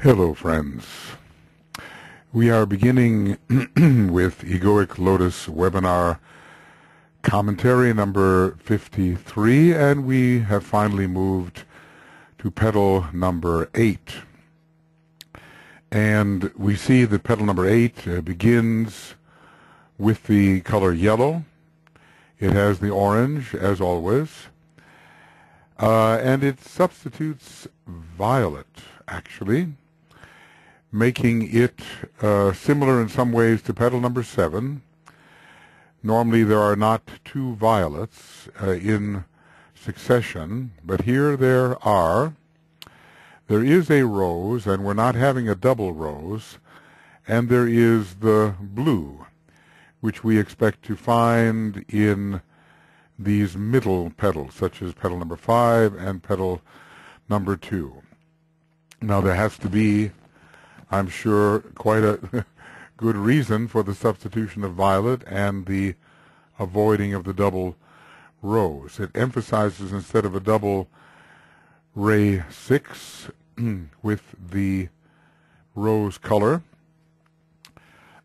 Hello, friends. We are beginning with Egoic Lotus webinar commentary number 53, and we have finally moved to petal number 8. And we see that petal number 8 begins with the color yellow. It has the orange, as always, and it substitutes violet, actually, making it similar in some ways to petal number 7. Normally there are not two violets in succession, but here there are. There is a rose, and we're not having a double rose, and there is the blue, which we expect to find in these middle petals, such as petal number 5 and petal number 2. Now there has to be, I'm sure, quite a good reason for the substitution of violet and the avoiding of the double rose. It emphasizes, instead of a double ray 6 with the rose color,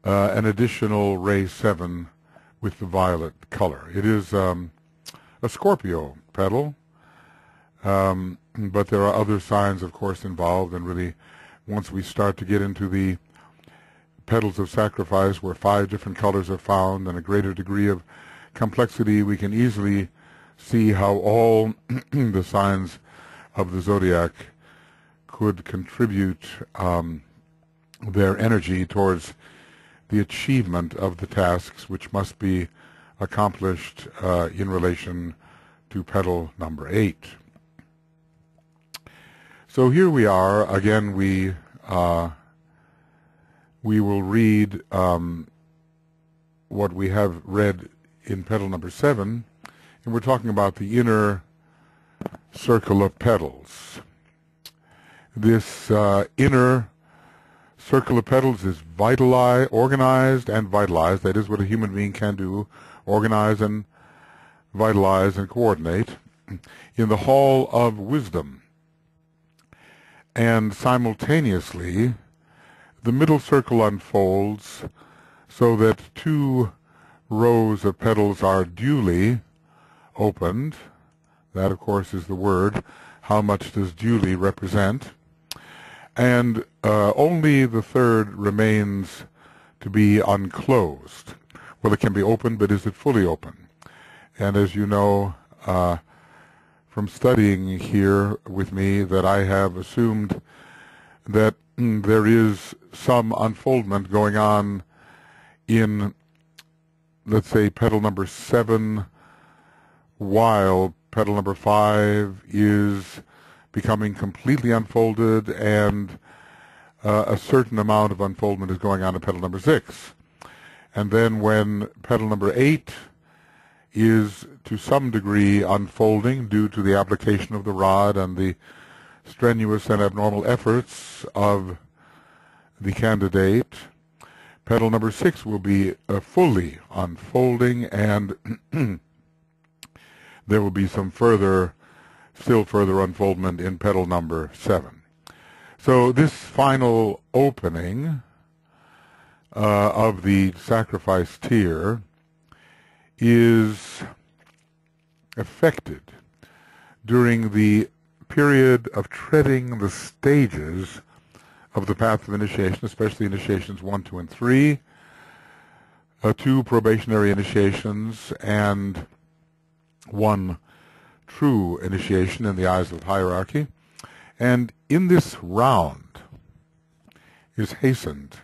an additional ray 7 with the violet color. It is a Scorpio petal, but there are other signs, of course, involved, and really once we start to get into the petals of sacrifice, where 5 different colors are found and a greater degree of complexity, we can easily see how all the signs of the zodiac could contribute their energy towards the achievement of the tasks which must be accomplished in relation to petal number 8. So here we are. Again, we will read what we have read in petal number 7, and we're talking about the inner circle of petals. This inner circle of petals is organized and vitalized. That is what a human being can do: organize and vitalize and coordinate in the hall of wisdom. And simultaneously, the middle circle unfolds so that 2 rows of petals are duly opened. That, of course, is the word. How much does duly represent? And only the third remains to be unclosed. Well, it can be opened, but is it fully open? And as you know from studying here with me, that I have assumed that there is some unfoldment going on in, let's say, petal number 7, while petal number 5 is becoming completely unfolded, and a certain amount of unfoldment is going on in petal number 6. And then when petal number 8 is to some degree unfolding due to the application of the rod and the strenuous and abnormal efforts of the candidate, petal number 6 will be fully unfolding, and there will be some still further unfoldment in petal number 7. So this final opening of the sacrifice tier is effected during the period of treading the stages of the path of initiation, especially initiations 1, 2, and 3, 2 probationary initiations, and 1 true initiation in the eyes of hierarchy. And in this round is hastened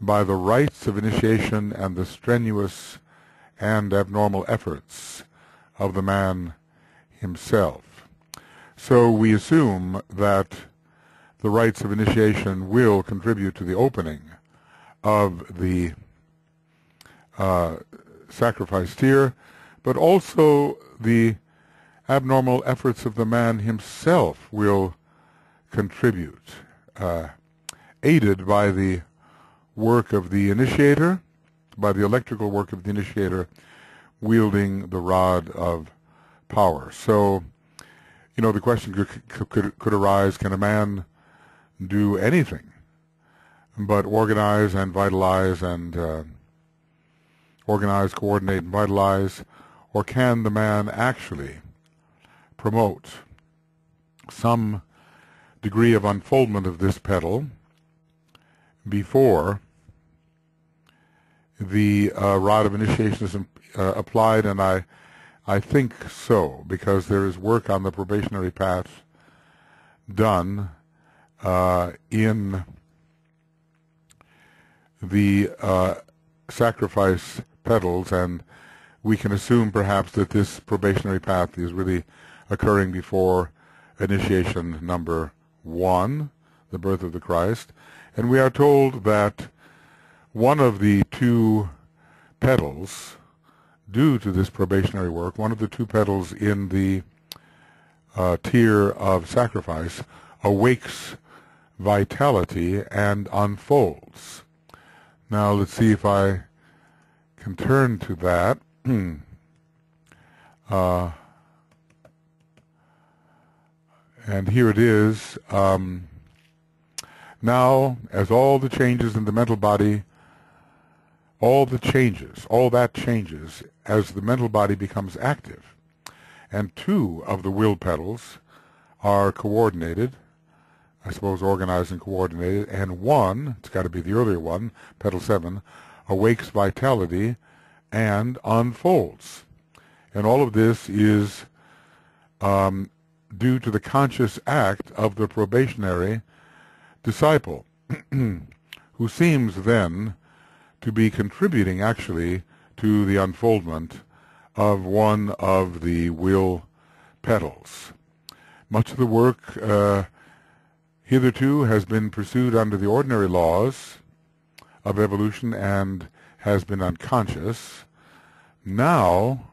by the rites of initiation and the strenuous and abnormal efforts of the man himself. So we assume that the rites of initiation will contribute to the opening of the sacrifice tier, but also the abnormal efforts of the man himself will contribute, aided by the work of the initiator, by the electrical work of the initiator wielding the rod of power. So, you know, the question could arise: can a man do anything but organize and vitalize and organize, coordinate, and vitalize? Or can the man actually promote some degree of unfoldment of this petal before the rod of initiation is applied? And I think so, because there is work on the probationary path done in the sacrifice petals, and we can assume perhaps that this probationary path is really occurring before initiation number 1, the birth of the Christ. And we are told that one of the two petals, due to this probationary work, one of the two petals in the tier of sacrifice awakes vitality and unfolds. Now let's see if I can turn to that. And here it is. Now, as all the changes in the mental body, all that changes as the mental body becomes active. And two of the will petals are coordinated, I suppose organized and coordinated, and one, it's got to be the earlier one, petal 7, awakes vitality and unfolds. And all of this is due to the conscious act of the probationary disciple, who seems then to be contributing actually to the unfoldment of one of the will petals. Much of the work hitherto has been pursued under the ordinary laws of evolution and has been unconscious. Now,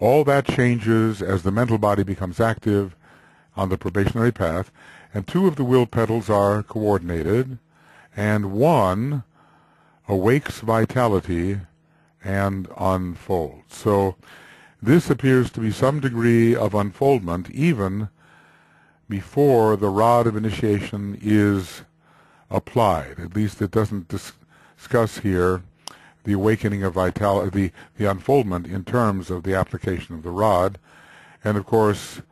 all that changes as the mental body becomes active on the probationary path, and two of the will petals are coordinated, and one awakes vitality and unfolds. So this appears to be some degree of unfoldment even before the rod of initiation is applied. At least it doesn't discuss here the awakening of vitality, the unfoldment in terms of the application of the rod. And of course,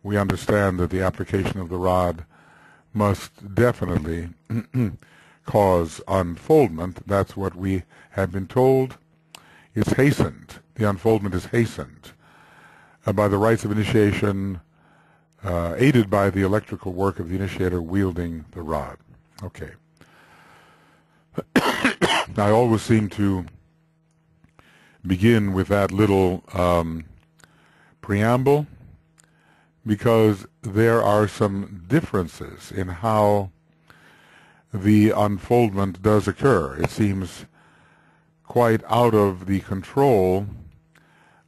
we understand that the application of the rod must definitely cause unfoldment. That's what we have been told. It's hastened. The unfoldment is hastened by the rites of initiation, aided by the electrical work of the initiator wielding the rod. Okay. I always seem to begin with that little preamble, because there are some differences in how the unfoldment does occur. It seems quite out of the control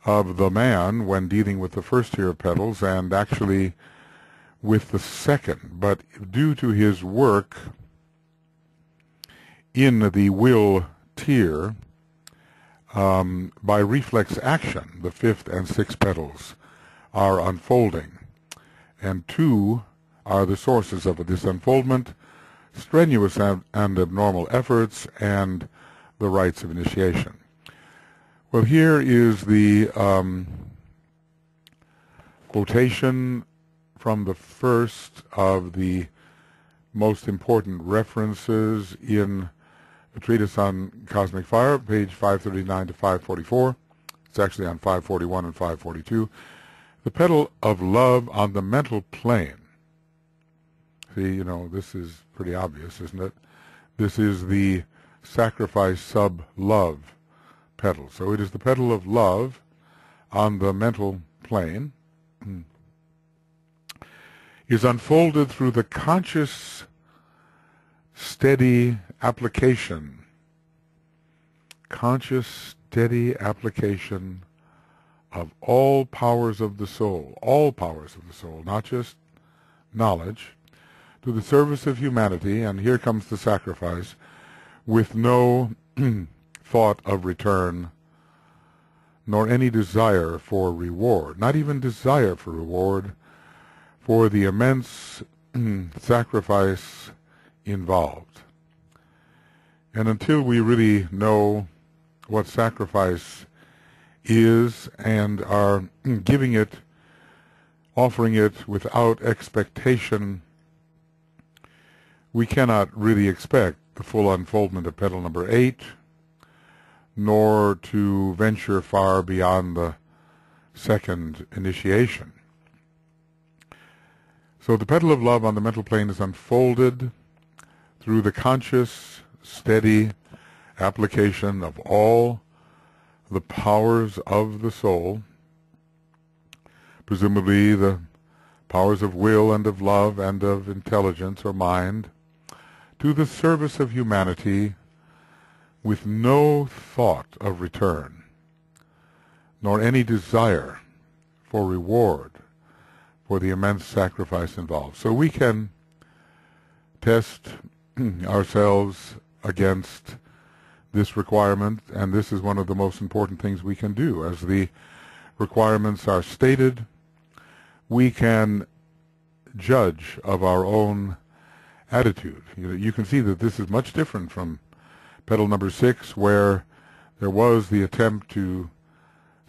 of the man when dealing with the first tier of petals, and actually with the second. But due to his work in the will tier, by reflex action, the fifth and sixth petals are unfolding, and two are the sources of this unfoldment: strenuous and abnormal efforts and the rites of initiation. Well, here is the quotation from the first of the most important references in the treatise on cosmic fire, page 539 to 544. It's actually on 541 and 542. The petal of love on the mental plane. See, you know, this is pretty obvious, isn't it? This is the sacrifice sub-love petal. So it is the petal of love on the mental plane, is unfolded through the conscious, steady application, of all powers of the soul, not just knowledge, to the service of humanity. And here comes the sacrifice, with no thought of return, nor any desire for reward, not even desire for reward, for the immense sacrifice involved. And until we really know what sacrifice is and are giving it, offering it without expectation, we cannot really expect the full unfoldment of petal number 8, nor to venture far beyond the second initiation. So the petal of love on the mental plane is unfolded through the conscious, steady application of all the powers of the soul, presumably the powers of will and of love and of intelligence or mind, to the service of humanity with no thought of return, nor any desire for reward for the immense sacrifice involved. So we can test ourselves against this requirement, and this is one of the most important things we can do. As the requirements are stated, we can judge of our own attitude. You can see that this is much different from petal number 6, where there was the attempt to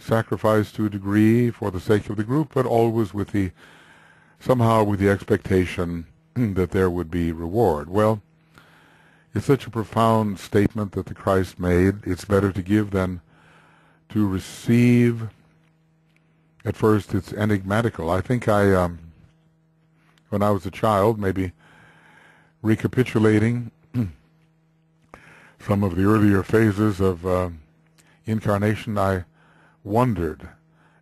sacrifice to a degree for the sake of the group, but always with the somehow with the expectation that there would be reward. Well, it's such a profound statement that the Christ made. It's better to give than to receive. At first, it's enigmatical. I think when I was a child, maybe recapitulating some of the earlier phases of incarnation, I wondered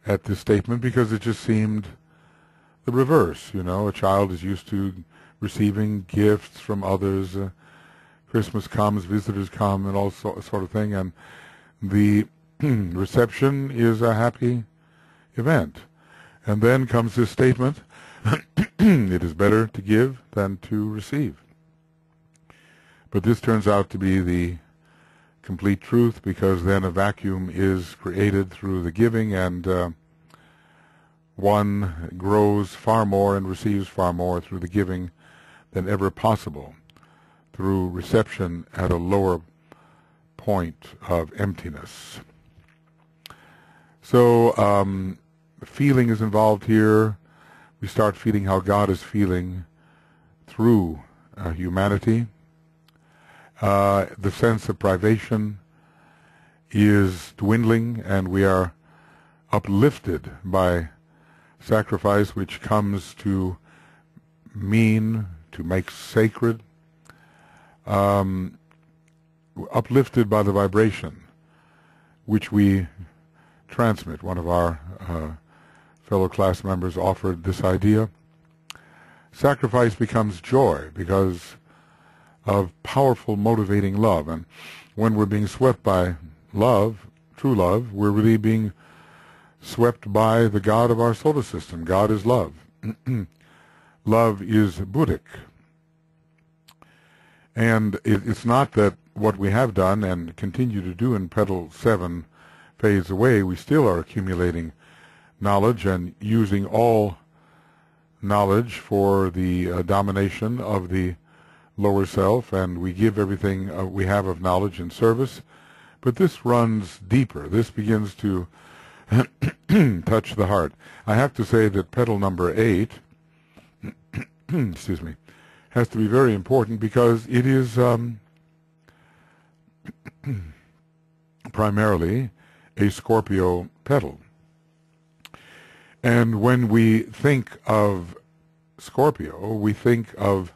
at this statement because it just seemed the reverse. You know, a child is used to receiving gifts from others. Christmas comes, visitors come, and all sort of thing, and the reception is a happy event. And then comes this statement, it is better to give than to receive. But this turns out to be the complete truth, because then a vacuum is created through the giving, and one grows far more and receives far more through the giving than ever possible through reception at a lower point of emptiness. So feeling is involved here. We start feeling how God is feeling through humanity. The sense of privation is dwindling, and we are uplifted by sacrifice, which comes to mean, to make sacred, uplifted by the vibration which we transmit. One of our fellow class members offered this idea. Sacrifice becomes joy because of powerful motivating love, and when we're being swept by love, true love, we're really being swept by the God of our solar system. God is love. Love is Buddhic. And it's not that what we have done and continue to do in Petal 7 fades away. We still are accumulating knowledge and using all knowledge for the domination of the lower self, and we give everything we have of knowledge in service. But this runs deeper. This begins to touch the heart. I have to say that petal number 8 excuse me, has to be very important, because it is primarily a Scorpio petal. And when we think of Scorpio, we think of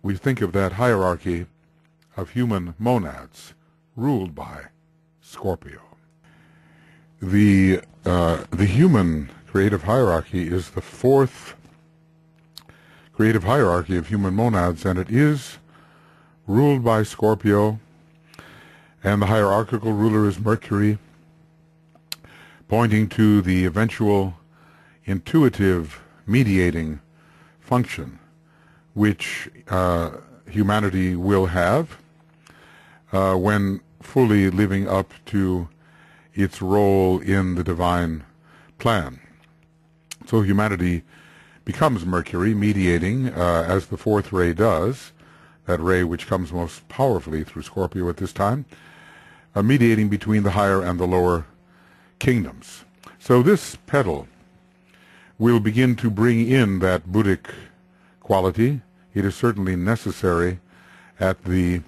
we think of that hierarchy of human monads ruled by Scorpio. The human creative hierarchy is the fourth creative hierarchy of human monads, and it is ruled by Scorpio, and the hierarchical ruler is Mercury, pointing to the eventual intuitive mediating function which humanity will have when fully living up to its role in the divine plan. So humanity becomes Mercury, mediating, as the fourth ray does, that ray which comes most powerfully through Scorpio at this time, mediating between the higher and the lower kingdoms. So this petal will begin to bring in that Buddhic quality. It is certainly necessary at the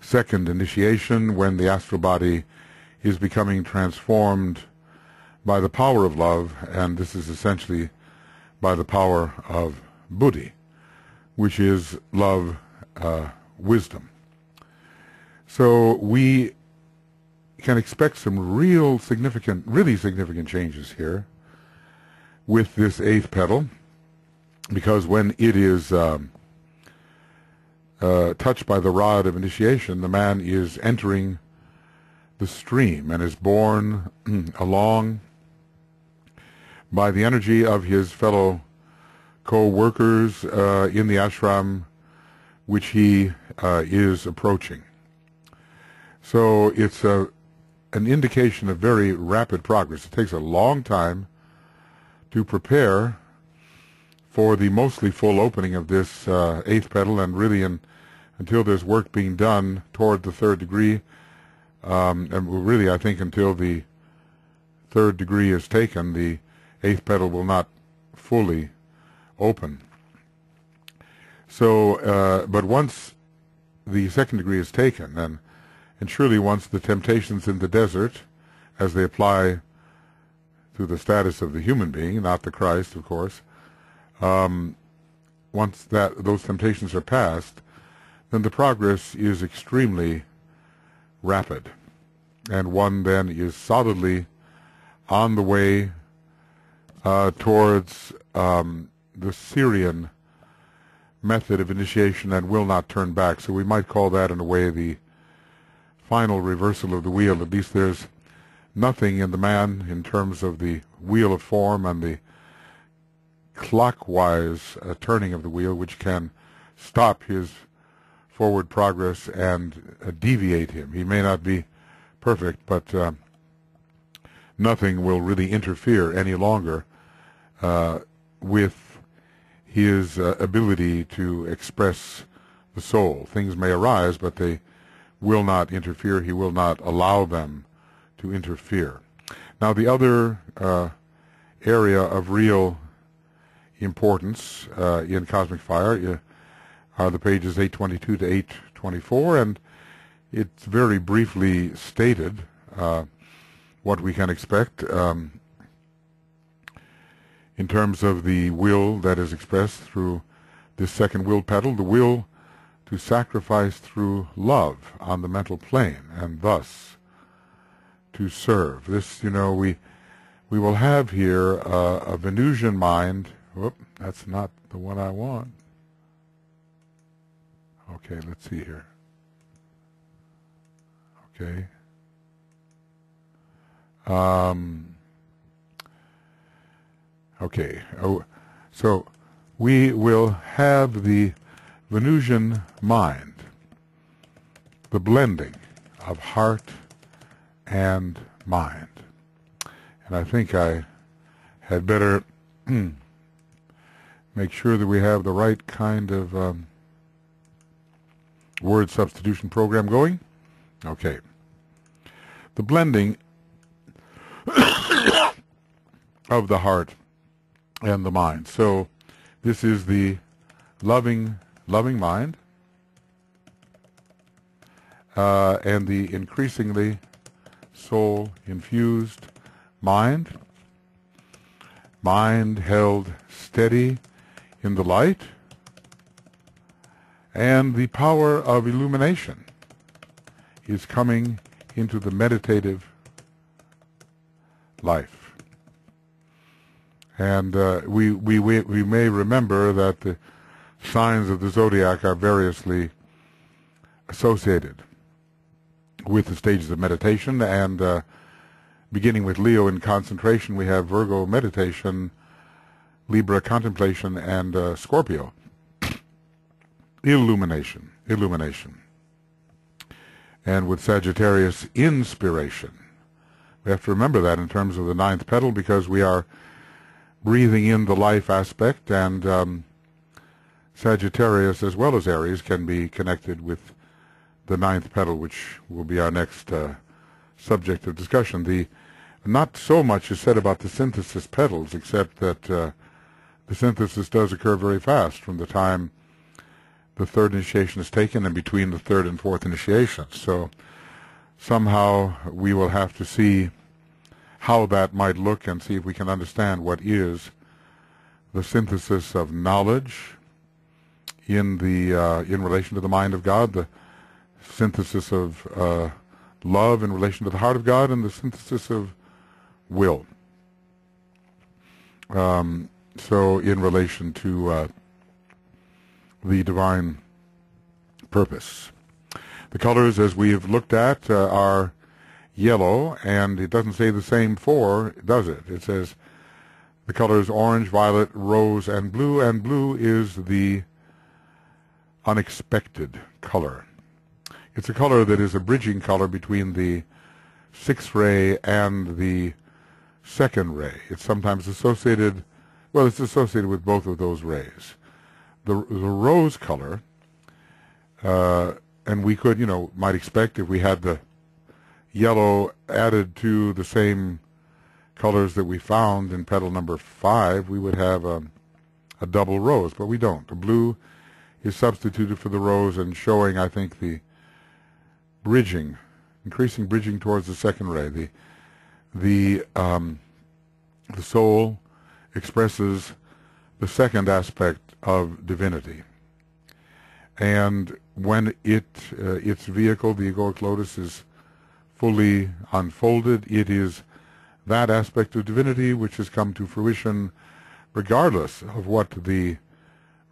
second initiation, when the astral body is becoming transformed by the power of love, and this is essentially by the power of Buddhi, which is love, wisdom. So we can expect some really significant changes here with this eighth petal, because when it is touched by the rod of initiation, the man is entering the stream and is borne along by the energy of his fellow co-workers in the ashram which he is approaching. So it's an indication of very rapid progress. It takes a long time to prepare for the mostly full opening of this eighth petal, and really until there's work being done toward the third degree, and really I think until the third degree is taken, the eighth petal will not fully open. So, but once the second degree is taken, and surely once the temptations in the desert, as they apply to the status of the human being, not the Christ, of course, once those temptations are past, then the progress is extremely rapid, and one then is solidly on the way towards the Syrian method of initiation and will not turn back. So we might call that in a way the final reversal of the wheel. At least there's nothing in the man in terms of the wheel of form and the clockwise turning of the wheel which can stop his forward progress and deviate him. He may not be perfect, but nothing will really interfere any longer with his ability to express the soul. Things may arise, but they will not interfere. He will not allow them to interfere. Now, the other area of real importance in Cosmic Fire are the pages 822 to 824, and it's very briefly stated what we can expect in terms of the will that is expressed through this second will petal, the will to sacrifice through love on the mental plane, and thus to serve. This, we will have here a Venusian mind. Whoop, that's not the one I want. Okay, let's see here. Okay. Okay. Oh, so we will have the Venusian mind, the blending of heart and mind. And I think I had better make sure that we have the right kind of word substitution program going. Okay. The blending of the heart and the mind. So this is the loving mind, and the increasingly soul-infused mind held steady in the light, and the power of illumination is coming into the meditative life. And we may remember that the signs of the zodiac are variously associated with the stages of meditation, and beginning with Leo in concentration, we have Virgo meditation, Libra contemplation, and Scorpio illumination. and with Sagittarius, inspiration. We have to remember that in terms of the ninth petal, because we are breathing in the life aspect, and Sagittarius as well as Aries can be connected with the ninth petal, which will be our next subject of discussion. Not so much is said about the synthesis petals, except that the synthesis does occur very fast from the time the third initiation is taken and between the third and fourth initiation. So somehow we will have to see how that might look and see if we can understand what is the synthesis of knowledge in relation to the mind of God, the synthesis of love in relation to the heart of God, and the synthesis of will. So in relation to the divine purpose. The colors, as we've looked at, are yellow, and it doesn't say the same for, does it? It says the colors orange, violet, rose, and blue is the unexpected color. It's a color that is a bridging color between the sixth ray and the second ray. It's sometimes associated, well, it's associated with both of those rays. The rose color, and we could, might expect if we had the yellow added to the same colors that we found in petal number 5, we would have a double rose, but we don't. The blue is substituted for the rose and showing, I think, the bridging, increasing bridging towards the second ray. The soul expresses the second aspect of divinity, and when its vehicle, the egoic lotus, is fully unfolded, it is that aspect of divinity which has come to fruition regardless of what the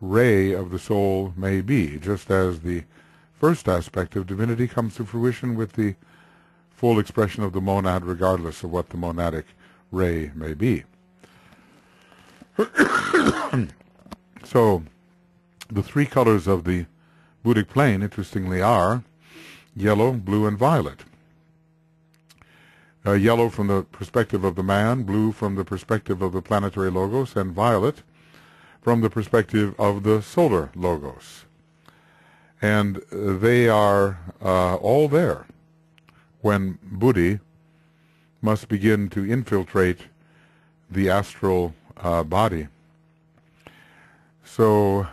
ray of the soul may be, just as the first aspect of divinity comes to fruition with the full expression of the monad regardless of what the monadic ray may be. So the three colors of the Buddhic plane, interestingly, are yellow, blue, and violet. Yellow from the perspective of the man, blue from the perspective of the planetary logos, and violet from the perspective of the solar logos. And they are all there when Buddhi must begin to infiltrate the astral body. So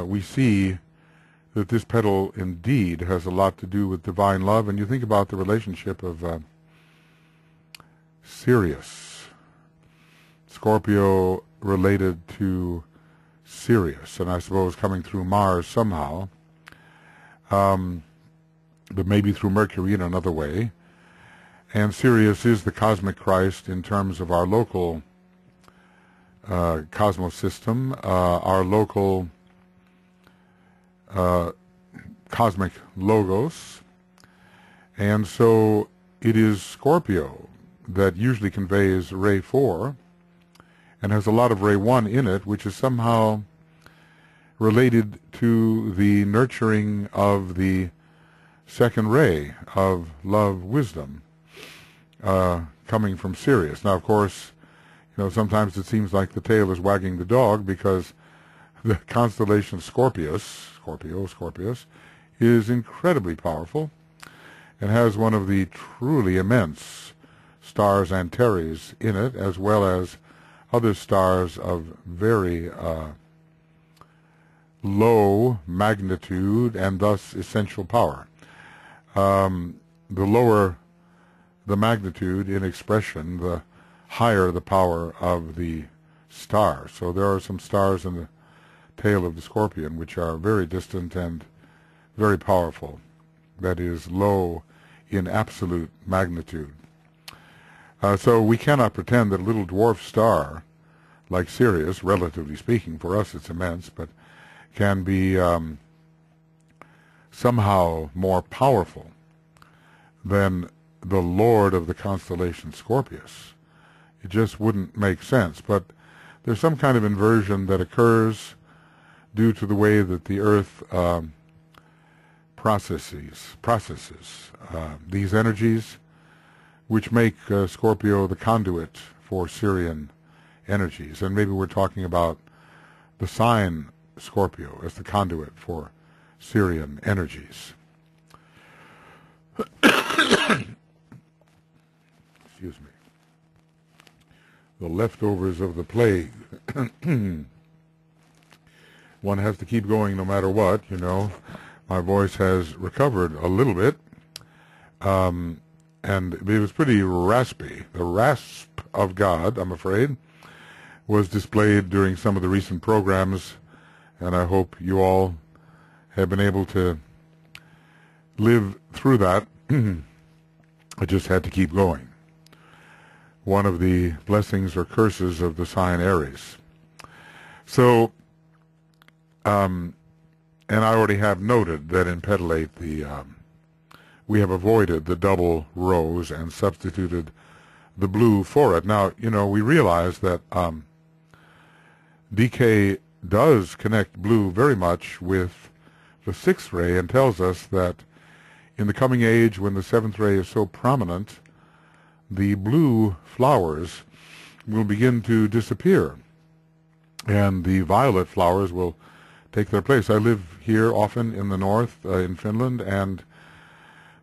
we see that this petal indeed has a lot to do with divine love. And you think about the relationship of Sirius, Scorpio related to Sirius, and I suppose coming through Mars somehow, but maybe through Mercury in another way. And Sirius is the cosmic Christ in terms of our local cosmos system, our local cosmic logos. And so it is Scorpio that usually conveys ray 4 and has a lot of ray 1 in it, which is somehow related to the nurturing of the second ray of love, wisdom, coming from Sirius. Now, of course, sometimes it seems like the tail is wagging the dog, because the constellation Scorpius, is incredibly powerful and has one of the truly immense stars Antares in it, as well as other stars of very low magnitude and thus essential power. The lower the magnitude in expression, the higher the power of the star. So there are some stars in the tail of the scorpion which are very distant and very powerful. That is, low in absolute magnitude. So we cannot pretend that a little dwarf star like Sirius, relatively speaking, for us it's immense, but can be somehow more powerful than the Lord of the constellation Scorpius. It just wouldn't make sense. But there's some kind of inversion that occurs due to the way that the Earth processes. These energies which make Scorpio the conduit for Syrian energies. And maybe we're talking about the sign Scorpio as the conduit for Syrian energies. Excuse me. The leftovers of the plague. One has to keep going no matter what, you know. My voice has recovered a little bit, and it was pretty raspy. The rasp of God, I'm afraid, was displayed during some of the recent programs, and I hope you all have been able to live through that. I just had to keep going. One of the blessings or curses of the sign Aries. So, and I already have noted that in Petalate we have avoided the double rose and substituted the blue for it. Now, you know, we realize that DK does connect blue very much with the sixth ray and tells us that in the coming age, when the seventh ray is so prominent, the blue flowers will begin to disappear, and the violet flowers will take their place. I live here often in the north, in Finland, and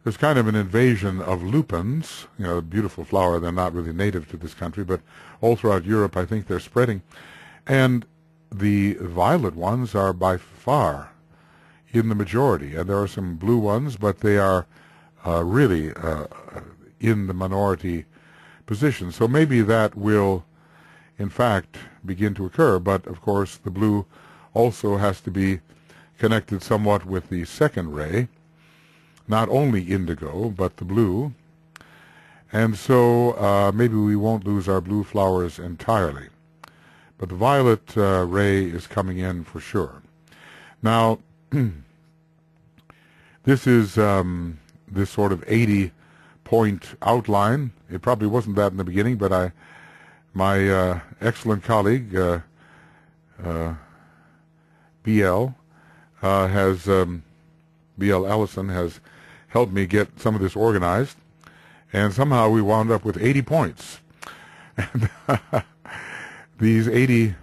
there's kind of an invasion of lupins, you know, a beautiful flower. They're not really native to this country, but all throughout Europe I think they're spreading. And the violet ones are by far in the majority, and there are some blue ones, but they are really in the minority position. So maybe that will, in fact, begin to occur, but of course the blue also has to be connected somewhat with the second ray, not only indigo, but the blue. And so maybe we won't lose our blue flowers entirely. But the violet ray is coming in for sure. Now, this is this sort of 80-point outline. It probably wasn't that in the beginning, but my excellent colleague, BL, BL Allison has helped me get some of this organized, and somehow we wound up with 80 points. And these 80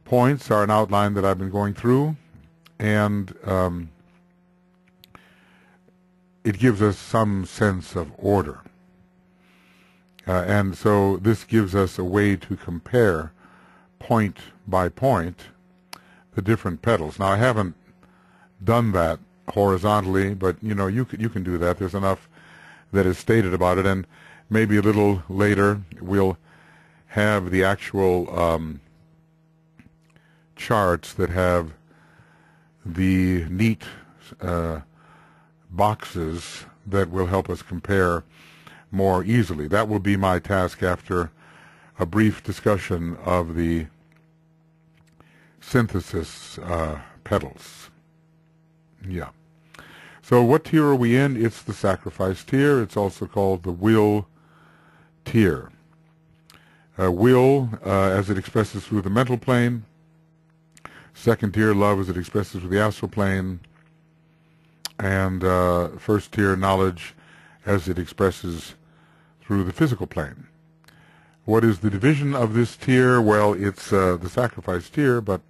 points are an outline that I've been going through, and it gives us some sense of order. And so this gives us a way to compare point by point the different petals. Now, I haven't done that horizontally, but you know, you can do that. There's enough that is stated about it, and maybe a little later we'll have the actual charts that have the neat boxes that will help us compare more easily. That will be my task after a brief discussion of the synthesis petals. Yeah. So what tier are we in? It's the sacrifice tier. It's also called the will tier. Will, as it expresses through the mental plane. Second tier, love, as it expresses through the astral plane. And first tier, knowledge, as it expresses through the physical plane. What is the division of this tier? Well, it's the sacrifice tier, but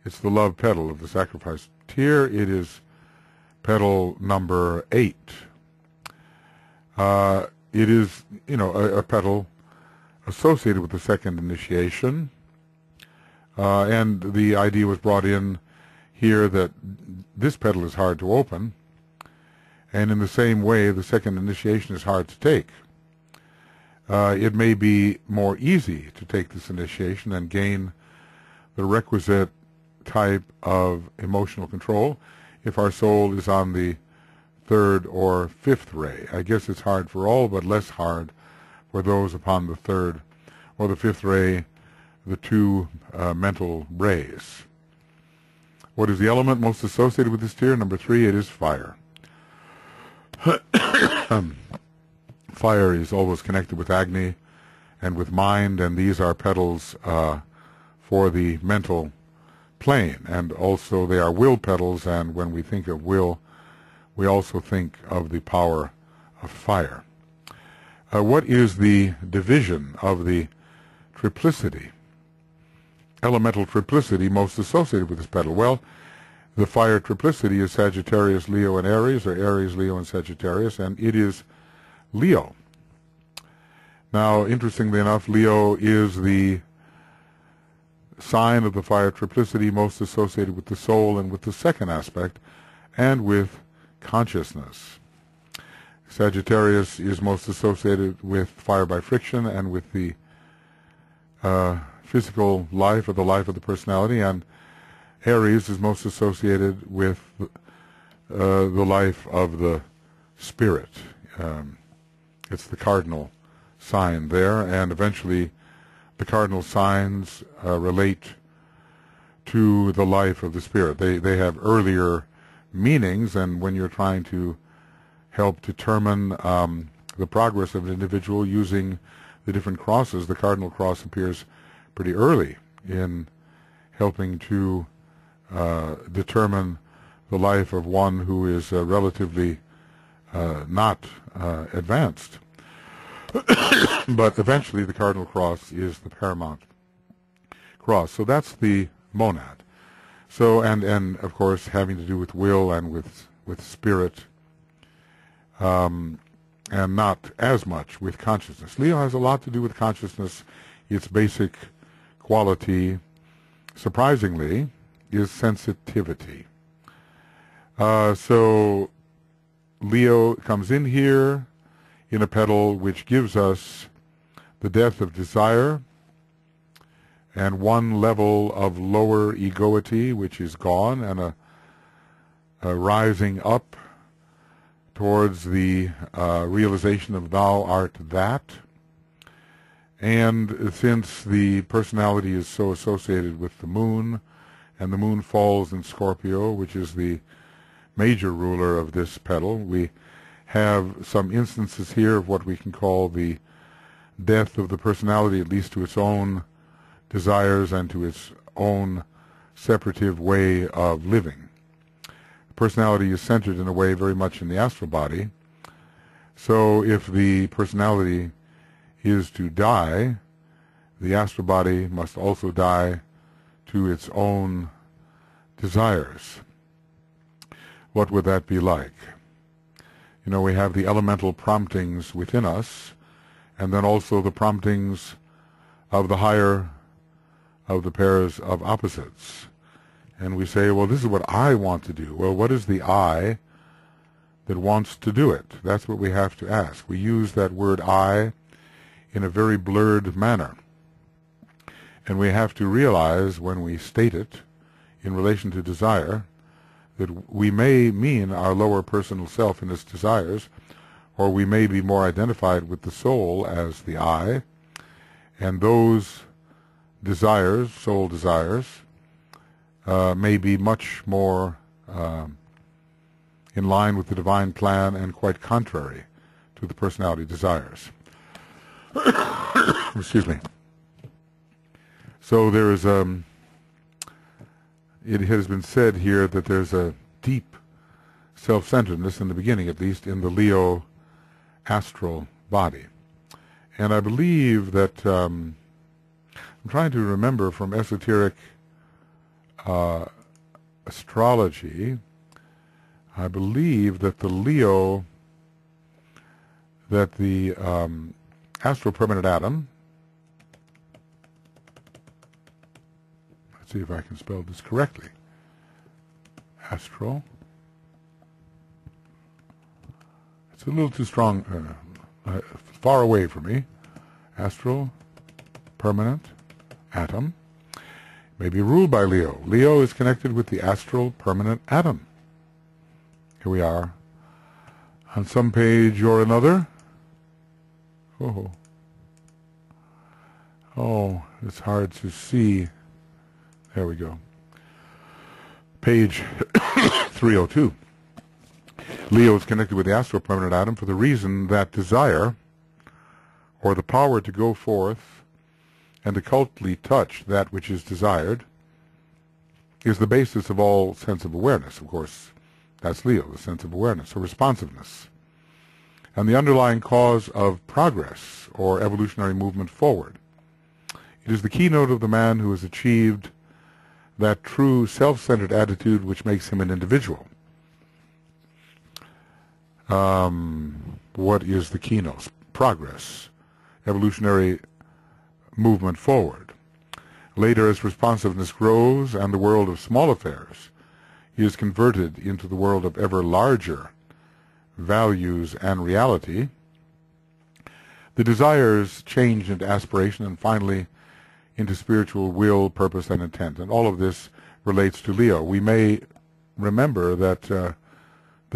it's the love petal of the sacrifice tier. It is petal number 8. It is, you know, a petal associated with the second initiation. And the idea was brought in here that this petal is hard to open, and in the same way the second initiation is hard to take. It may be more easy to take this initiation and gain the requisite type of emotional control if our soul is on the third or fifth ray. I guess it's hard for all, but less hard for those upon the third or the fifth ray, the two mental rays. What is the element most associated with this tier? Number 3, it is fire. Fire is always connected with Agni and with mind, and these are petals for the mental plane, and also they are will petals, and when we think of will, we also think of the power of fire. What is the division of the triplicity, elemental triplicity most associated with this petal? Well, the fire triplicity is Sagittarius, Leo, and Aries, or Aries, Leo, and Sagittarius, and it is Leo. Now, interestingly enough, Leo is the sign of the fire triplicity most associated with the soul and with the second aspect, and with consciousness. Sagittarius is most associated with fire by friction and with the physical life, or the life of the personality, and Aries is most associated with the life of the spirit. It's the cardinal sign there, and eventually the cardinal signs relate to the life of the spirit. They have earlier meanings, and when you're trying to help determine the progress of an individual using the different crosses, the cardinal cross appears pretty early in helping to determine the life of one who is relatively not advanced. But eventually the cardinal cross is the paramount cross. So that's the monad. So, and of course having to do with will and with spirit, and not as much with consciousness. Leo has a lot to do with consciousness. Its basic quality, surprisingly, is sensitivity. So Leo comes in here in a petal which gives us the death of desire and one level of lower egoity which is gone, and a rising up towards the realization of thou art that. And since the personality is so associated with the moon, and the moon falls in Scorpio, which is the major ruler of this petal, we have some instances here of what we can call the death of the personality, at least to its own desires and to its own separative way of living. The personality is centered in a way very much in the astral body. So if the personality is to die, the astral body must also die to its own desires. What would that be like? You know, we have the elemental promptings within us, and then also the promptings of the higher of the pairs of opposites. And we say, well, this is what I want to do. Well, what is the I that wants to do it? That's what we have to ask. We use that word I in a very blurred manner. And we have to realize when we state it in relation to desire that we may mean our lower personal self in its desires, or we may be more identified with the soul as the I, and those desires, soul desires, may be much more in line with the divine plan and quite contrary to the personality desires. Excuse me. So there is it has been said here that there's a deep self-centeredness in the beginning, at least in the Leo astral body. And I believe that, I'm trying to remember from esoteric astrology, I believe that the Leo, that the astral permanent atom, let's see if I can spell this correctly, astral, it's a little too strong, far away from me, astral permanent atom, may be ruled by Leo. Leo is connected with the astral permanent atom. Here we are on some page or another. Oh, it's hard to see. There we go. Page 302. Leo is connected with the astral permanent atom for the reason that desire, or the power to go forth and occultly touch that which is desired, is the basis of all sense of awareness. Of course, That's Leo, the sense of awareness, or responsiveness. And the underlying cause of progress, or evolutionary movement forward. It is the keynote of the man who has achieved that true self-centered attitude which makes him an individual. What is the keynote? Progress, evolutionary movement forward. Later, as responsiveness grows and the world of small affairs is converted into the world of ever larger values and reality, the desires change into aspiration and finally into spiritual will, purpose, and intent. And all of this relates to Leo. We may remember that the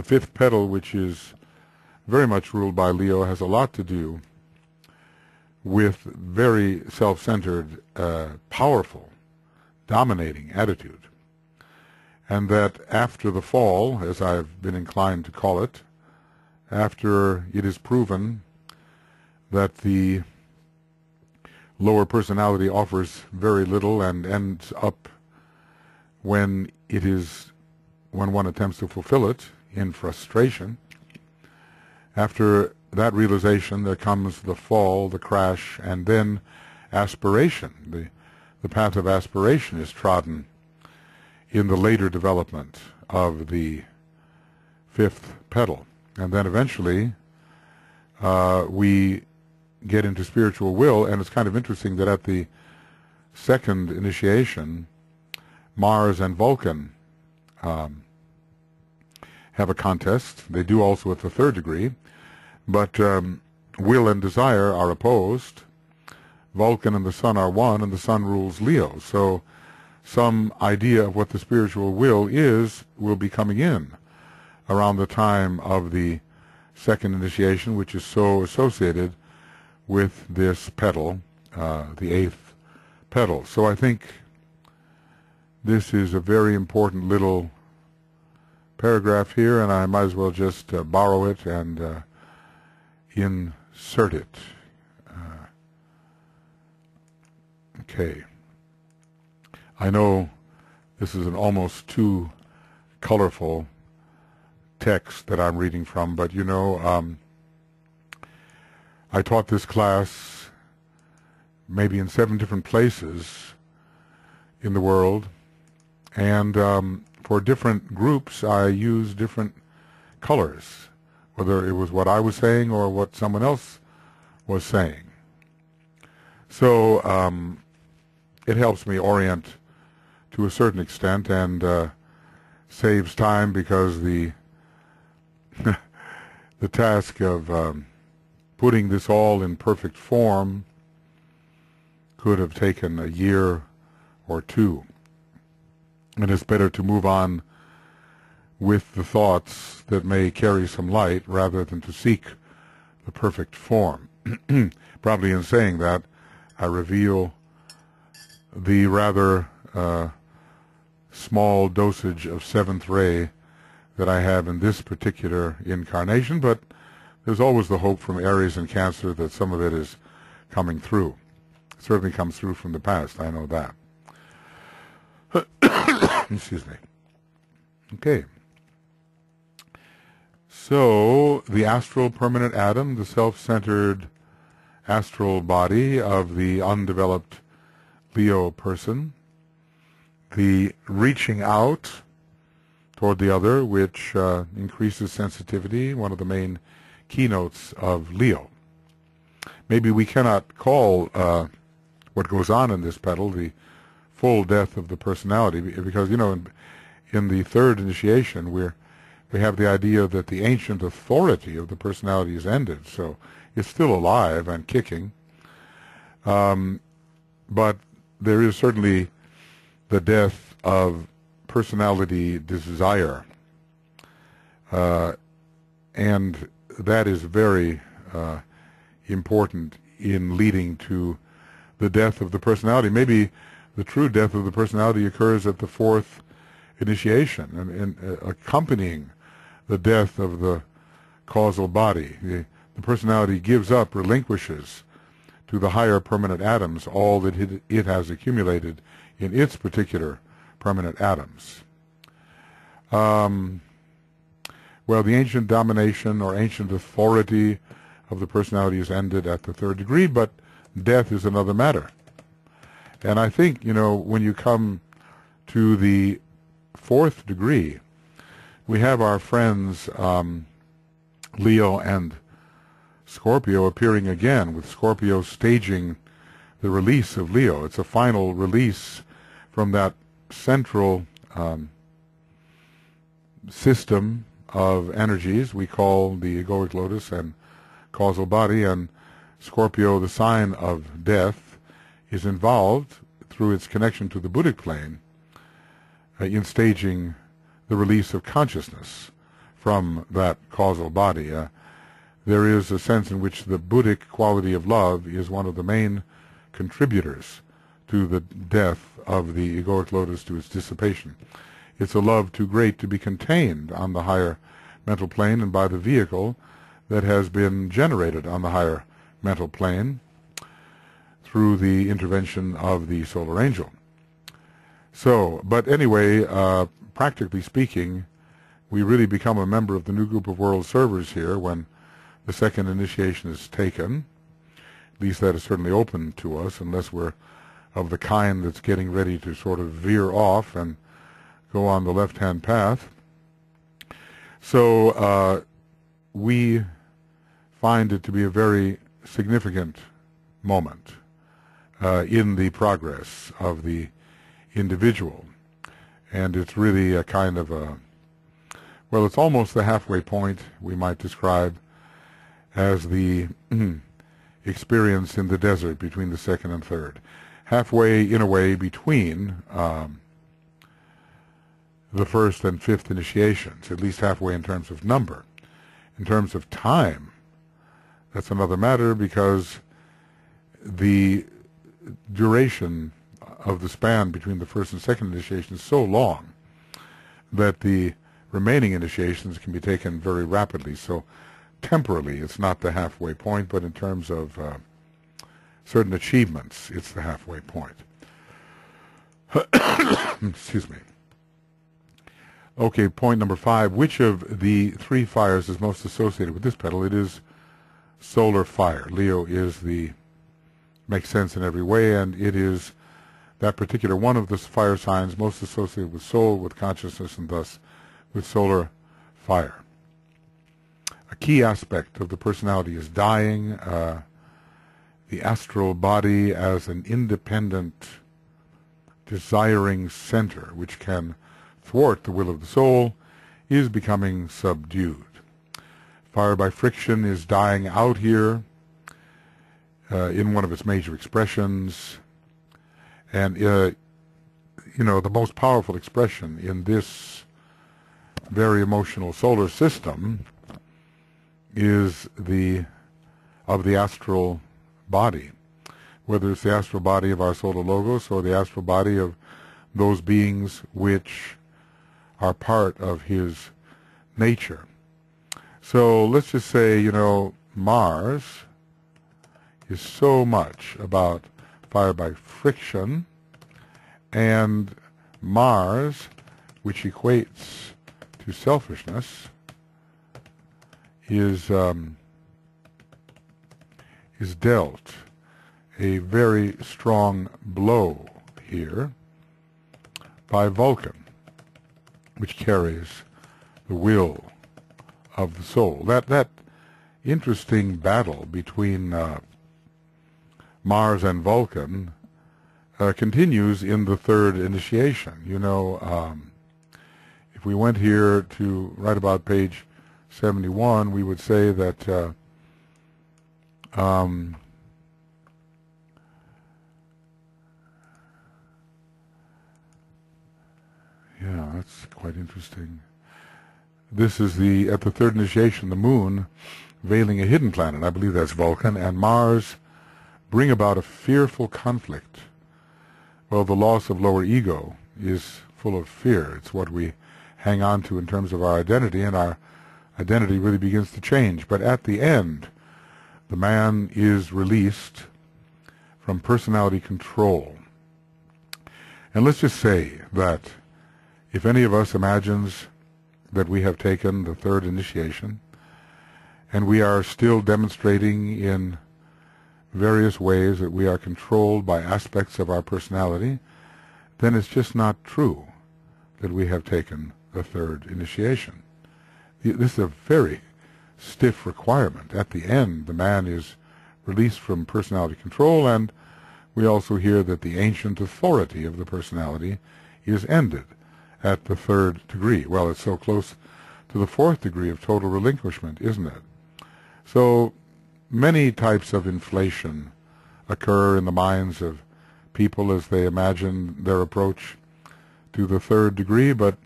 fifth petal, which is very much ruled by Leo, has a lot to do with very self-centered, powerful, dominating attitude. And that after the fall, as I've been inclined to call it, after it is proven that the lower personality offers very little and ends up when one attempts to fulfill it in frustration, after that realization there comes the fall, the crash, and then aspiration. The path of aspiration is trodden in the later development of the fifth petal. And then eventually we get into spiritual will, and it's kind of interesting that at the second initiation, Mars and Vulcan have a contest. They do also at the third degree, but will and desire are opposed. Vulcan and the Sun are one, and the Sun rules Leo. So some idea of what the spiritual will is will be coming in around the time of the second initiation, which is so associated with this petal, the eighth petal. So I think this is a very important little paragraph here, and I might as well just borrow it and insert it. Okay. I know this is an almost too colorful text that I'm reading from, but you know, I taught this class maybe in 7 different places in the world, and for different groups I used different colors, whether it was what I was saying or what someone else was saying. So it helps me orient to a certain extent, and saves time, because the the task of putting this all in perfect form could have taken a year or 2. And it's better to move on with the thoughts that may carry some light rather than to seek the perfect form. Probably in saying that, I reveal the rather small dosage of 7th ray that I have in this particular incarnation, but there's always the hope from Aries and Cancer that some of it is coming through. It certainly comes through from the past, I know that. Excuse me. Okay. So, the astral permanent atom, the self-centered astral body of the undeveloped Leo person, the reaching out toward the other, which increases sensitivity, one of the main keynotes of Leo. Maybe we cannot call what goes on in this petal the full death of the personality, because, you know, in the third initiation we have the idea that the ancient authority of the personality is ended, so it's still alive and kicking. But there is certainly the death of personality desire, and that is very important in leading to the death of the personality. Maybe the true death of the personality occurs at the 4th initiation, and accompanying the death of the causal body. The personality gives up, relinquishes to the higher permanent atoms all that it has accumulated in its particular permanent atoms. Well, the ancient domination or ancient authority of the personality is ended at the third degree, but death is another matter. And I think, when you come to the fourth degree, we have our friends Leo and Scorpio appearing again, with Scorpio staging the release of Leo. It's a final release from that central system of energies we call the egoic lotus and causal body, and Scorpio, the sign of death, is involved through its connection to the Buddhic plane in staging the release of consciousness from that causal body. There is a sense in which the Buddhic quality of love is one of the main contributors to the death of the egoic lotus, to its dissipation. It's a love too great to be contained on the higher mental plane and by the vehicle that has been generated on the higher mental plane through the intervention of the solar angel. So, but anyway, practically speaking, we really become a member of the new group of world servers here when the second initiation is taken. At least that is certainly open to us, unless we're of the kind that's getting ready to sort of veer off and go on the left-hand path. So we find it to be a very significant moment in the progress of the individual. And it's really a kind of well, it's almost the halfway point, we might describe as the experience in the desert between the second and third. Halfway, in a way, between the first and fifth initiations, at least halfway in terms of number. In terms of time, that's another matter, because the duration of the span between the first and second initiation is so long that the remaining initiations can be taken very rapidly. So temporally, it's not the halfway point, but in terms of certain achievements, it's the halfway point. Excuse me. Okay, point number 5. Which of the three fires is most associated with this petal? It is solar fire. Leo is makes sense in every way, and it is that particular one of the fire signs most associated with soul, with consciousness, and thus with solar fire. A key aspect of the personality is dying, the astral body as an independent, desiring center which can thwart the will of the soul is becoming subdued. Fire by friction is dying out here in one of its major expressions, and the most powerful expression in this very emotional solar system is of the astral body, whether it's the astral body of our solar logos or the astral body of those beings which are part of his nature. So let's just say, Mars is so much about fire by friction, and Mars, which equates to selfishness, is dealt a very strong blow here by Vulcan, which carries the will of the soul. That interesting battle between Mars and Vulcan continues in the third initiation. If we went here to right about page 71, we would say that yeah, that's quite interesting. This is at the third initiation, the moon veiling a hidden planet, I believe that's Vulcan, and Mars bring about a fearful conflict. Well, the loss of lower ego is full of fear. It's what we hang on to in terms of our identity, and our identity really begins to change. But at the end, the man is released from personality control. And let's just say that if any of us imagines that we have taken the third initiation, and we are still demonstrating in various ways that we are controlled by aspects of our personality, then it's just not true that we have taken the third initiation. This is a very stiff requirement. At the end, the man is released from personality control, and we also hear that the ancient authority of the personality is ended at the third degree. Well, it's so close to the fourth degree of total relinquishment, isn't it? So many types of inflation occur in the minds of people as they imagine their approach to the third degree, but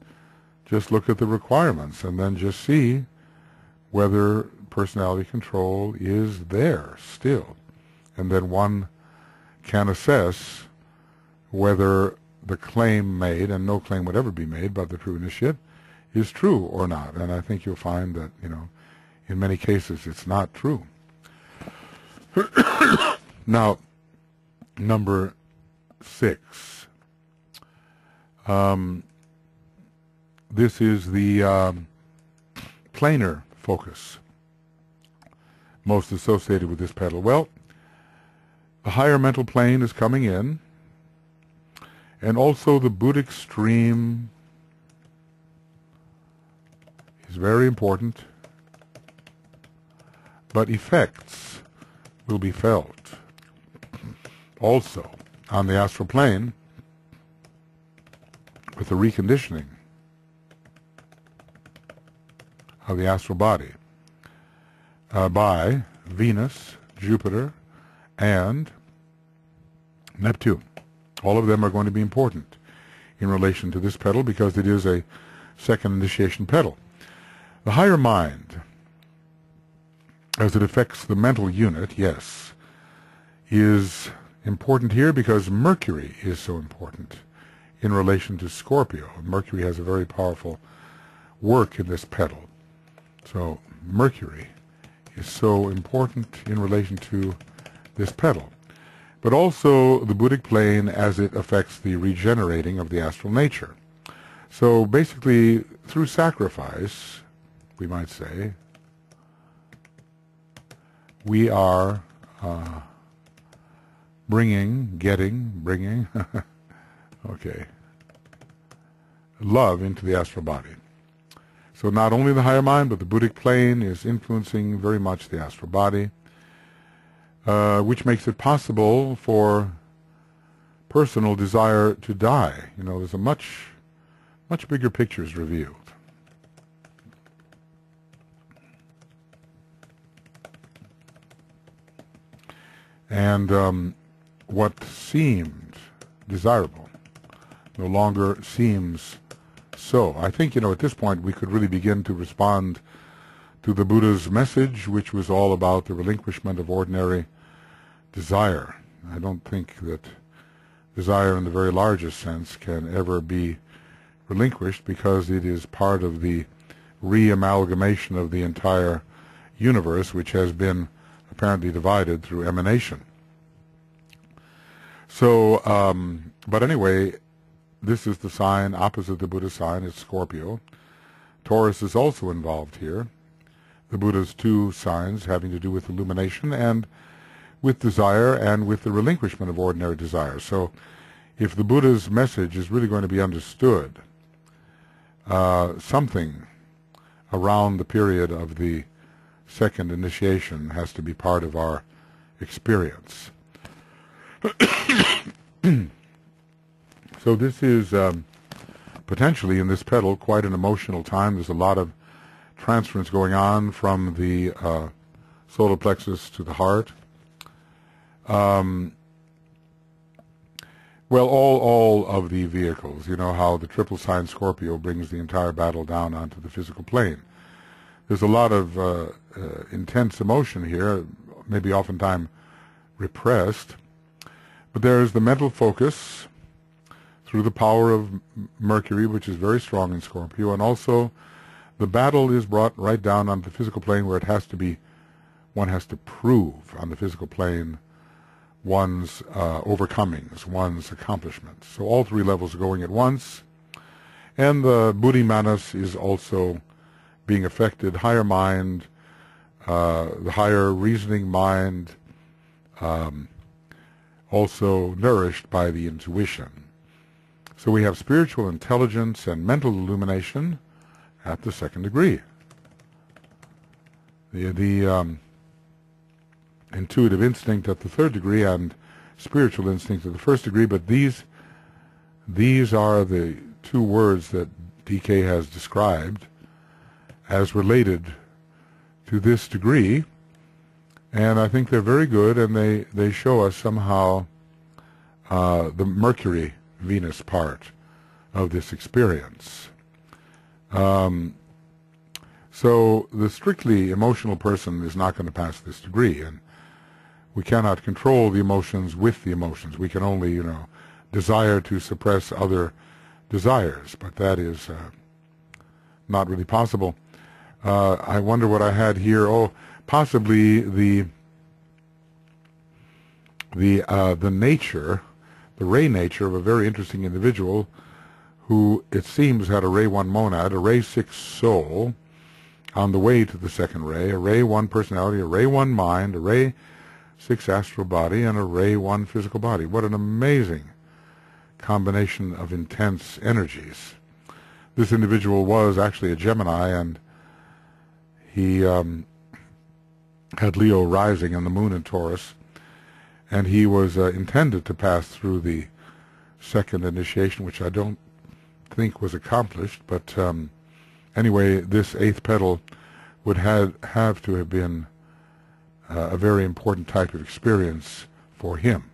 just look at the requirements and then just see whether personality control is there still. And then one can assess whether the claim made, and no claim would ever be made by the true initiate, is true or not. And I think you'll find that, in many cases it's not true. Now, number 6. This is the planar focus most associated with this petal. Well, the higher mental plane is coming in, and also the Buddhic stream is very important, but effects will be felt also on the astral plane with the reconditioning of the astral body by Venus, Jupiter, and Neptune. All of them are going to be important in relation to this petal because it is a second initiation petal. The higher mind, as it affects the mental unit, yes, is important here because Mercury is so important in relation to Scorpio. Mercury has a very powerful work in this petal. So Mercury is so important in relation to this petal. But also the Buddhic plane as it affects the regenerating of the astral nature. So basically, through sacrifice, we might say, we are bringing, okay, love into the astral body. So not only the higher mind, but the Buddhic plane is influencing very much the astral body, which makes it possible for personal desire to die. There's a much bigger picture is revealed. And what seemed desirable no longer seems so. I think, at this point we could really begin to respond to the Buddha's message, which was all about the relinquishment of ordinary desire. I don't think that desire in the very largest sense can ever be relinquished because it is part of the re-amalgamation of the entire universe, which has been apparently divided through emanation. So, but anyway, this is the sign opposite the Buddha's sign. It's Scorpio. Taurus is also involved here. The Buddha's two signs having to do with illumination and with desire and with the relinquishment of ordinary desire. So if the Buddha's message is really going to be understood, something around the period of the second initiation has to be part of our experience. So this is potentially in this petal quite an emotional time. There's a lot of transference going on from the solar plexus to the heart. Well, all of the vehicles, how the triple sign Scorpio brings the entire battle down onto the physical plane. There's a lot of intense emotion here, maybe oftentimes repressed, but there is the mental focus through the power of Mercury, which is very strong in Scorpio, and also the battle is brought right down on the physical plane where it has to be, one has to prove on the physical plane one's overcomings, one's accomplishments. So all three levels are going at once, And the buddhi manas is also being affected, higher mind, the higher reasoning mind, also nourished by the intuition. So we have spiritual intelligence and mental illumination at the second degree. The intuitive instinct at the third degree and spiritual instinct at the first degree, but these are the two words that DK has described as related to this degree, and I think they're very good, and they show us somehow the Mercury-Venus part of this experience. So the strictly emotional person is not going to pass this degree, and we cannot control the emotions with the emotions. We can only, desire to suppress other desires, but that is not really possible. I wonder what I had here. Oh, possibly the nature, the ray nature of a very interesting individual who, it seems, had a ray 1 monad, a ray 6 soul on the way to the second ray, a ray 1 personality, a ray 1 mind, a ray 6 astral body, and a ray 1 physical body. What an amazing combination of intense energies. This individual was actually a Gemini, and he had Leo rising and the moon in Taurus, and he was intended to pass through the second initiation, which I don't think was accomplished, but anyway, this eighth petal would have to have been a very important type of experience for him.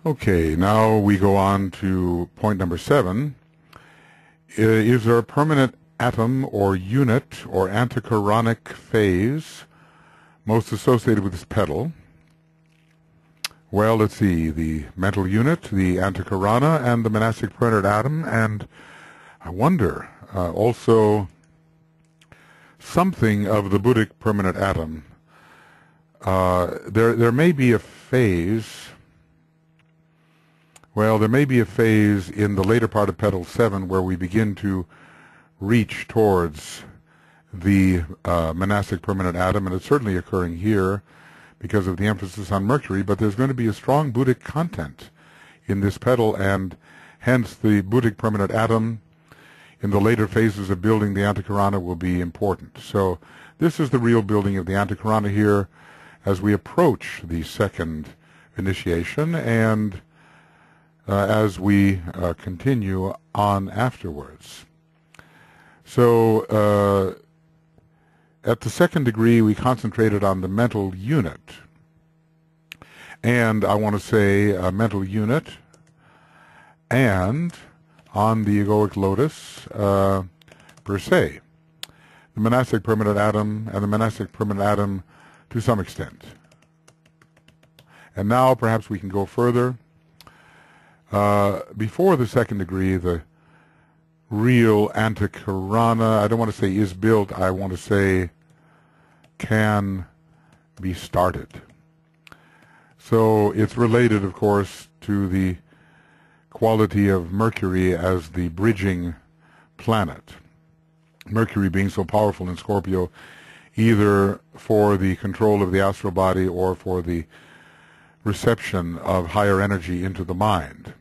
Okay, now we go on to point number 7. Is there a permanent atom or unit or antichironic phase most associated with this petal? Well, let's see, the mental unit, the antichirona, and the monastic permanent atom, and I wonder also something of the Buddhic permanent atom. There may be a phase. Well, there may be a phase in the later part of Petal 7 where we begin to reach towards the monastic permanent atom, and it's certainly occurring here because of the emphasis on Mercury, but there's going to be a strong Buddhic content in this petal, and hence the Buddhic permanent atom in the later phases of building the antichirona will be important. So this is the real building of the antichirona here as we approach the second initiation, and as we continue on afterwards. So at the second degree, we concentrated on the mental unit. And I want to say a mental unit and on the egoic lotus per se. The monastic permanent atom and the monastic permanent atom to some extent. And now perhaps we can go further. Before the second degree, the real antichirona, I don't want to say is built, I want to say can be started. So it's related, of course, to the quality of Mercury as the bridging planet. Mercury being so powerful in Scorpio, either for the control of the astral body or for the reception of higher energy into the mind.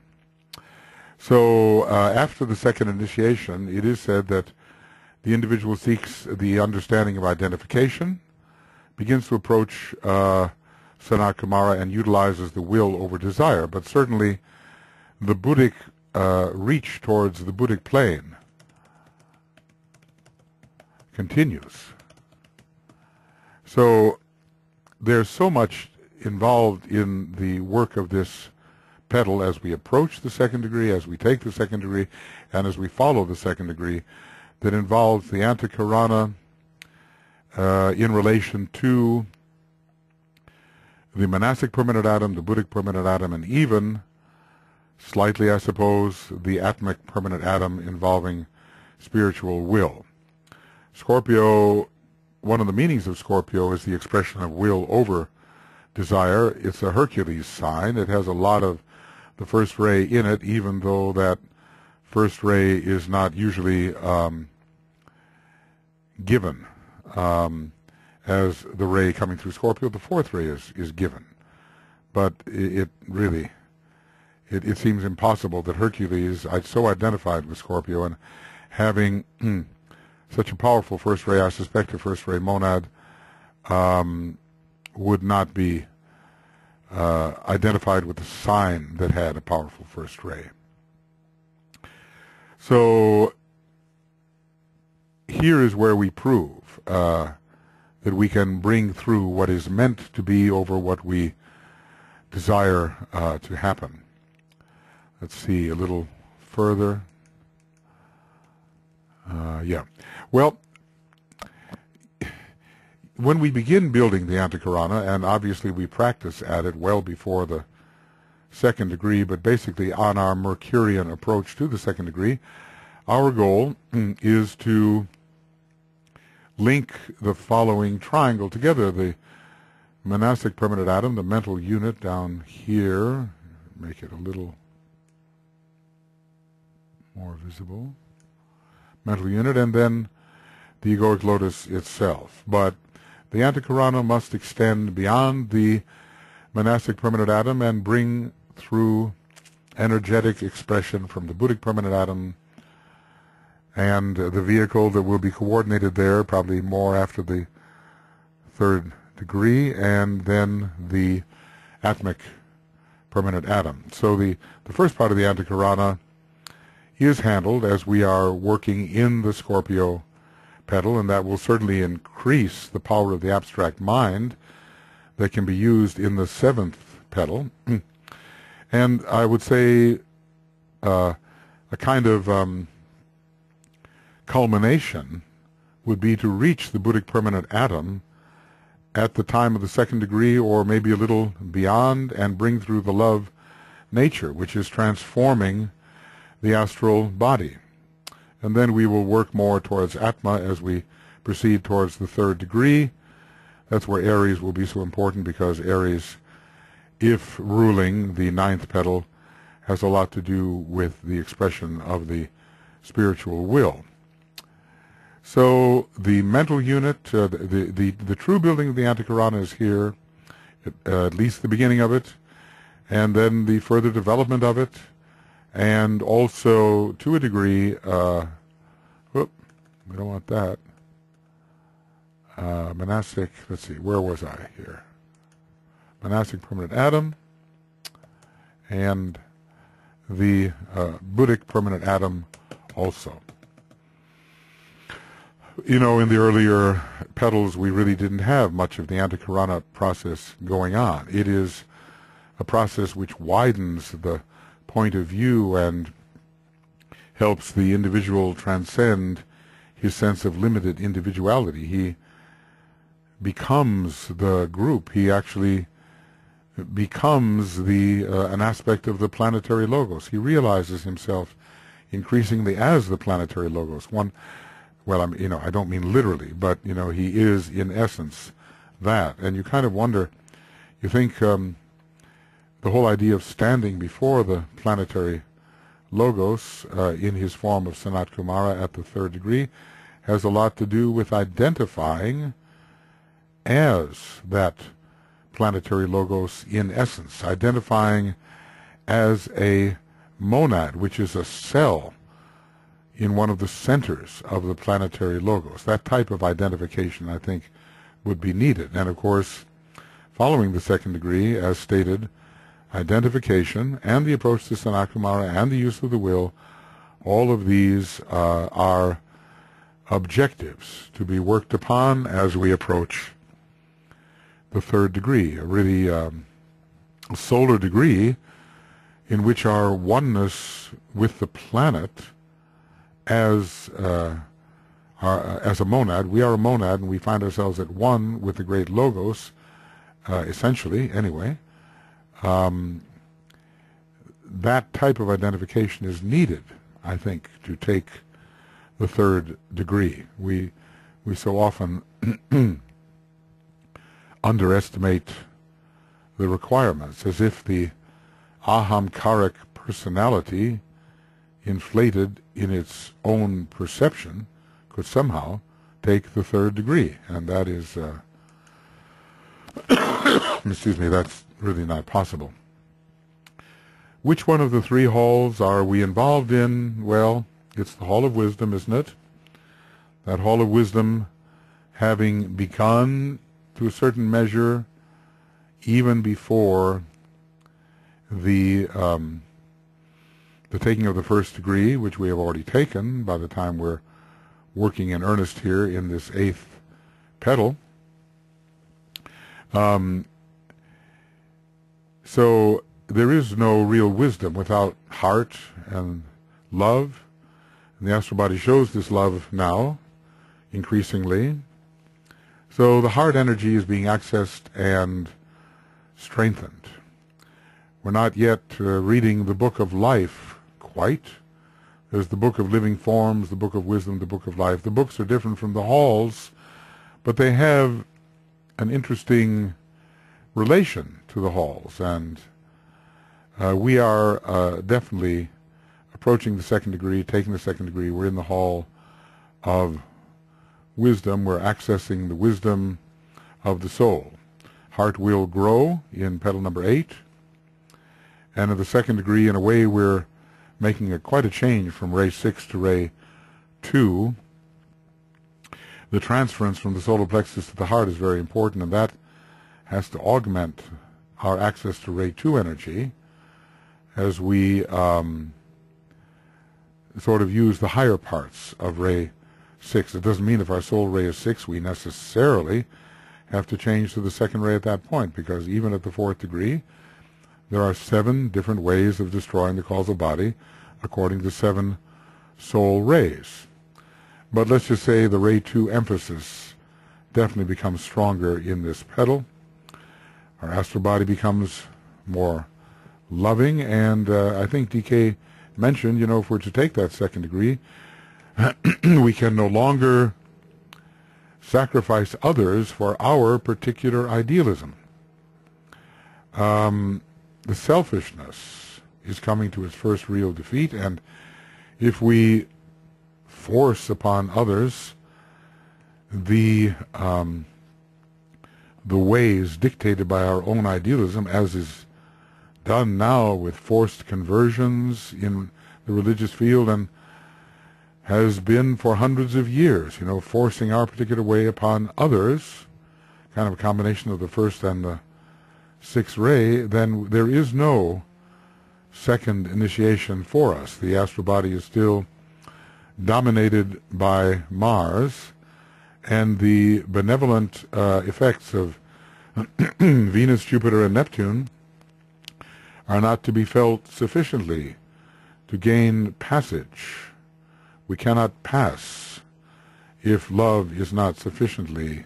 So after the second initiation, it is said that the individual seeks the understanding of identification, begins to approach Sanat Kumara, and utilizes the will over desire. But certainly the Buddhic reach towards the Buddhic plane continues. So there's so much involved in the work of this petal as we approach the second degree, as we take the second degree, and as we follow the second degree, that involves the antichirona in relation to the monastic permanent atom, the Buddhic permanent atom, and even slightly, I suppose, the atmic permanent atom involving spiritual will. Scorpio, one of the meanings of Scorpio is the expression of will over desire. It's a Hercules sign. It has a lot of the first ray in it, even though that first ray is not usually given as the ray coming through Scorpio. The fourth ray is given. But it really, it seems impossible that Hercules, so identified with Scorpio and having such a powerful first ray, I suspect a first ray monad, would not be identified with a sign that had a powerful first ray. So here is where we prove that we can bring through what is meant to be over what we desire to happen. Let's see a little further. Yeah. Well, when we begin building the Antakarana, and obviously we practice at it well before the second degree, but basically on our Mercurian approach to the second degree, our goal is to link the following triangle together: the monastic permanent atom, the mental unit down here, make it a little more visible, mental unit, and then the egoic lotus itself. But the Antakarana must extend beyond the monastic permanent atom and bring through energetic expression from the Buddhic permanent atom and the vehicle that will be coordinated there, probably more after the third degree, and then the atmic permanent atom. So the first part of the Antakarana is handled as we are working in the Scorpio petal, and that will certainly increase the power of the abstract mind that can be used in the seventh petal. And I would say a kind of culmination would be to reach the Buddhic permanent atom at the time of the second degree, or maybe a little beyond, and bring through the love nature, which is transforming the astral body. And then we will work more towards Atma as we proceed towards the third degree. That's where Aries will be so important, because Aries, if ruling the ninth petal, has a lot to do with the expression of the spiritual will. So the mental unit, the true building of the Antakarana is here, at least the beginning of it, and then the further development of it, and also, to a degree, whoop, we don't want that. Monastic, let's see, where was I here? Monastic permanent atom, and the Buddhic permanent atom also. You know, in the earlier petals, we really didn't have much of the Antakarana process going on. It is a process which widens the point of view and helps the individual transcend his sense of limited individuality. He becomes the group. He actually becomes an aspect of the planetary logos. He realizes himself increasingly as the planetary logos. Well, I don't mean literally, but he is in essence that. And you kind of wonder, you think the whole idea of standing before the planetary logos in his form of Sanat Kumara at the third degree has a lot to do with identifying as that planetary logos in essence, identifying as a monad, which is a cell in one of the centers of the planetary logos. That type of identification, I think, would be needed. And of course, following the second degree, as stated, identification and the approach to Sanat Kumara and the use of the will, all of these are objectives to be worked upon as we approach the third degree, a really solar degree in which our oneness with the planet as a monad, we are a monad, and we find ourselves at one with the great logos, essentially, anyway. That type of identification is needed, I think, to take the third degree. We so often underestimate the requirements, as if the ahamkaric personality inflated in its own perception, could somehow take the third degree. And that is, excuse me, that's really not possible. Which one of the three halls are we involved in? Well, it's the Hall of Wisdom, isn't it? That Hall of Wisdom having begun to a certain measure even before the taking of the first degree, which we have already taken by the time we're working in earnest here in this eighth petal. So there is no real wisdom without heart and love. And the astral body shows this love now, increasingly. So the heart energy is being accessed and strengthened. We're not yet reading the book of life quite. There's the book of living forms, the book of wisdom, the book of life. The books are different from the halls, but they have an interesting relation to the halls. And we are definitely approaching the second degree, taking the second degree. We're in the hall of wisdom. We're accessing the wisdom of the soul. Heart will grow in petal number 8. And in the second degree, in a way, we're making quite a change from ray 6 to ray 2. The transference from the solar plexus to the heart is very important, and that has to augment our access to ray 2 energy as we sort of use the higher parts of ray 6. It doesn't mean if our soul ray is 6, we necessarily have to change to the second ray at that point, because even at the fourth degree, there are 7 different ways of destroying the causal body according to 7 soul rays. But let's just say the ray 2 emphasis definitely becomes stronger in this petal. Our astral body becomes more loving, and I think DK mentioned, if we're to take that second degree, we can no longer sacrifice others for our particular idealism. The selfishness is coming to its first real defeat, and if we force upon others the ways dictated by our own idealism, as is done now with forced conversions in the religious field, and has been for hundreds of years, forcing our particular way upon others, kind of a combination of the first and the sixth ray, then there is no second initiation for us. The astral body is still dominated by Mars, and the benevolent effects of Venus, Jupiter, and Neptune are not to be felt sufficiently to gain passage. We cannot pass if love is not sufficiently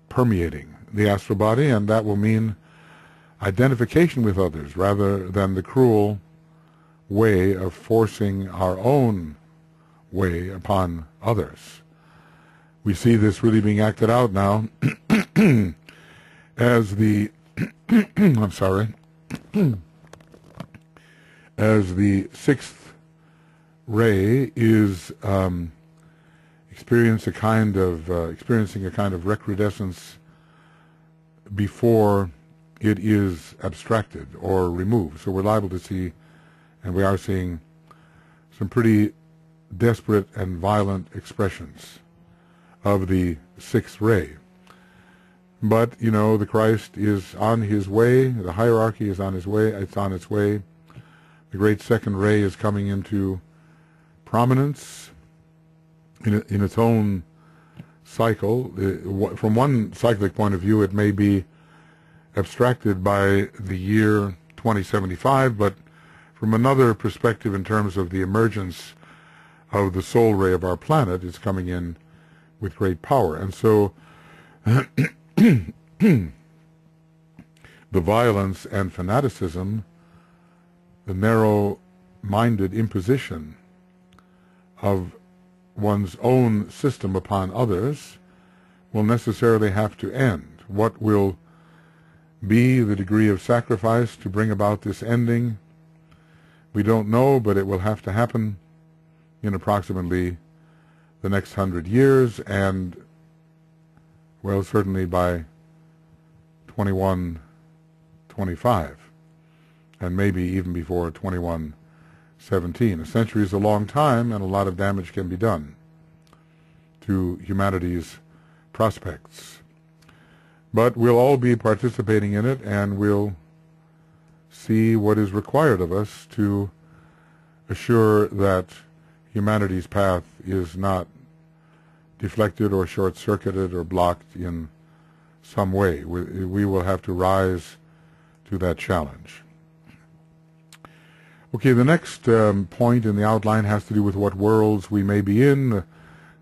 permeating the astral body, and that will mean identification with others rather than the cruel way of forcing our own way upon others. We see this really being acted out now as the I'm sorry, as the sixth ray is experiencing a kind of recrudescence before it is abstracted or removed. So we're liable to see, and we are seeing, some pretty desperate and violent expressions of the sixth ray. But, the Christ is on his way, the hierarchy is on his way, it's on its way. The great second ray is coming into prominence in its own cycle. From one cyclic point of view, it may be abstracted by the year 2075, but from another perspective, in terms of the emergence of the soul ray of our planet, it's coming in with great power. And so the violence and fanaticism, the narrow-minded imposition of one's own system upon others will necessarily have to end. What will be the degree of sacrifice to bring about this ending? We don't know, but it will have to happen in approximately the next 100 years, and, well, certainly by 2125, and maybe even before 2117. A century is a long time, and a lot of damage can be done to humanity's prospects. But we'll all be participating in it, and we'll see what is required of us to assure that humanity's path is not deflected or short-circuited or blocked in some way. We will have to rise to that challenge. Okay, the next point in the outline has to do with what worlds we may be in,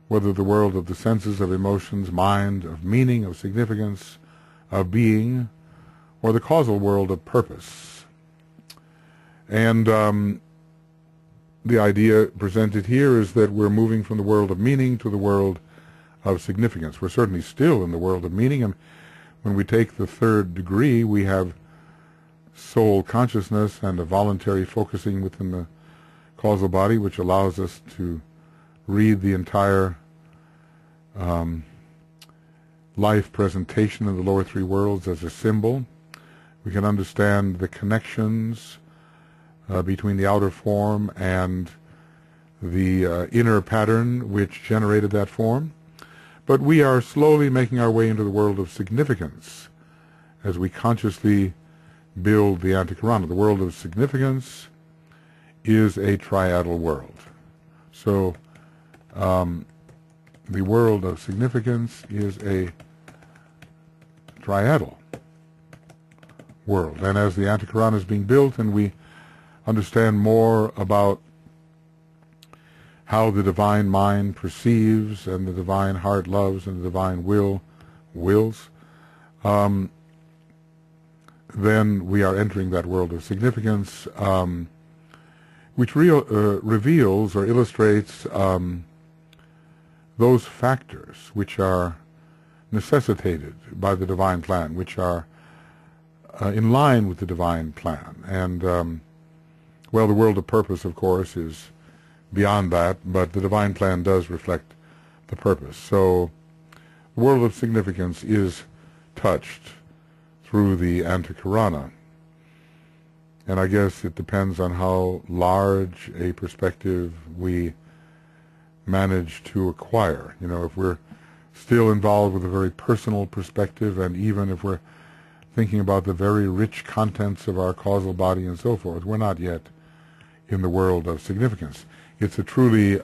whether the world of the senses, of emotions, mind, of meaning, of significance, of being, or the causal world of purpose. And the idea presented here is that we're moving from the world of meaning to the world of significance. We're certainly still in the world of meaning, and when we take the third degree, we have soul consciousness and a voluntary focusing within the causal body, which allows us to read the entire life presentation of the lower three worlds as a symbol. We can understand the connections between the outer form and the inner pattern which generated that form. But we are slowly making our way into the world of significance as we consciously build the Antikarana. The world of significance is a triadal world. So the world of significance is a triadal world. And as the Antikarana is being built and we understand more about how the divine mind perceives and the divine heart loves and the divine will wills, then we are entering that world of significance, which reveals or illustrates those factors which are necessitated by the divine plan, which are in line with the divine plan. And, well, the world of purpose, of course, is beyond that, but the divine plan does reflect the purpose. So the world of significance is touched through the Antikarana. And I guess it depends on how large a perspective we manage to acquire. You know, if we're still involved with a very personal perspective, and even if we're thinking about the very rich contents of our causal body and so forth, we're not yet in the world of significance. It's a truly,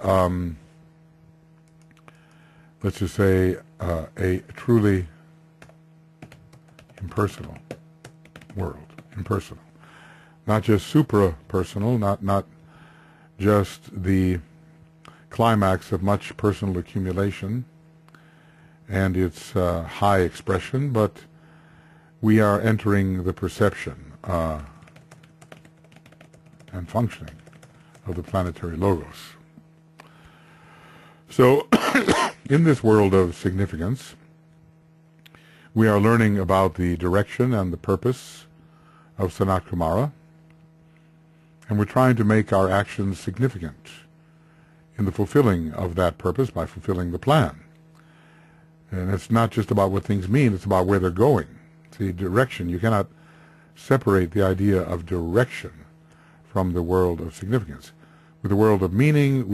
let's just say, a truly impersonal world. Impersonal. Not just supra-personal, not just the climax of much personal accumulation and its high expression, but we are entering the perception and functioning of the planetary logos. So, in this world of significance, we are learning about the direction and the purpose of Sanat Kumara, and we're trying to make our actions significant in the fulfilling of that purpose by fulfilling the plan. And it's not just about what things mean, it's about where they're going. See, direction, you cannot separate the idea of direction from the world of significance. With the world of meaning,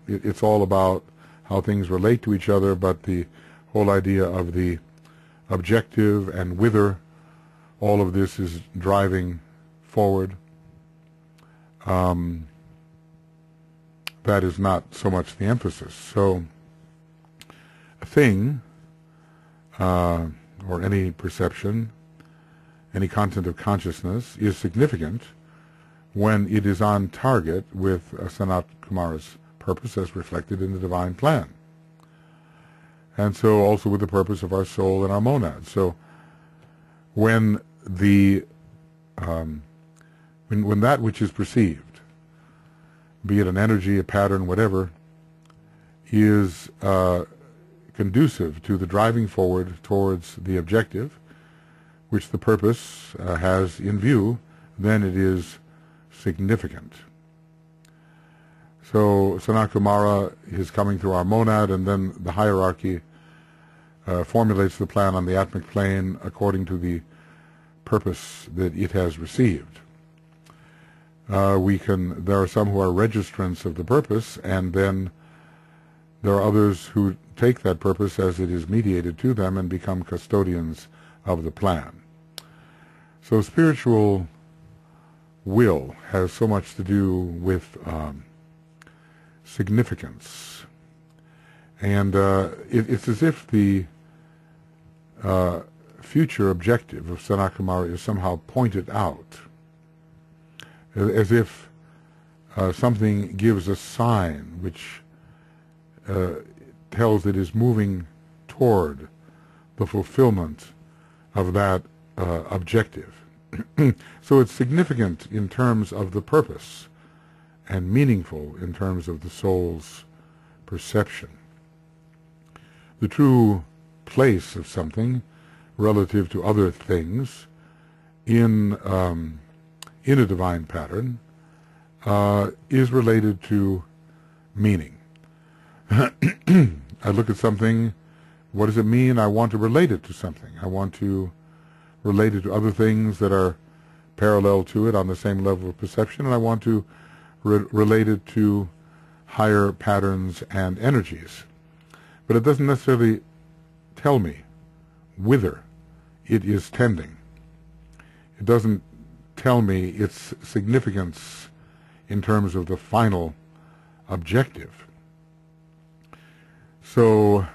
it's all about how things relate to each other, but the whole idea of the objective and whither all of this is driving forward, that is not so much the emphasis. So a thing, or any perception, any content of consciousness, is significant when it is on target with Sanat Kumara's purpose as reflected in the divine plan. And so also with the purpose of our soul and our monad. So when the when that which is perceived, be it an energy, a pattern, whatever, is conducive to the driving forward towards the objective, which the purpose has in view, then it is significant. So Sanat Kumara is coming through our monad, and then the hierarchy formulates the plan on the atmic plane according to the purpose that it has received. There are some who are registrants of the purpose, and then there are others who take that purpose as it is mediated to them and become custodians of the plan. So spiritual will has so much to do with significance. And it's as if the future objective of Sanat Kumara is somehow pointed out, as if something gives a sign which tells it is moving toward the fulfillment of that objective. So it's significant in terms of the purpose and meaningful in terms of the soul's perception. The true place of something relative to other things in a divine pattern is related to meaning. I look at something, what does it mean? I want to relate it to something. I want to relate it to other things that are parallel to it on the same level of perception, and I want to relate it to higher patterns and energies. But it doesn't necessarily tell me whither it is tending. It doesn't tell me its significance in terms of the final objective. So,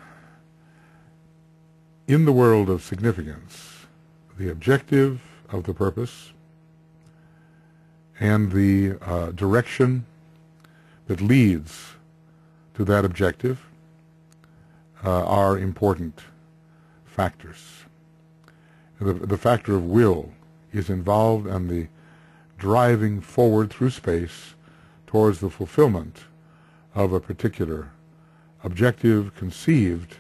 in the world of significance, the objective of the purpose and the direction that leads to that objective are important factors. The factor of will is involved, and the driving forward through space towards the fulfillment of a particular objective conceived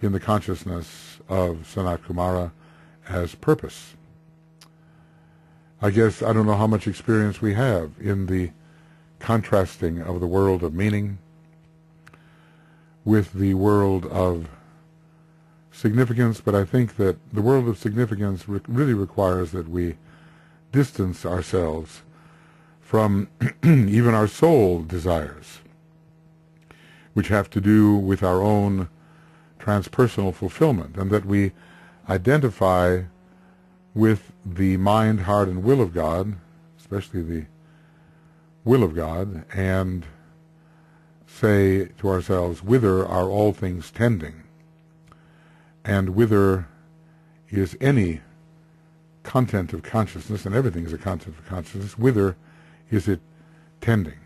in the consciousness of Sanat Kumara as purpose. I guess I don't know how much experience we have in the contrasting of the world of meaning with the world of significance, but I think that the world of significance really requires that we distance ourselves from even our soul desires, which have to do with our own transpersonal fulfillment, and that we identify with the mind, heart, and will of God, especially the will of God, and say to ourselves, whither are all things tending, and whither is any content of consciousness, and everything is a content of consciousness, whither is it tending?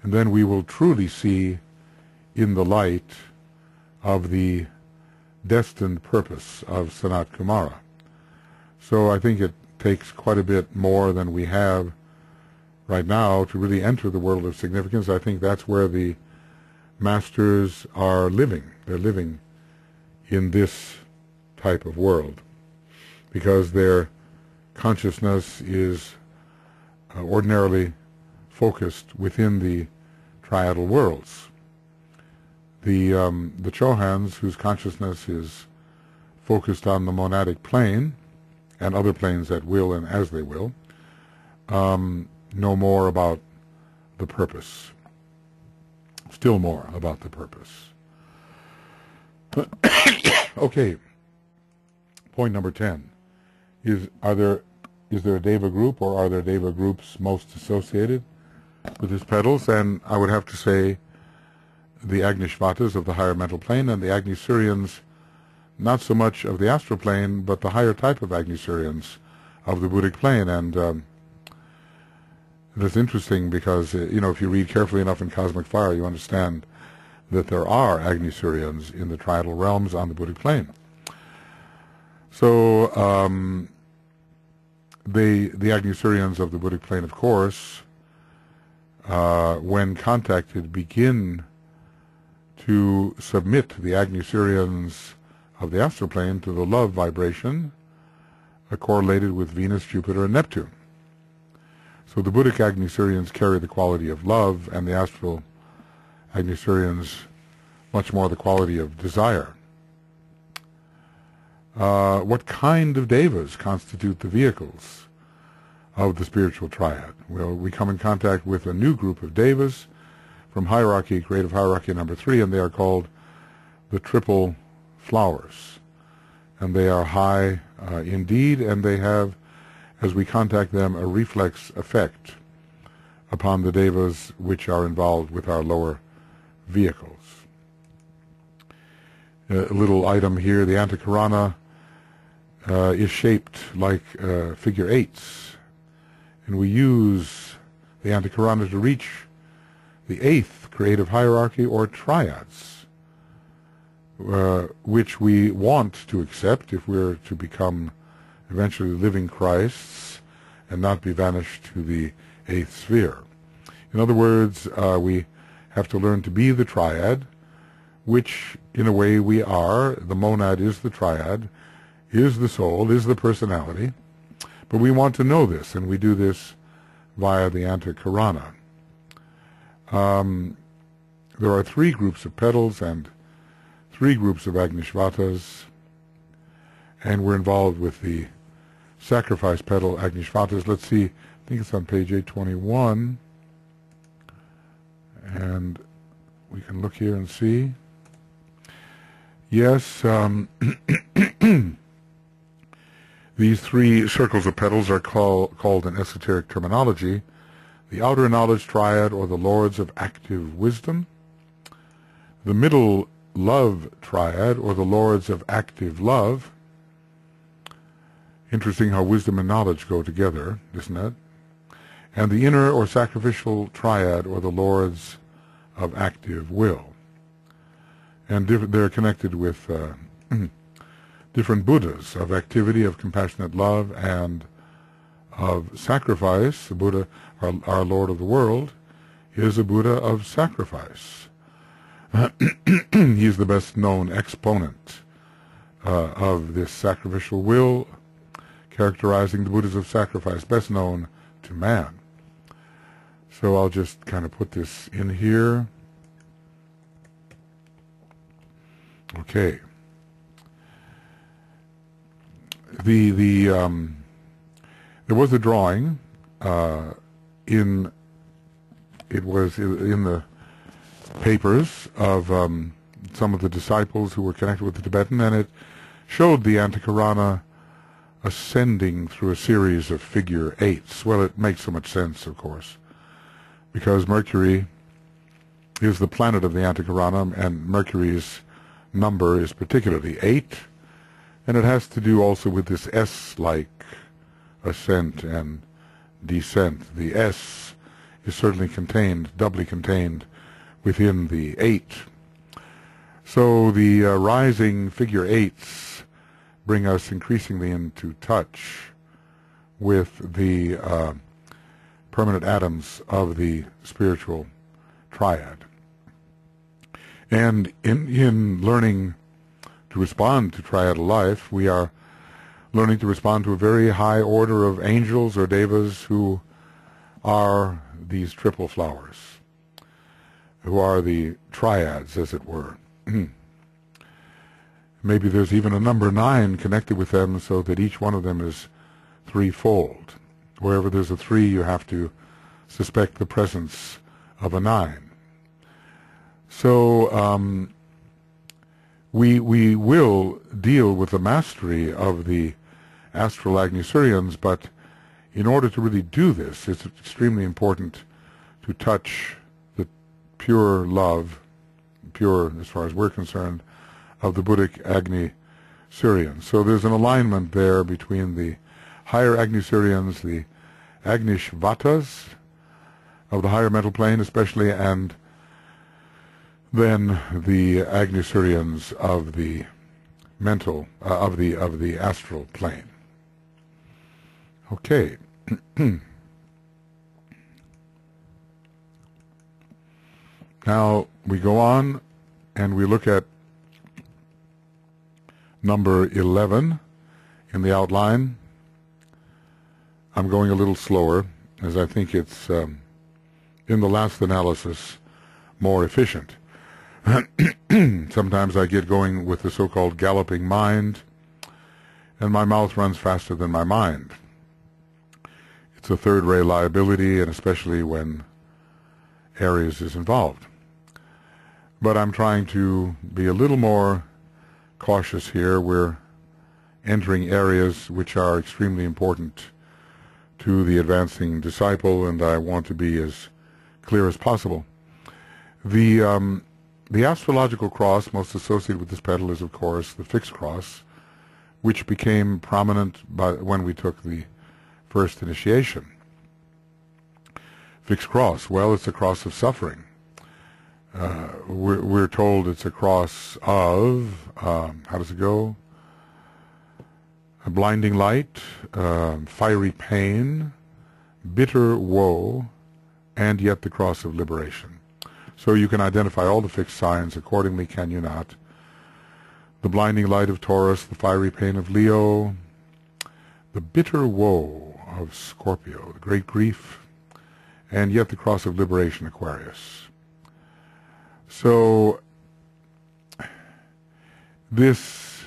And then we will truly see in the light of the destined purpose of Sanat Kumara. So I think it takes quite a bit more than we have right now to really enter the world of significance. I think that's where the masters are living. They're living in this type of world because their consciousness is ordinarily focused within the triadal worlds. The Chohans, whose consciousness is focused on the monadic plane and other planes at will and as they will, know more about the purpose, still more about the purpose. Okay, point number 10 is there a Deva group, or are there Deva groups most associated with his petals? And I would have to say the Agnishvatas of the higher mental plane and the Agnisurians, not so much of the astral plane, but the higher type of Agnisurians of the Buddhic plane. And that's interesting because, if you read carefully enough in Cosmic Fire, you understand that there are Agnisurians in the triadal realms on the Buddhic plane. So the Agnisurians of the Buddhic plane, of course, when contacted, begin to submit the Agnisurians of the astral plane to the love vibration correlated with Venus, Jupiter, and Neptune. So the Buddhic Agni-Suryans carry the quality of love, and the astral Agni-Suryans much more the quality of desire. What kind of devas constitute the vehicles of the spiritual triad? Well, we come in contact with a new group of devas from hierarchy, creative hierarchy number 3, and they are called the triple flowers. And they are high indeed, and they have, as we contact them, a reflex effect upon the devas which are involved with our lower vehicles. A little item here, the Antakarana is shaped like figure 8s, and we use the Antakarana to reach the 8th creative hierarchy or triads, which we want to accept if we're to become eventually living Christs and not be vanished to the 8th sphere. In other words, we have to learn to be the triad, which in a way we are. The monad is the triad, is the soul, is the personality, but we want to know this, and we do this via the Antakarana. There are 3 groups of petals and 3 groups of Agnishvatas, and we're involved with the sacrifice petal Agnishvatas. Let's see, I think it's on page 821, and we can look here and see. Yes, these 3 circles of petals are called in esoteric terminology the outer knowledge triad, or the lords of active wisdom, the middle love triad, or the lords of active love. Interesting how wisdom and knowledge go together, isn't it? And the inner or sacrificial triad, or the lords of active will. And they're connected with different Buddhas of activity, of compassionate love, and of sacrifice. The Buddha, our Lord of the world, is a Buddha of sacrifice. He is the best known exponent of this sacrificial will, characterizing the Buddhas of sacrifice, best known to man. So I'll just kind of put this in here. Okay. There was a drawing in the papers of some of the disciples who were connected with the Tibetan, and it showed the Antakarana ascending through a series of figure 8s. Well, it makes so much sense, of course, because Mercury is the planet of the Antakarana, and Mercury's number is particularly 8, and it has to do also with this S-like ascent and descent. The S is certainly contained, doubly contained, within the 8. So the rising figure 8s bring us increasingly into touch with the permanent atoms of the spiritual triad. And in learning to respond to triadal life, we are learning to respond to a very high order of angels or devas who are these triple flowers, who are the triads, as it were. Maybe there's even a number 9 connected with them, so that each one of them is threefold. Wherever there's a 3, you have to suspect the presence of a 9. So we will deal with the mastery of the astral Agni-Suryans, but in order to really do this, it's extremely important to touch the pure love, pure as far as we're concerned, of the Buddhic Agni-Suryans. So there's an alignment there between the higher Agni-Suryans, the Agnishvatas of the higher mental plane especially, and then the Agni-Suryans of the mental, of the astral plane. Okay. Now we go on and we look at number 11 in the outline. I'm going a little slower as I think it's, in the last analysis, more efficient. Sometimes I get going with the so-called galloping mind, and my mouth runs faster than my mind. It's a third-rate liability, and especially when Aries is involved. But I'm trying to be a little more cautious here. We're entering areas which are extremely important to the advancing disciple, and I want to be as clear as possible. The astrological cross most associated with this petal is, of course, the fixed cross, which became prominent when we took the first initiation. Fixed cross, well, it's a cross of suffering. We're told it's a cross of, how does it go? A blinding light, fiery pain, bitter woe, and yet the cross of liberation. So you can identify all the fixed signs accordingly, can you not? The blinding light of Taurus, the fiery pain of Leo, the bitter woe of Scorpio, the great grief, and yet the cross of liberation, Aquarius. So this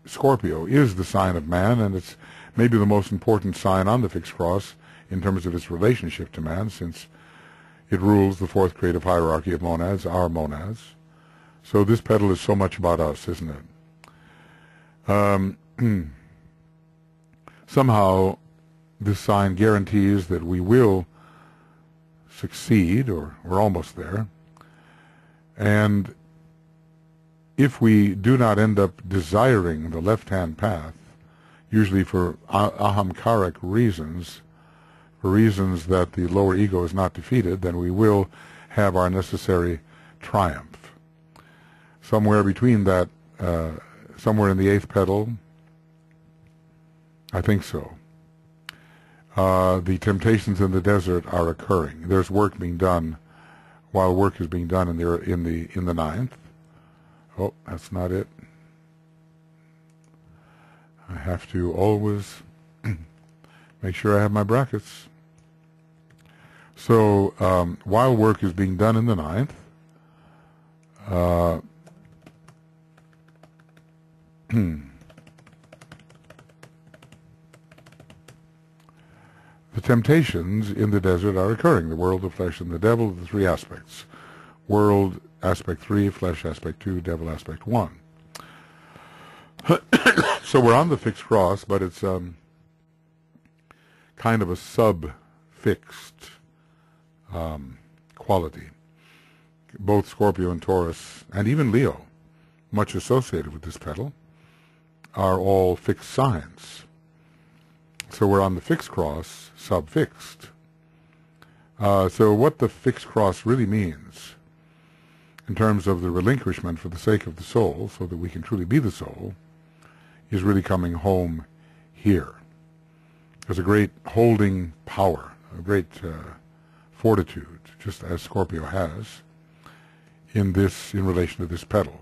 Scorpio is the sign of man, and it's maybe the most important sign on the fixed cross in terms of its relationship to man, since it rules the fourth creative hierarchy of monads, our monads. So this petal is so much about us, isn't it? Somehow this sign guarantees that we will succeed, or we're almost there. And if we do not end up desiring the left-hand path, usually for ahamkaric reasons, for reasons that the lower ego is not defeated, then we will have our necessary triumph. Somewhere between that, somewhere in the eighth petal, I think so. The temptations in the desert are occurring. There's work being done, while work is being done in the ninth. Oh, that's not it. I have to always make sure I have my brackets. So while work is being done in the ninth, the temptations in the desert are occurring. The world, the flesh, and the devil, the three aspects. World, aspect 3, flesh, aspect 2, devil, aspect 1. So we're on the fixed cross, but it's kind of a sub-fixed quality. Both Scorpio and Taurus, and even Leo, much associated with this petal, are all fixed signs. So we're on the fixed cross, sub-fixed. So what the fixed cross really means, in terms of the relinquishment for the sake of the soul, so that we can truly be the soul, is really coming home here. There's a great holding power, a great fortitude, just as Scorpio has, in relation to this petal.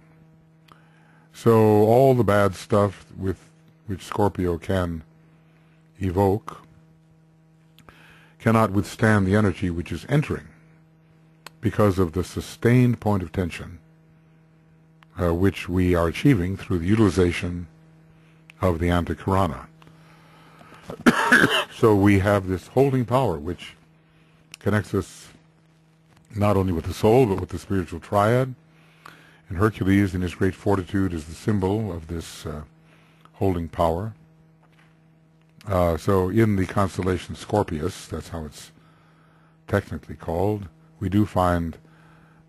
So all the bad stuff which Scorpio can evoke cannot withstand the energy which is entering, because of the sustained point of tension which we are achieving through the utilization of the antikarana. So we have this holding power which connects us not only with the soul but with the spiritual triad, and Hercules in his great fortitude is the symbol of this holding power. So in the constellation Scorpius, that's how it's technically called, we do find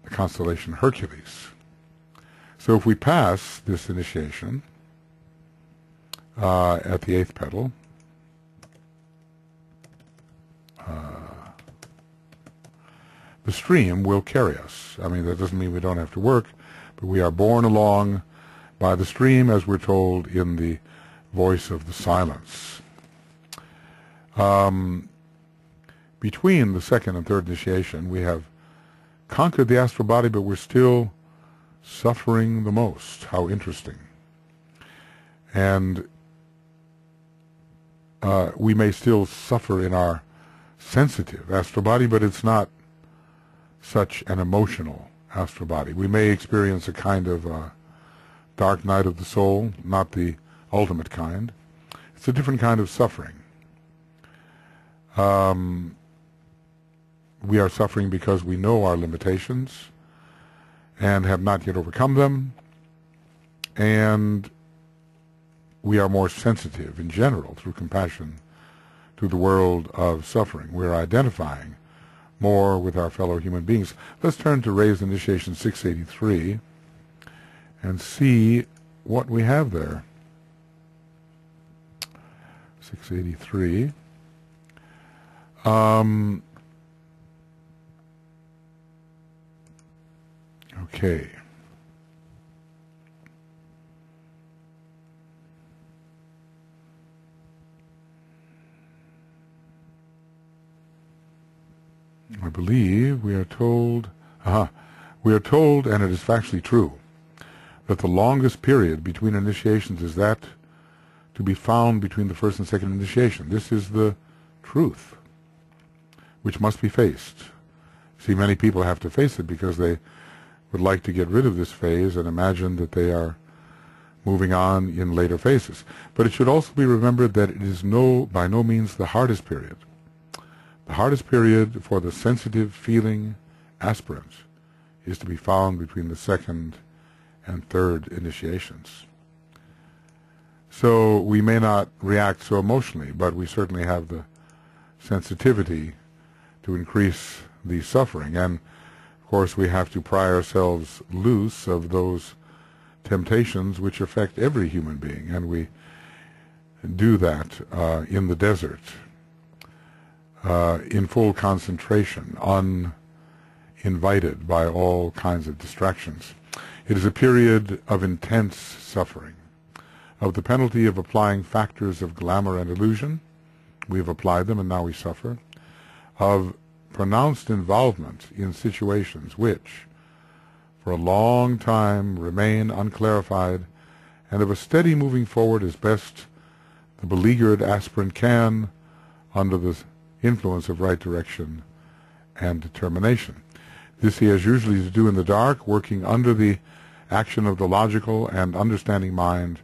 the constellation Hercules. So if we pass this initiation at the eighth petal, the stream will carry us. I mean, that doesn't mean we don't have to work, but we are borne along by the stream, as we're told in the voice of the silence. Between the second and third initiation, we have conquered the astral body, but we're still suffering the most. How interesting. And we may still suffer in our sensitive astral body, but it's not such an emotional astral body. We may experience a kind of dark night of the soul, not the ultimate kind. It's a different kind of suffering. We are suffering because we know our limitations and have not yet overcome them, and we are more sensitive in general through compassion to the world of suffering. We're identifying more with our fellow human beings. Let's turn to Raised Initiation 683 and see what we have there. 683. Okay. I believe we are told, and it is factually true, that the longest period between initiations is that to be found between the first and second initiation. This is the truth, which must be faced. See, many people have to face it because they would like to get rid of this phase and imagine that they are moving on in later phases. But it should also be remembered that it is by no means the hardest period. The hardest period for the sensitive feeling aspirant is to be found between the second and third initiations. So we may not react so emotionally, but we certainly have the sensitivity to increase the suffering. And of course we have to pry ourselves loose of those temptations which affect every human being, and we do that in the desert, in full concentration, uninvited by all kinds of distractions. It is a period of intense suffering, of the penalty of applying factors of glamour and illusion. We have applied them and now we suffer. Of pronounced involvement in situations which, for a long time, remain unclarified, and of a steady moving forward as best the beleaguered aspirant can under the influence of right direction and determination. This he has usually to do in the dark, working under the action of the logical and understanding mind,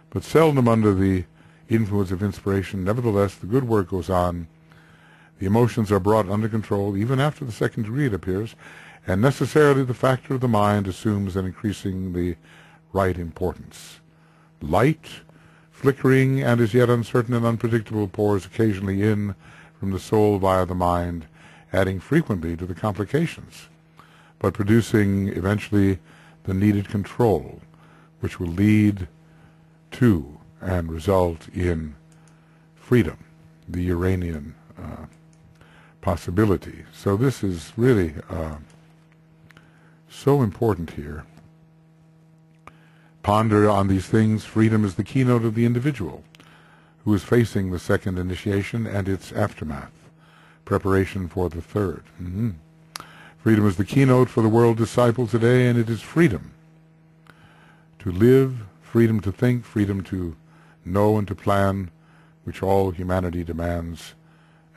but seldom under the influence of inspiration. Nevertheless, the good work goes on. The emotions are brought under control, even after the second degree, it appears, and necessarily the factor of the mind assumes an increasingly right importance. Light, flickering and as yet uncertain and unpredictable, pours occasionally in from the soul via the mind, adding frequently to the complications, but producing eventually the needed control, which will lead to and result in freedom, the Uranian possibility. So this is really so important here. Ponder on these things. Freedom is the keynote of the individual who is facing the second initiation and its aftermath, preparation for the third. Freedom is the keynote for the world disciple today, and it is freedom to live, freedom to think, freedom to know and to plan, which all humanity demands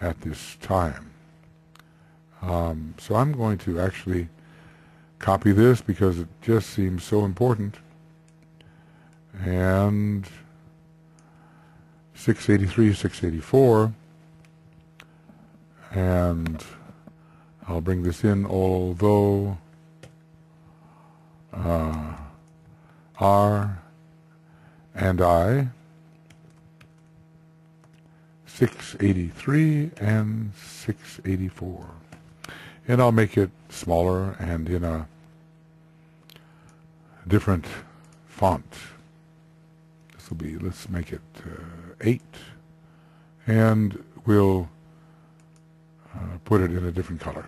at this time. So I'm going to actually copy this because it just seems so important. And 683, 684, and I'll bring this in, although R and I, 683 and 684. And I'll make it smaller and in a different font. This will be, let's make it 8, and we'll put it in a different color.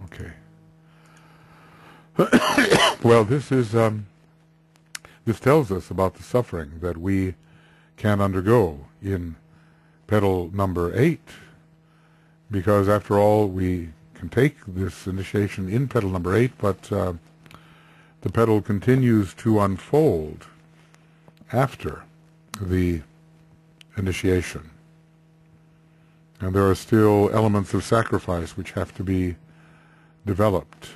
Okay. Well, this is this tells us about the suffering that we can undergo in petal number 8, because after all we can take this initiation in petal number 8, but the petal continues to unfold after the initiation. And there are still elements of sacrifice which have to be developed.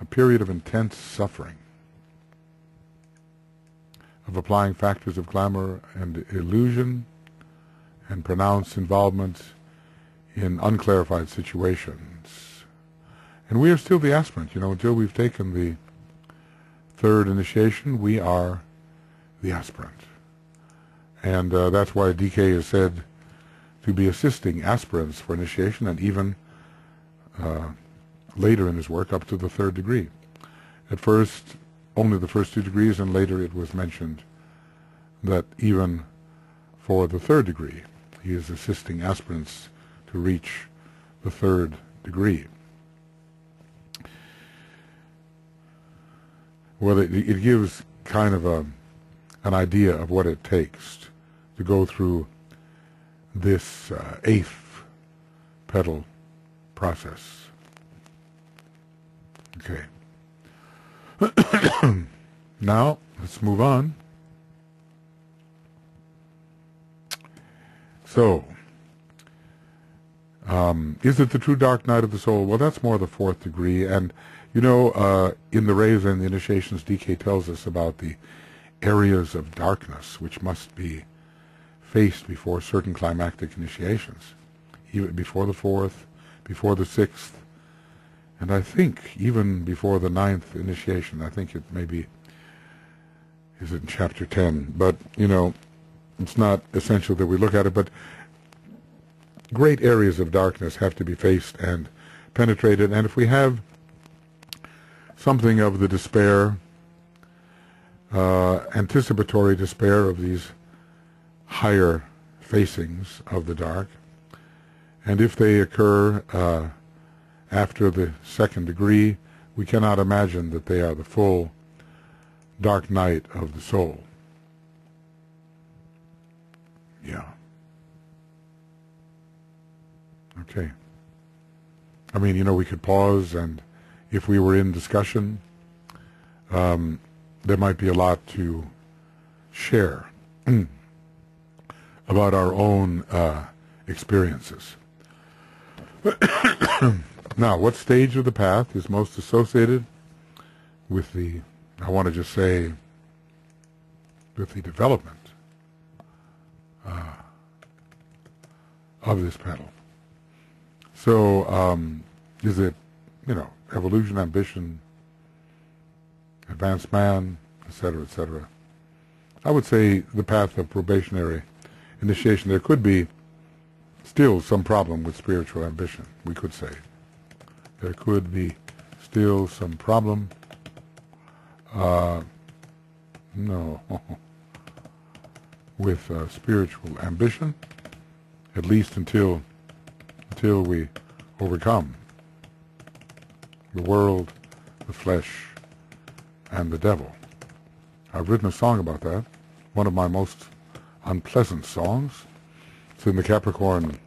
A period of intense suffering, of applying factors of glamour and illusion, and pronounced involvement in unclarified situations. And we are still the aspirant, until we've taken the third initiation, we are the aspirant. And that's why DK is said to be assisting aspirants for initiation, and even later in his work up to the third degree. At first, only the first 2 degrees, and later it was mentioned that even for the third degree, he is assisting aspirants to reach the third degree. Well, it gives kind of an idea of what it takes to go through this 8th petal process. Okay. Now, let's move on. So, is it the true dark night of the soul? Well, that's more the 4th degree. And, in the rays and the initiations, DK tells us about the areas of darkness which must be faced before certain climactic initiations, even before the 4th, before the 6th, and I think even before the 9th initiation. I think it maybe is in chapter 10, but it's not essential that we look at it, but great areas of darkness have to be faced and penetrated. And if we have something of the despair, anticipatory despair of these higher facings of the dark, and if they occur after the 2nd degree, we cannot imagine that they are the full dark night of the soul. Yeah. Okay. I mean, we could pause, and if we were in discussion, there might be a lot to share about our own experiences. Now, what stage of the path is most associated with the, I want to just say, with the development of this petal? So, is it, evolution, ambition, advanced man, etc., etc.? I would say the path of probationary initiation. There could be still some problem with spiritual ambition, we could say. There could be still some problem. With spiritual ambition, at least until we overcome the world, the flesh, and the devil. I've written a song about that, one of my most unpleasant songs. It's in the Capricorn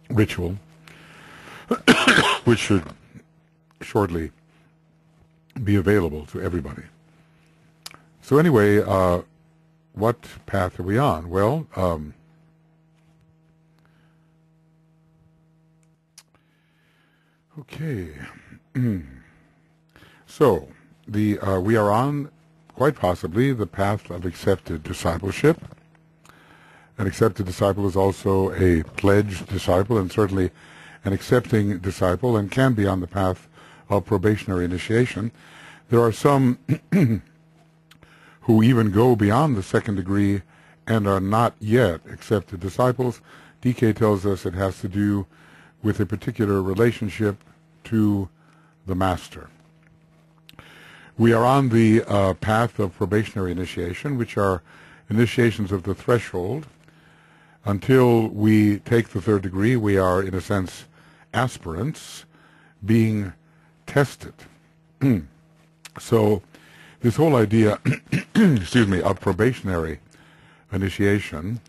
ritual, which should shortly be available to everybody. So anyway, what path are we on? Well, okay. So we are on, quite possibly, the path of accepted discipleship. An accepted disciple is also a pledged disciple, and certainly an accepting disciple, and can be on the path of probationary initiation. There are some who even go beyond the 2nd degree and are not yet accepted disciples. DK tells us it has to do with a particular relationship to the master. We are on the path of probationary initiation, which are initiations of the threshold. Until we take the 3rd degree, we are, in a sense, aspirants being tested. So this whole idea of probationary initiation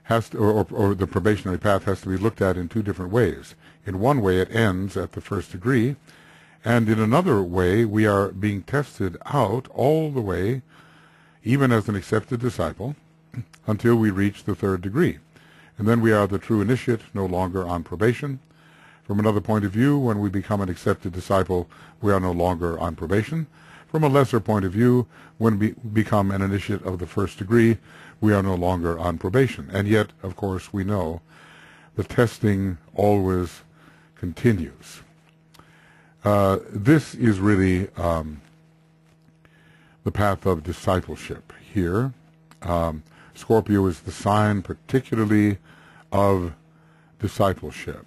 has to, or the probationary path has to be looked at in 2 different ways. In one way, it ends at the 1st degree, and in another way, we are being tested out all the way, even as an accepted disciple, until we reach the 3rd degree. And then we are the true initiate, no longer on probation. From another point of view, when we become an accepted disciple, we are no longer on probation. From a lesser point of view, when we become an initiate of the first degree, we are no longer on probation. And yet, of course, we know the testing always continues. This is really the path of discipleship here. Scorpio is the sign particularly of discipleship.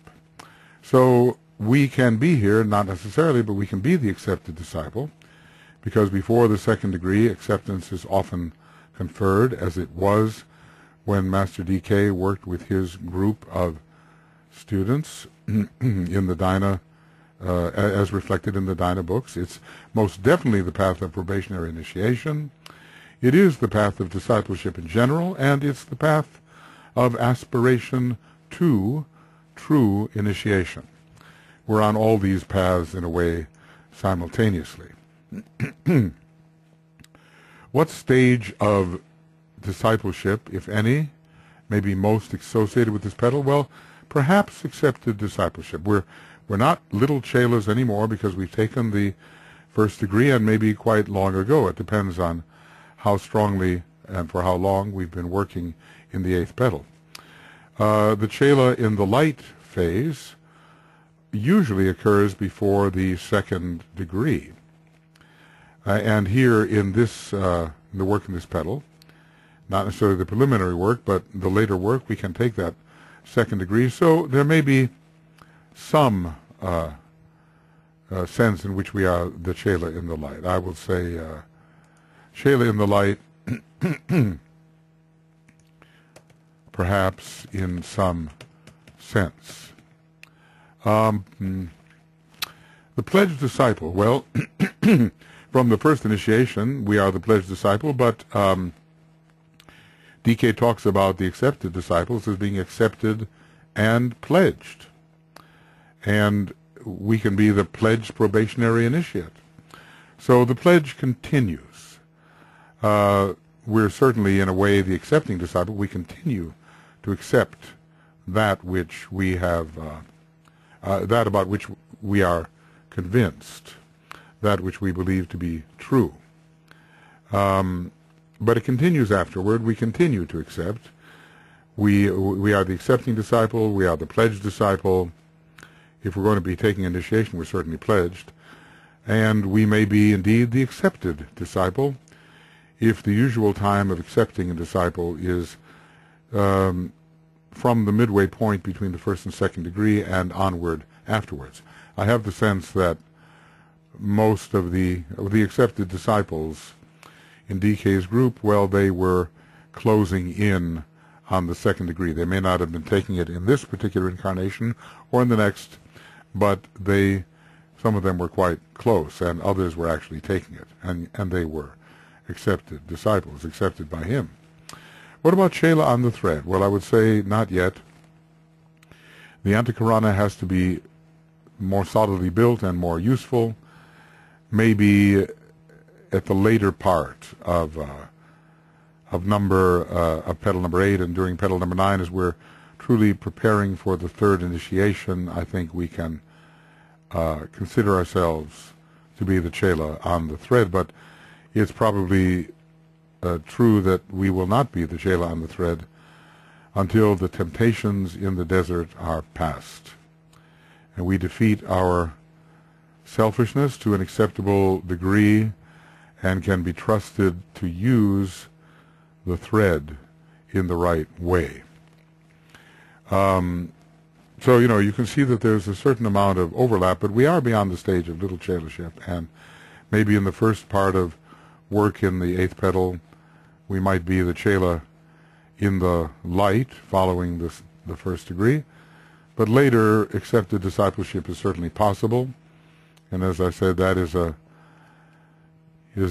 So we can be here, not necessarily, but we can be the accepted disciple, because before the second degree, acceptance is often conferred, as it was when Master DK worked with his group of students in the Dhyana, as reflected in the Dhyana books. It's most definitely the path of probationary initiation. It is the path of discipleship in general, and it's the path of aspiration to true initiation. We're on all these paths in a way simultaneously. What stage of discipleship, if any, may be most associated with this petal? Well, perhaps accepted discipleship. We're not little chelas anymore because we've taken the first degree, and maybe quite long ago. It depends on how strongly and for how long we've been working in the eighth petal. The chela in the light phase usually occurs before the second degree. And here in this, the work in this petal, not necessarily the preliminary work, but the later work, we can take that second degree. So there may be some sense in which we are the chela in the light. I will say chela in the light, perhaps in some sense. The pledged disciple, well, from the first initiation, we are the pledged disciple, but DK talks about the accepted disciples as being accepted and pledged. And we can be the pledged probationary initiate. So the pledge continues. We're certainly, in a way, the accepting disciple. We continue to accept that which we have, that about which we are convinced, that which we believe to be true. But it continues afterward. We continue to accept. We are the accepting disciple. We are the pledged disciple. If we're going to be taking initiation, we're certainly pledged. And we may be indeed the accepted disciple if the usual time of accepting a disciple is from the midway point between the first and second degree and onward afterwards. I have the sense that most of the accepted disciples in DK's group, well, they were closing in on the second degree. They may not have been taking it in this particular incarnation or in the next, but some of them were quite close, and others were actually taking it, and they were accepted disciples, accepted by him. What about chela on the thread? Well, I would say not yet. The antakarana has to be more solidly built and more useful, maybe at the later part of petal number 8, and during petal number 9, as we're truly preparing for the third initiation, I think we can consider ourselves to be the chela on the thread, but it's probably true that we will not be the chela on the thread until the temptations in the desert are past, and we defeat our selfishness to an acceptable degree and can be trusted to use the thread in the right way. So, you can see that there's a certain amount of overlap, but we are beyond the stage of little chelaship, and maybe in the first part of work in the eighth petal, we might be the chela in the light, following the first degree, but later accepted discipleship is certainly possible, and as I said, that is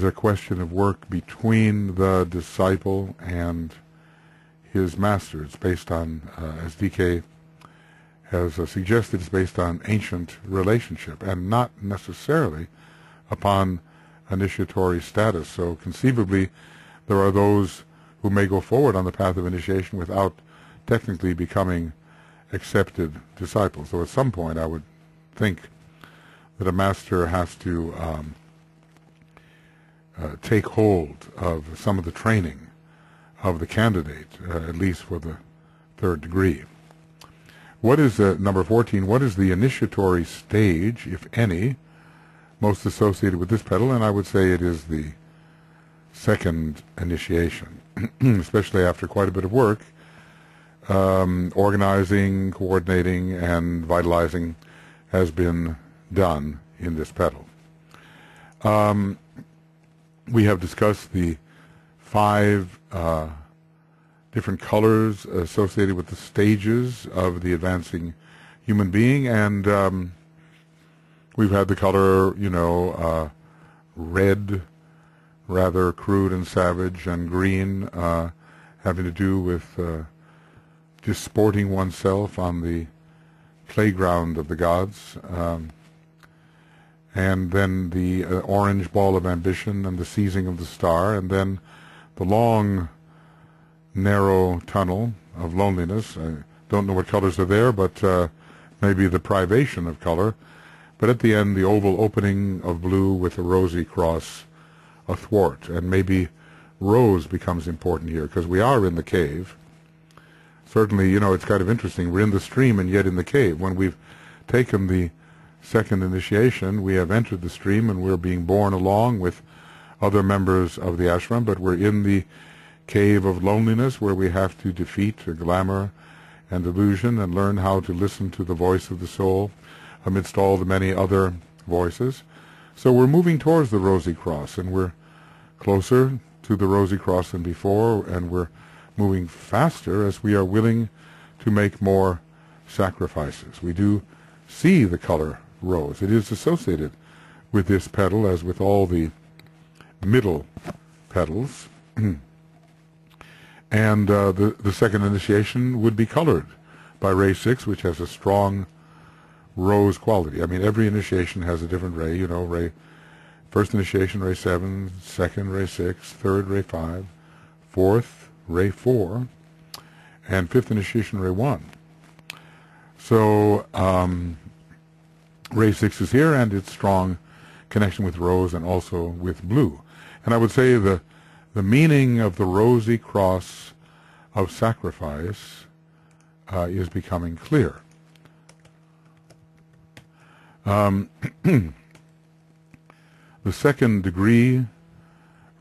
a question of work between the disciple and his master. It's based on, as DK has suggested, it's based on ancient relationship and not necessarily upon initiatory status. So conceivably, there are those who may go forward on the path of initiation without technically becoming accepted disciples. So at some point I would think that a master has to take hold of some of the training of the candidate, at least for the third degree. What is number 14? What is the initiatory stage, if any, most associated with this petal? And I would say it is the second initiation, especially after quite a bit of work, organizing, coordinating, and vitalizing has been done in this petal. We have discussed the 5 different colors associated with the stages of the advancing human being, and we've had the color, red, rather crude and savage, and green, having to do with disporting oneself on the playground of the gods, and then the orange ball of ambition and the seizing of the star, and then the long, narrow tunnel of loneliness. I don't know what colors are there, but maybe the privation of color. But at the end, the oval opening of blue with a rosy cross athwart. And maybe rose becomes important here, because we are in the cave. Certainly, it's kind of interesting. We're in the stream and yet in the cave. When we've taken the second initiation, we have entered the stream and we're being borne along with other members of the ashram, but we're in the cave of loneliness where we have to defeat glamour and illusion and learn how to listen to the voice of the soul amidst all the many other voices. So we're moving towards the rosy cross, and we're closer to the rosy cross than before, and we're moving faster as we are willing to make more sacrifices. We do see the color rose. It is associated with this petal, as with all the middle petals. And the second initiation would be colored by ray 6, which has a strong rose quality. I mean, every initiation has a different ray. Ray first initiation, ray 7, second, ray 6, third, ray 5, fourth, ray 4, and fifth initiation, ray 1. So ray 6 is here, and its strong connection with rose and also with blue. And I would say the meaning of the rosy cross of sacrifice is becoming clear. The second degree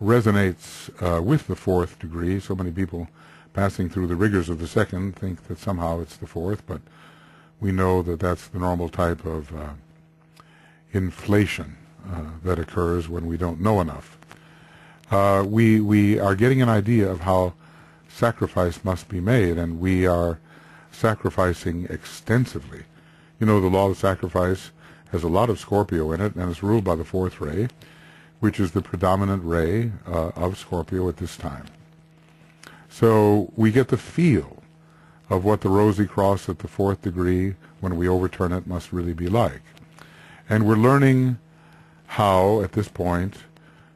resonates with the fourth degree. So many people passing through the rigors of the second think that somehow it's the fourth, but we know that that's the normal type of inflation that occurs when we don't know enough. We are getting an idea of how sacrifice must be made, and we are sacrificing extensively. The law of sacrifice has a lot of Scorpio in it, and it's ruled by the fourth ray, which is the predominant ray of Scorpio at this time. So we get the feel of what the rosy cross at the fourth degree, when we overturn it, must really be like. And we're learning how, at this point,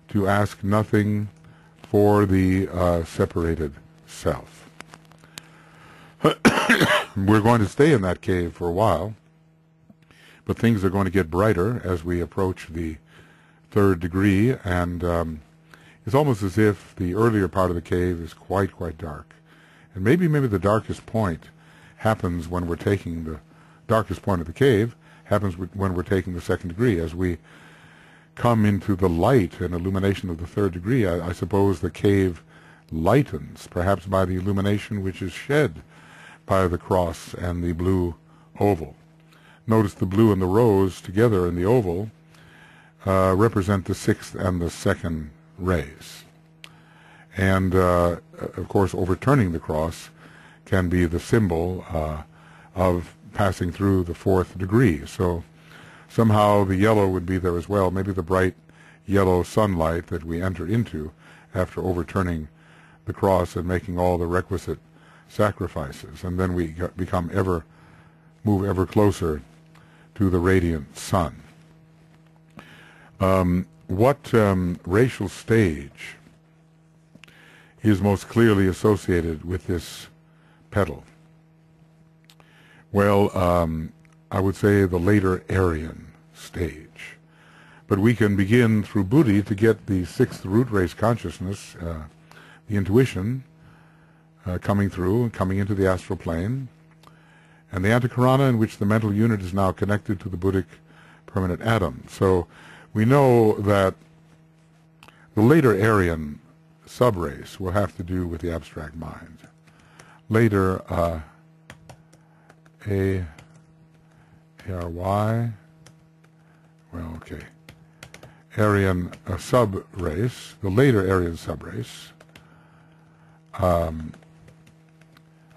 to ask nothing for the separated self. We're going to stay in that cave for a while, but things are going to get brighter as we approach the third degree, and it's almost as if the earlier part of the cave is quite dark. And maybe the darkest point happens when we're taking the darkest point of the cave happens when we're taking the second degree. As we come into the light and illumination of the third degree, I suppose the cave lightens, perhaps by the illumination which is shed by the cross and the blue oval. Notice the blue and the rose together in the oval represent the sixth and the second rays. And, of course, overturning the cross can be the symbol of passing through the fourth degree. So somehow the yellow would be there as well, maybe the bright yellow sunlight that we enter into after overturning the cross and making all the requisite sacrifices. And then we move ever closer to the radiant sun. What racial stage is most clearly associated with this petal? Well, I would say the later Aryan stage. But we can begin through Buddhi to get the sixth root race consciousness, the intuition, coming through and coming into the astral plane, and the antikarana in which the mental unit is now connected to the Buddhic permanent atom. So we know that the later Aryan subrace will have to do with the abstract mind. Later, A-R-Y, well, okay, Aryan subrace, the later Aryan subrace,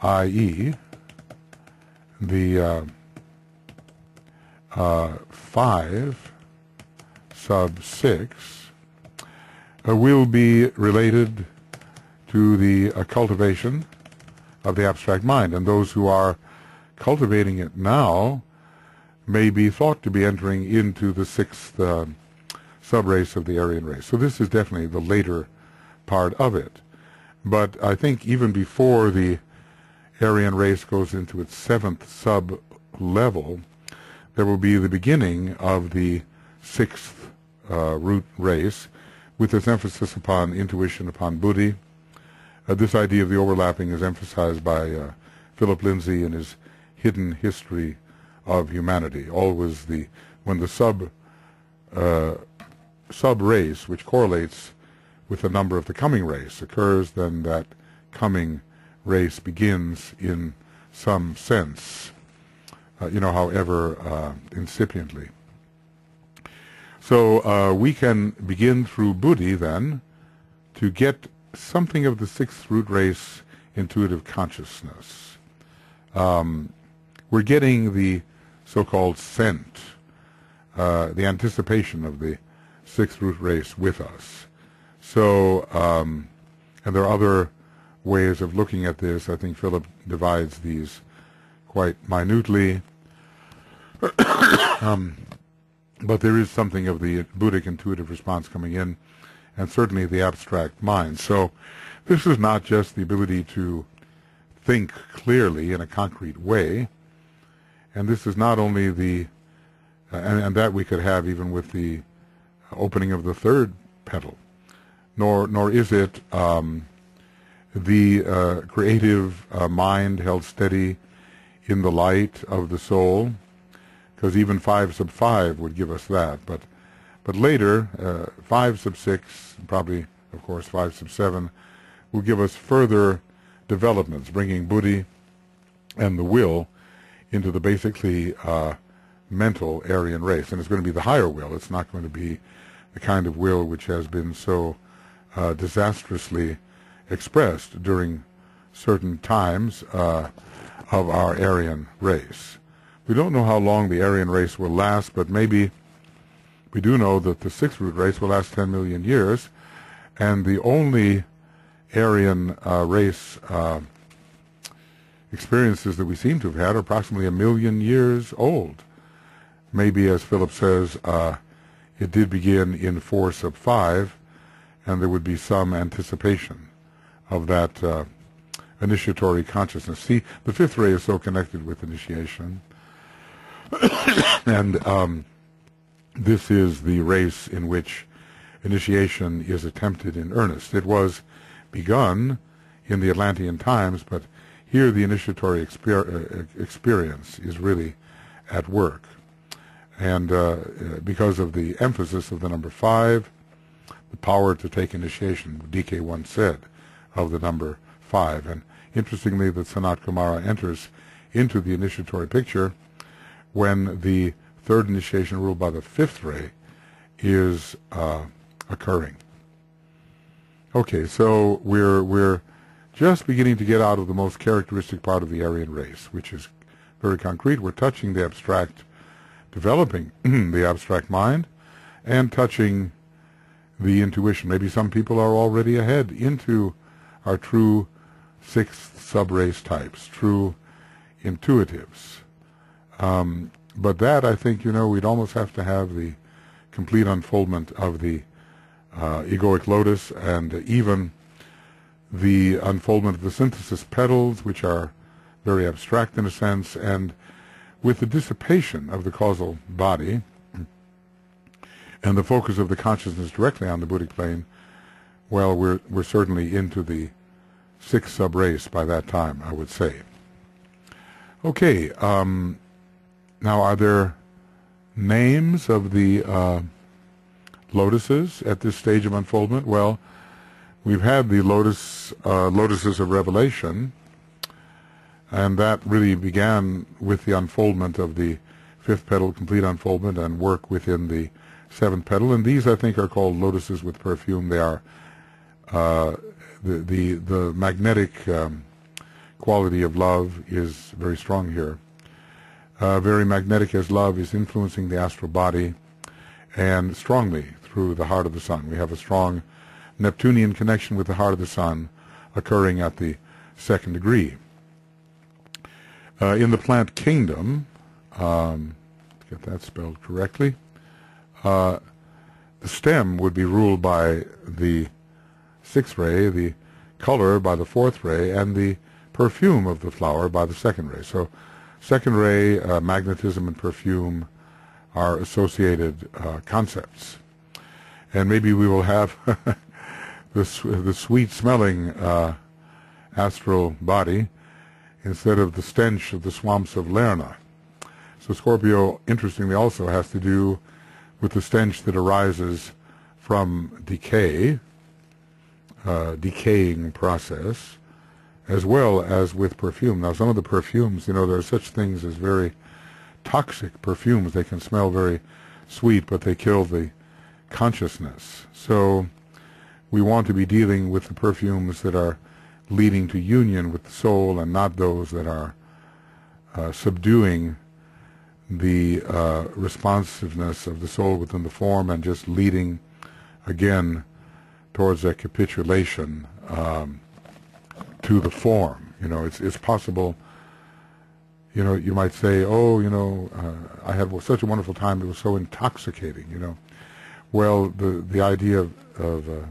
i.e., the 5 sub 6 will be related to the cultivation of the abstract mind, and those who are cultivating it now may be thought to be entering into the sixth subrace of the Aryan race. So this is definitely the later part of it. But I think even before the Aryan race goes into its seventh sub-level, there will be the beginning of the sixth root race, with its emphasis upon intuition, upon Buddhi. This idea of the overlapping is emphasized by Philip Lindsay in his Hidden History of Humanity. Always when the sub-race, which correlates with the number of the coming race, occurs, then that coming race begins in some sense, however incipiently. So we can begin through Buddhi then to get something of the sixth root race intuitive consciousness. We're getting the so-called scent, the anticipation of the sixth root race with us. So, and there are other ways of looking at this. I think Philip divides these quite minutely. But there is something of the Buddhic intuitive response coming in, and certainly the abstract mind. So this is not just the ability to think clearly in a concrete way, and this is not only the, and that we could have even with the opening of the third petal, nor is it the creative mind held steady in the light of the soul, because even 5 sub 5 would give us that. But later, 5 sub 6, probably, of course, 5 sub 7, will give us further developments, bringing Buddhi and the will into the basically mental Aryan race. And it's going to be the higher will. It's not going to be the kind of will which has been so disastrously expressed during certain times of our Aryan race. We don't know how long the Aryan race will last, but maybe we do know that the sixth root race will last 10 million years, and the only Aryan race experiences that we seem to have had are approximately 1 million years old. Maybe, as Philip says, it did begin in 4 sub 5, and there would be some anticipation of that initiatory consciousness. See, the fifth ray is so connected with initiation. And this is the race in which initiation is attempted in earnest. It was begun in the Atlantean times, but here the initiatory experience is really at work. And because of the emphasis of the number 5, the power to take initiation, DK once said, of the number 5. And interestingly, that Sanat Kumara enters into the initiatory picture when the third initiation ruled by the fifth ray is occurring. Okay, so we're just beginning to get out of the most characteristic part of the Aryan race, which is very concrete. We're touching the abstract, developing the abstract mind, and touching the intuition. Maybe some people are already ahead into our true sixth sub-race types, true intuitives. But that, I think, we'd almost have to have the complete unfoldment of the egoic lotus, and even the unfoldment of the synthesis petals, which are very abstract in a sense, and with the dissipation of the causal body and the focus of the consciousness directly on the Buddhic plane, well, we're certainly into the sixth sub-race by that time, I would say. Okay, now are there names of the lotuses at this stage of unfoldment? Well, we've had the lotuses of revelation, and that really began with the unfoldment of the fifth petal, complete unfoldment, and work within the seventh petal. And these, I think, are called lotuses with perfume. They are the magnetic quality of love is very strong here. Very magnetic as love is influencing the astral body, and strongly through the heart of the sun. We have a strong Neptunian connection with the heart of the sun occurring at the second degree. In the plant kingdom, let's get that spelled correctly, the stem would be ruled by the sixth ray, the color by the fourth ray, and the perfume of the flower by the second ray. So second ray, magnetism, and perfume are associated concepts. And maybe we will have the sweet-smelling astral body instead of the stench of the swamps of Lerna. So Scorpio, interestingly, also has to do with the stench that arises from decay, decaying process, as well as with perfume. Now, some of the perfumes, there are such things as very toxic perfumes. They can smell very sweet, but they kill the consciousness. So we want to be dealing with the perfumes that are leading to union with the soul, and not those that are subduing the responsiveness of the soul within the form and just leading again towards a capitulation to the form. It's possible, you might say, I had such a wonderful time, it was so intoxicating, Well, the idea of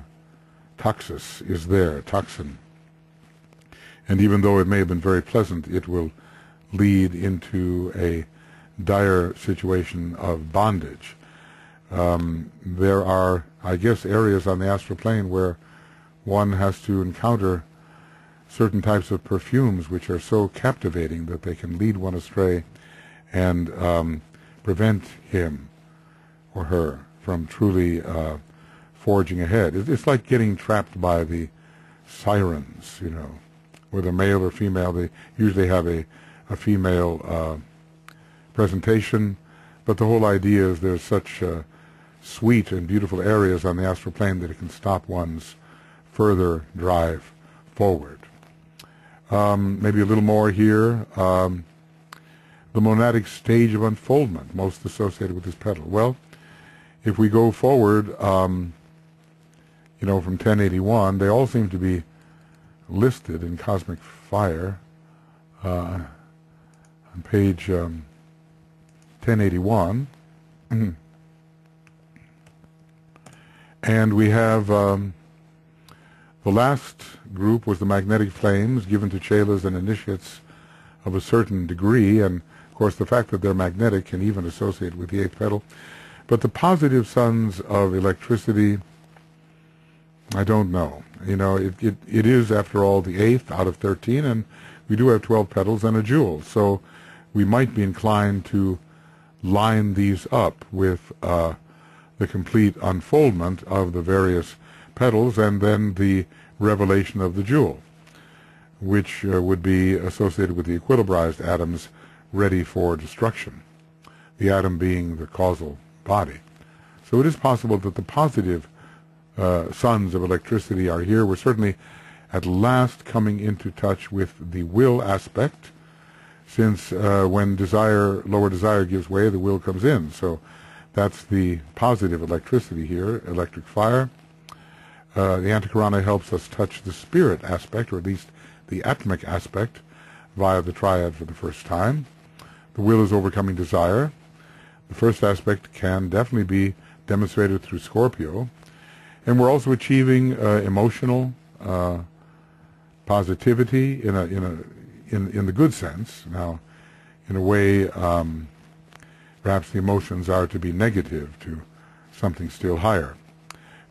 toxis is there, toxin. And even though it may have been very pleasant, it will lead into a dire situation of bondage. There are, I guess, areas on the astral plane where one has to encounter certain types of perfumes which are so captivating that they can lead one astray and prevent him or her from truly forging ahead. It's like getting trapped by the sirens, whether male or female. They usually have a female presentation, but the whole idea is there's such sweet and beautiful areas on the astral plane that it can stop one's further drive forward. Maybe a little more here. The monadic stage of unfoldment, most associated with this petal. Well, if we go forward, from 1081, they all seem to be listed in Cosmic Fire on page 1081. And we have the last group was the magnetic flames given to chelas and initiates of a certain degree, and of course the fact that they're magnetic can even associate with the eighth petal. But the positive sons of electricity, I don't know. It is, after all, the eighth out of 13, and we do have 12 petals and a jewel. So we might be inclined to line these up with the complete unfoldment of the various petals and then the revelation of the jewel, which would be associated with the equilibrized atoms ready for destruction, the atom being the causal body. So it is possible that the positive sons of electricity are here. We're certainly at last coming into touch with the will aspect, since when lower desire gives way, the will comes in. So that's the positive electricity here, electric fire. The Antikarana helps us touch the spirit aspect, or at least the atmic aspect, via the triad for the first time. The will is overcoming desire. The first aspect can definitely be demonstrated through Scorpio. And we're also achieving emotional positivity in in the good sense. Now, in a way, perhaps the emotions are to be negative to something still higher.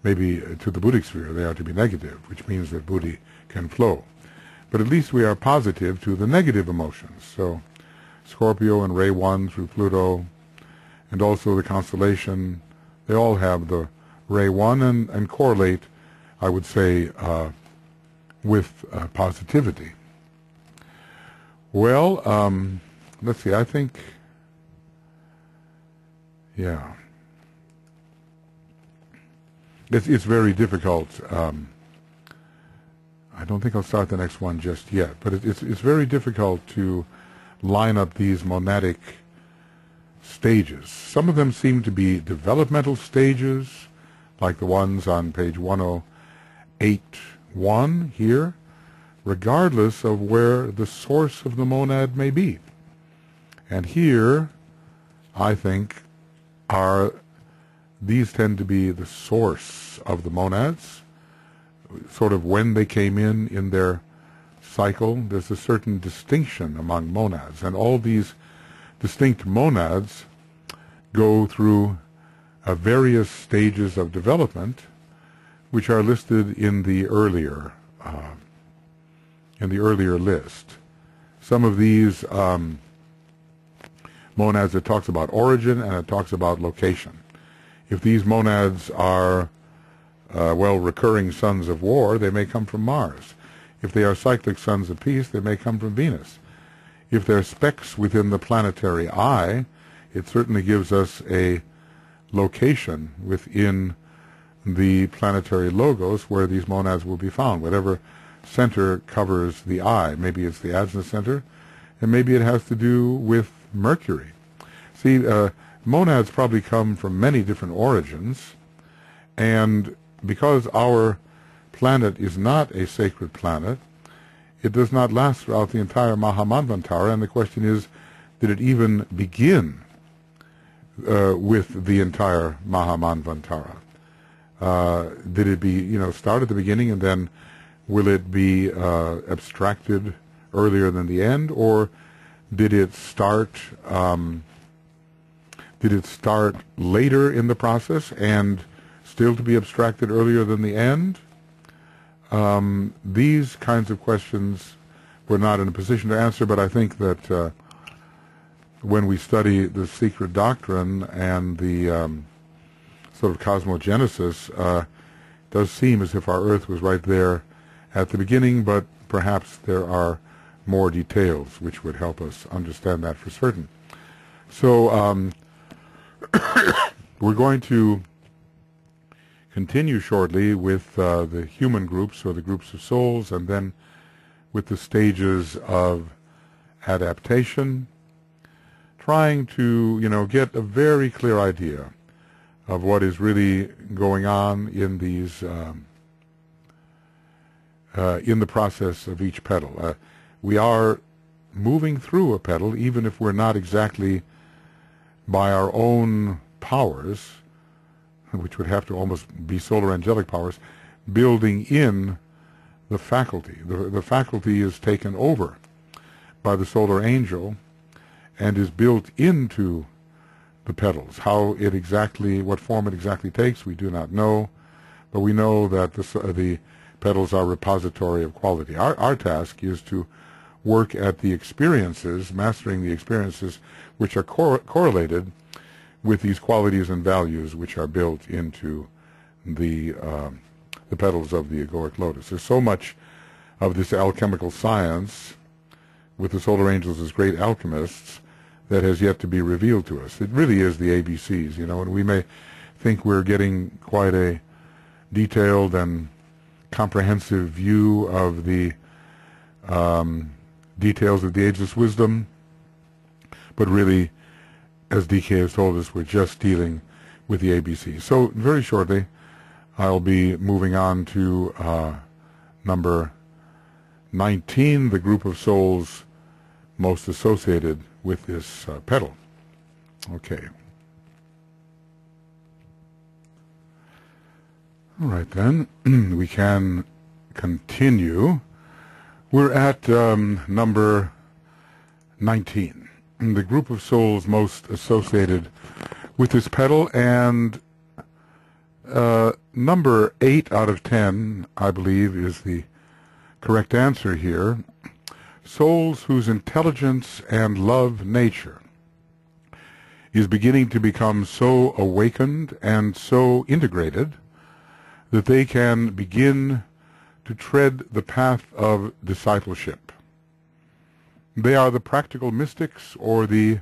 Maybe to the Buddhic sphere they are to be negative, which means that Buddhi can flow. But at least we are positive to the negative emotions. So Scorpio and Ray 1 through Pluto, and also the constellation, they all have the Ray 1 and correlate, I would say, with positivity. Well, let's see, I think, yeah. It's very difficult. I don't think I'll start the next one just yet, but it's very difficult to line up these monadic stages. Some of them seem to be developmental stages, like the ones on page 1081 here, regardless of where the source of the monad may be. And here, I think, these tend to be the source of the monads, sort of when they came in their cycle. There's a certain distinction among monads, and all these distinct monads go through various stages of development, which are listed in the earlier list. Some of these monads, it talks about origin and it talks about location. If these monads are recurring sons of war, they may come from Mars. If they are cyclic sons of peace, they may come from Venus. If they're specks within the planetary eye, it certainly gives us a location within the planetary logos where these monads will be found. Whatever center covers the eye, maybe it's the ajna center, and maybe it has to do with Mercury. See, monads probably come from many different origins, and because our planet is not a sacred planet, it does not last throughout the entire Mahamanvantara, and the question is, did it even begin with the entire Mahamanvantara? Did it be, start at the beginning, and then will it be abstracted earlier than the end, or did it start later in the process and still to be abstracted earlier than the end? These kinds of questions we're not in a position to answer, but I think that when we study the secret doctrine and the sort of cosmogenesis, it does seem as if our Earth was right there at the beginning, but perhaps there are more details which would help us understand that for certain. So we're going to continue shortly with the human groups, or the groups of souls, and then with the stages of adaptation, trying to, get a very clear idea of what is really going on in these, in the process of each petal. We are moving through a petal, even if we're not exactly by our own powers, which would have to almost be solar angelic powers, building in the faculty. The faculty is taken over by the solar angel and is built into the petals. How it exactly, what form it exactly takes, we do not know, but we know that the petals are repository of quality. Our task is to work at the experiences, mastering the experiences which are correlated with these qualities and values which are built into the petals of the egoic lotus. There's so much of this alchemical science with the solar angels as great alchemists that has yet to be revealed to us. It really is the ABCs, and we may think we're getting quite a detailed and comprehensive view of the details of the ageless wisdom, but really, as DK has told us, we're just dealing with the ABC. So very shortly, I'll be moving on to number 19, the group of souls most associated with this petal. Okay. All right then, we can continue We're at number 19, the group of souls most associated with this petal, and number 8 out of 10, I believe, is the correct answer here. Souls whose intelligence and love nature is beginning to become so awakened and so integrated that they can begin to tread the path of discipleship. They are the practical mystics or the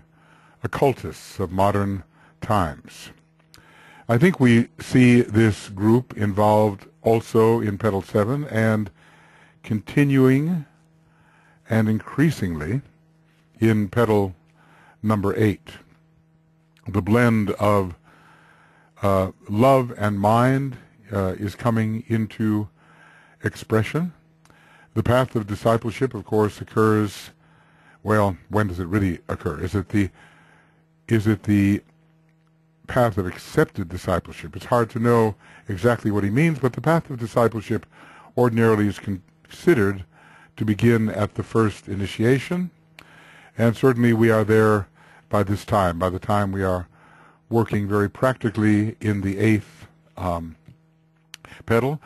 occultists of modern times. I think we see this group involved also in Petal 7 and continuing and increasingly in Petal number 8. The blend of love and mind is coming into expression. The path of discipleship, of course, occurs, well, when does it really occur? Is it the path of accepted discipleship? It's hard to know exactly what he means, but the path of discipleship ordinarily is considered to begin at the first initiation, and certainly we are there by this time, by the time we are working very practically in the 8th petal.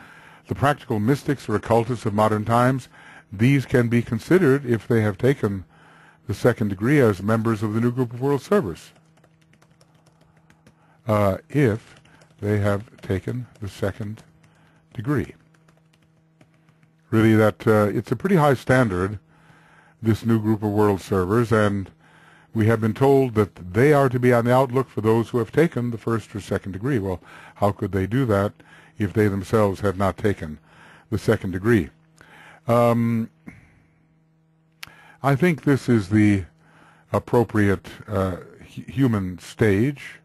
The practical mystics or occultists of modern times, these can be considered, if they have taken the 2nd degree, as members of the new group of world servers. If they have taken the 2nd degree. Really, that it's a pretty high standard, this new group of world servers, and we have been told that they are to be on the outlook for those who have taken the 1st or 2nd degree. Well, how could they do that if they themselves have not taken the 2nd degree? I think this is the appropriate human stage.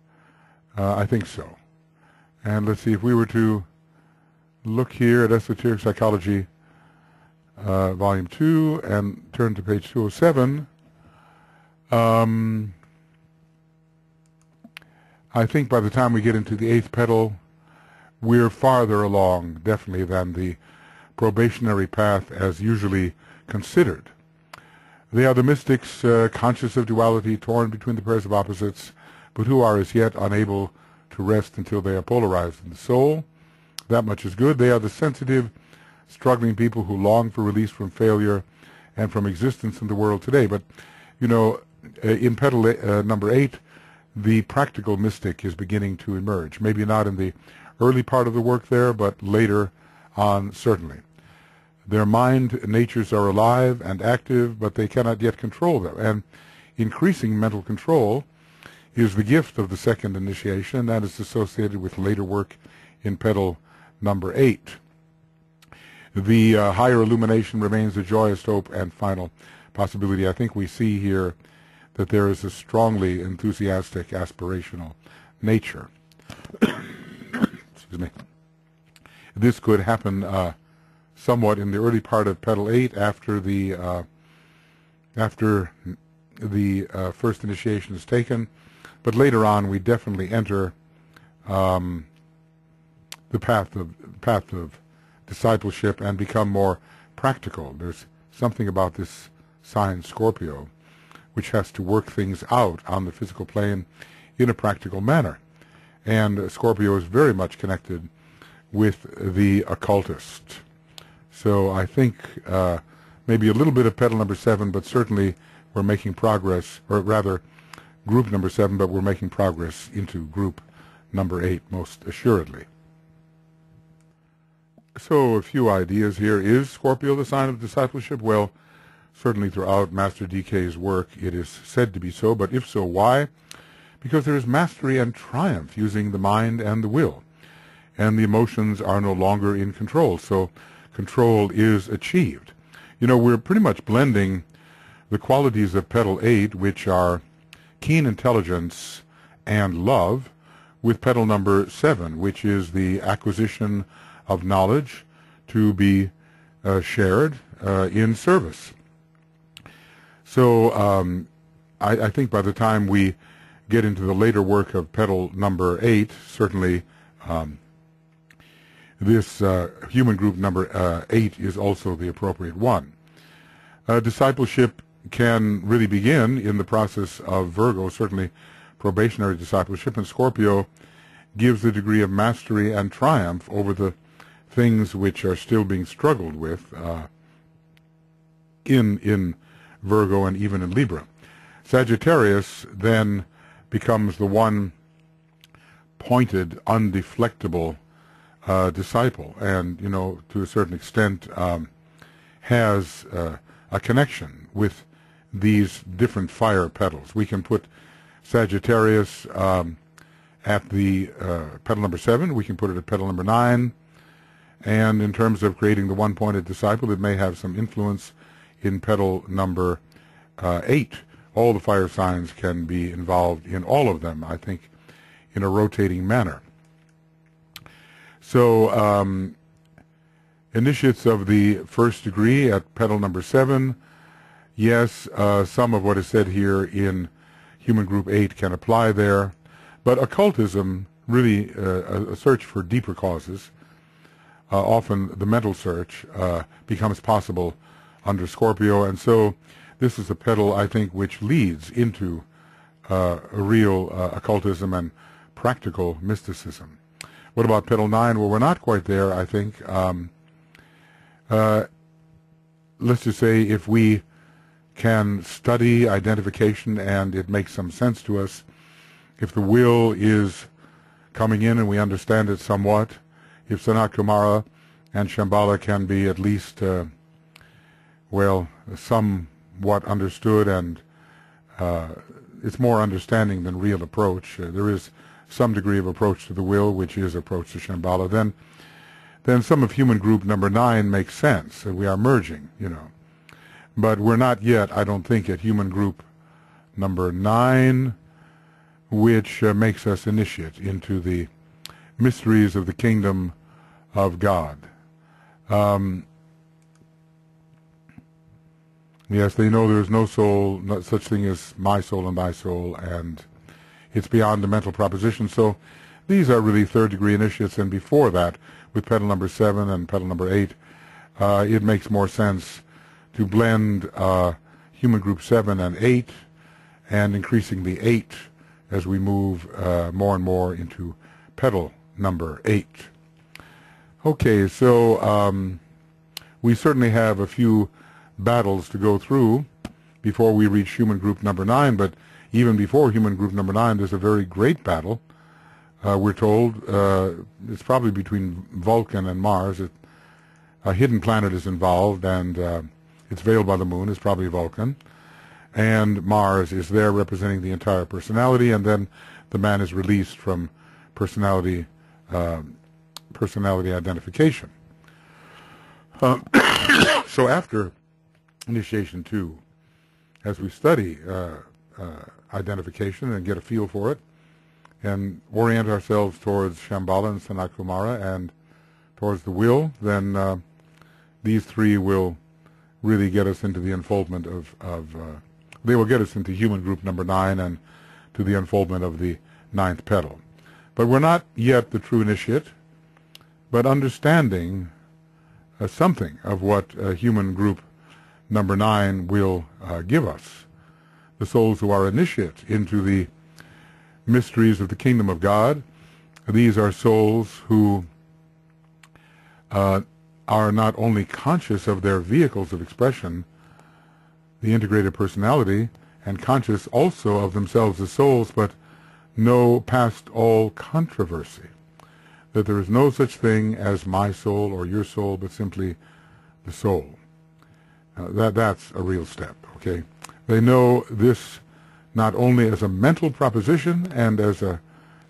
I think so. And let's see, if we were to look here at Esoteric Psychology, Volume 2, and turn to page 207, I think by the time we get into the 8th petal, we're farther along, definitely, than the probationary path as usually considered. They are the mystics, conscious of duality, torn between the pairs of opposites, but who are as yet unable to rest until they are polarized in the soul. That much is good. They are the sensitive, struggling people who long for release from failure and from existence in the world today. But, you know, in petal number 8, the practical mystic is beginning to emerge. Maybe not in the early part of the work there, but later on, certainly. Their mind natures are alive and active, but they cannot yet control them. And increasing mental control is the gift of the 2nd initiation, and that is associated with later work in petal number 8. The higher illumination remains a joyous hope and final possibility. I think we see here that there is a strongly enthusiastic, aspirational nature. Excuse me. This could happen somewhat in the early part of petal 8 after the first initiation is taken, but later on we definitely enter the path of discipleship and become more practical. There's something about this sign Scorpio which has to work things out on the physical plane in a practical manner. And Scorpio is very much connected with the occultist. So I think maybe a little bit of petal number 7, but certainly we're making progress, or rather group number 7, but we're making progress into group number 8 most assuredly. So a few ideas here. Is Scorpio the sign of discipleship? Well, certainly throughout Master DK's work it is said to be so, but if so, why? Because there is mastery and triumph using the mind and the will, and the emotions are no longer in control, so control is achieved. You know, we're pretty much blending the qualities of petal 8, which are keen intelligence and love, with petal number 7, which is the acquisition of knowledge to be shared in service. So I think by the time we get into the later work of petal number 8, certainly this human group number 8 is also the appropriate one. Discipleship can really begin in the process of Virgo, certainly probationary discipleship, and Scorpio gives the degree of mastery and triumph over the things which are still being struggled with in Virgo and even in Libra. Sagittarius then becomes the one pointed, undeflectable disciple, and, you know, to a certain extent has a connection with these different fire petals. We can put Sagittarius at the petal number 7. We can put it at petal number 9. And in terms of creating the one-pointed disciple, it may have some influence in petal number 8. All the fire signs can be involved in all of them, I think, in a rotating manner. So initiates of the first degree at petal number 7, yes, some of what is said here in human group 8 can apply there, but occultism, really a search for deeper causes, often the mental search, becomes possible under Scorpio, and so this is a petal, I think, which leads into a real occultism and practical mysticism. What about petal 9? Well, we're not quite there, I think. Let's just say if we can study identification and it makes some sense to us, if the will is coming in and we understand it somewhat, if Sanat Kumara and Shambhala can be at least, well, somewhat understood, and it's more understanding than real approach. There is some degree of approach to the will, which is approach to Shambhala. Then some of human group number 9 makes sense. We are merging, you know. But we're not yet, I don't think, at human group number 9, which makes us initiate into the mysteries of the kingdom of God. Yes, they know there is no soul, no such thing as my soul and thy soul, and it's beyond the mental proposition. So these are really third degree initiates, and before that, with petal number 7 and petal number 8, it makes more sense to blend human group 7 and 8, and increasing the 8 as we move more and more into petal number 8. Okay, so we certainly have a few battles to go through before we reach human group number 9, but even before human group number 9, there's a very great battle. We're told it's probably between Vulcan and Mars. A hidden planet is involved, and it's veiled by the moon. It's probably Vulcan. And Mars is there representing the entire personality, and then the man is released from personality identification. So after initiation 2, as we study identification and get a feel for it, and orient ourselves towards Shambhala and Sanat Kumara and towards the will, then these 3 will really get us into the unfoldment they will get us into human group number 9 and to the unfoldment of the 9th petal. But we're not yet the true initiate, but understanding something of what human group number 9 will give us. The souls who are initiate into the mysteries of the kingdom of God, these are souls who are not only conscious of their vehicles of expression, the integrated personality, and conscious also of themselves as souls, but know past all controversy that there is no such thing as my soul or your soul, but simply the soul. That's a real step, okay? They know this not only as a mental proposition and as a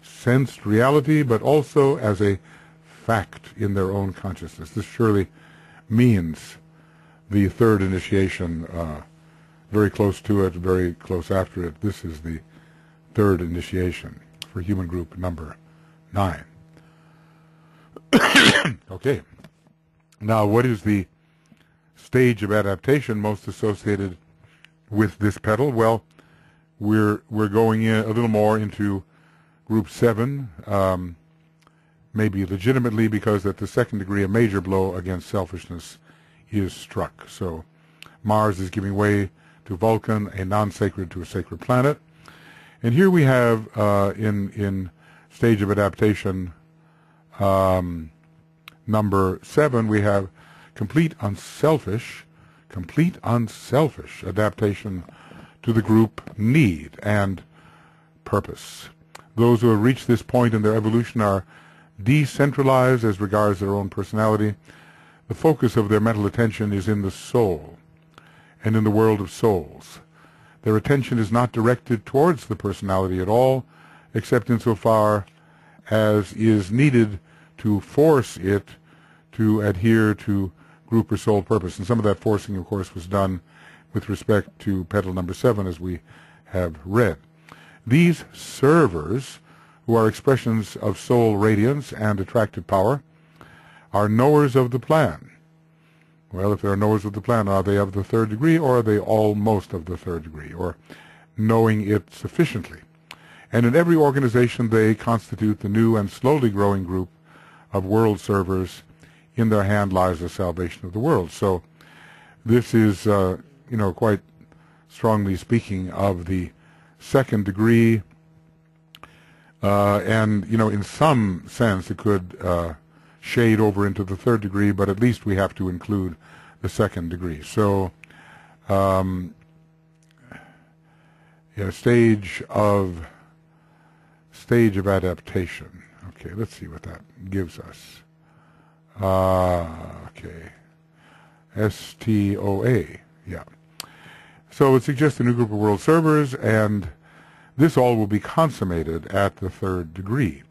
sensed reality, but also as a fact in their own consciousness. This surely means the third initiation, very close to it, very close after it. This is the third initiation for human group number 9. Okay. Now, what is the stage of adaptation most associated with this petal? Well, we're going in a little more into group 7, maybe legitimately, because at the second degree a major blow against selfishness is struck. So Mars is giving way to Vulcan, a non-sacred to a sacred planet. And here we have, in stage of adaptation number 7, we have complete unselfish adaptation to the group need and purpose. Those who have reached this point in their evolution are decentralized as regards their own personality. The focus of their mental attention is in the soul and in the world of souls. Their attention is not directed towards the personality at all, except insofar as is needed to force it to adhere to group or soul purpose. And some of that forcing, of course, was done with respect to petal number 7, as we have read. These servers, who are expressions of soul radiance and attractive power, are knowers of the plan. Well, if they are knowers of the plan, are they of the 3rd degree, or are they almost of the 3rd degree, or knowing it sufficiently? And in every organization, they constitute the new and slowly growing group of world servers. In their hand lies the salvation of the world. So this is, quite strongly speaking of the 2nd degree, and, in some sense it could shade over into the 3rd degree, but at least we have to include the 2nd degree. So, stage of adaptation. Okay, let's see what that gives us. Okay, STOA, yeah. So it suggests a new group of world servers, and this all will be consummated at the 3rd degree.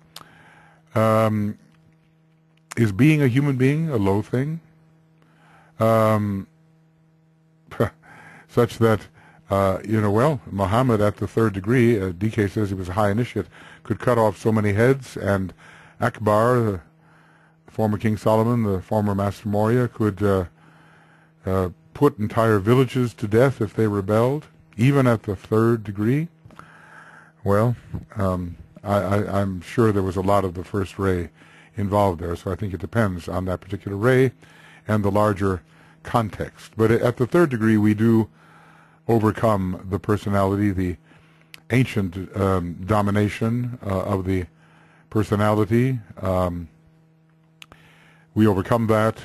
Is being a human being a low thing? Such that, Muhammad at the 3rd degree, DK says he was a high initiate, could cut off so many heads, and Akbar, the former King Solomon, the former Master Morya, could put entire villages to death if they rebelled, even at the 3rd degree. Well, I'm sure there was a lot of the first ray involved there, so I think it depends on that particular ray and the larger context. But at the 3rd degree, we do overcome the personality, the ancient domination of the personality. We overcome that.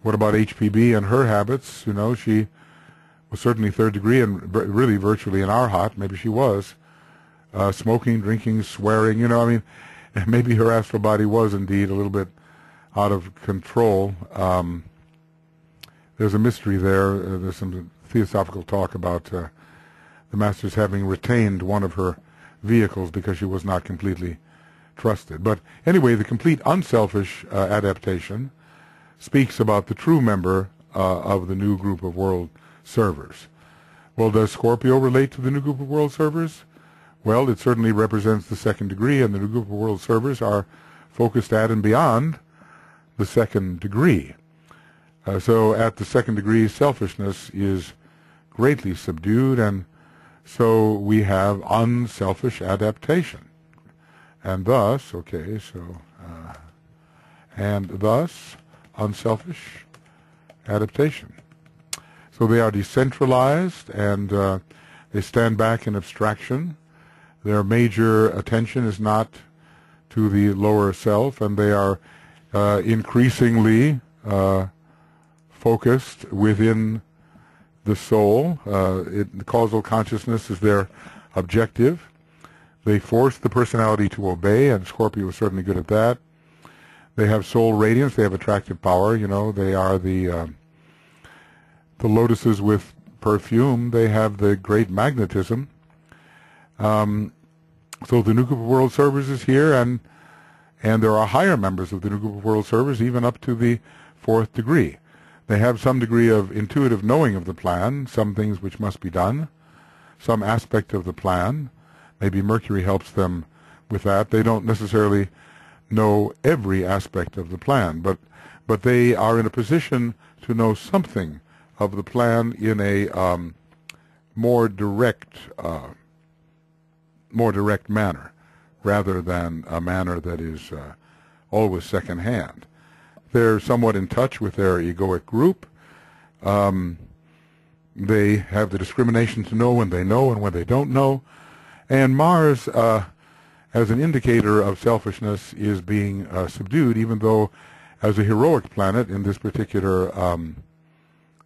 What about HPB and her habits? She was certainly 3rd degree and really virtually in our hot. Maybe she was. Smoking, drinking, swearing, maybe her astral body was indeed a little bit out of control. There's a mystery there. There's some theosophical talk about the Masters having retained one of her vehicles because she was not completely trusted. But anyway, the complete unselfish adaptation speaks about the true member of the new group of world servers. Well, does Scorpio relate to the new group of world servers? Well, it certainly represents the 2nd degree, and the new group of world servers are focused at and beyond the 2nd degree. So at the 2nd degree, selfishness is greatly subdued, and so we have unselfish adaptation. And thus, unselfish adaptation. So they are decentralized, and they stand back in abstraction. Their major attention is not to the lower self, and they are increasingly focused within the soul. The causal consciousness is their objective. They force the personality to obey, and Scorpio is certainly good at that. They have soul radiance. They have attractive power. They are the lotuses with perfume. They have the great magnetism. So the new group of world servers is here, and there are higher members of the new group of world servers, even up to the 4th degree. They have some degree of intuitive knowing of the plan, some things which must be done, some aspect of the plan. Maybe Mercury helps them with that. They don't necessarily know every aspect of the plan, but they are in a position to know something of the plan in a more direct manner, rather than a manner that is always second-hand. They're somewhat in touch with their egoic group. They have the discrimination to know when they know and when they don't know. And Mars, as an indicator of selfishness, is being subdued, even though as a heroic planet in this particular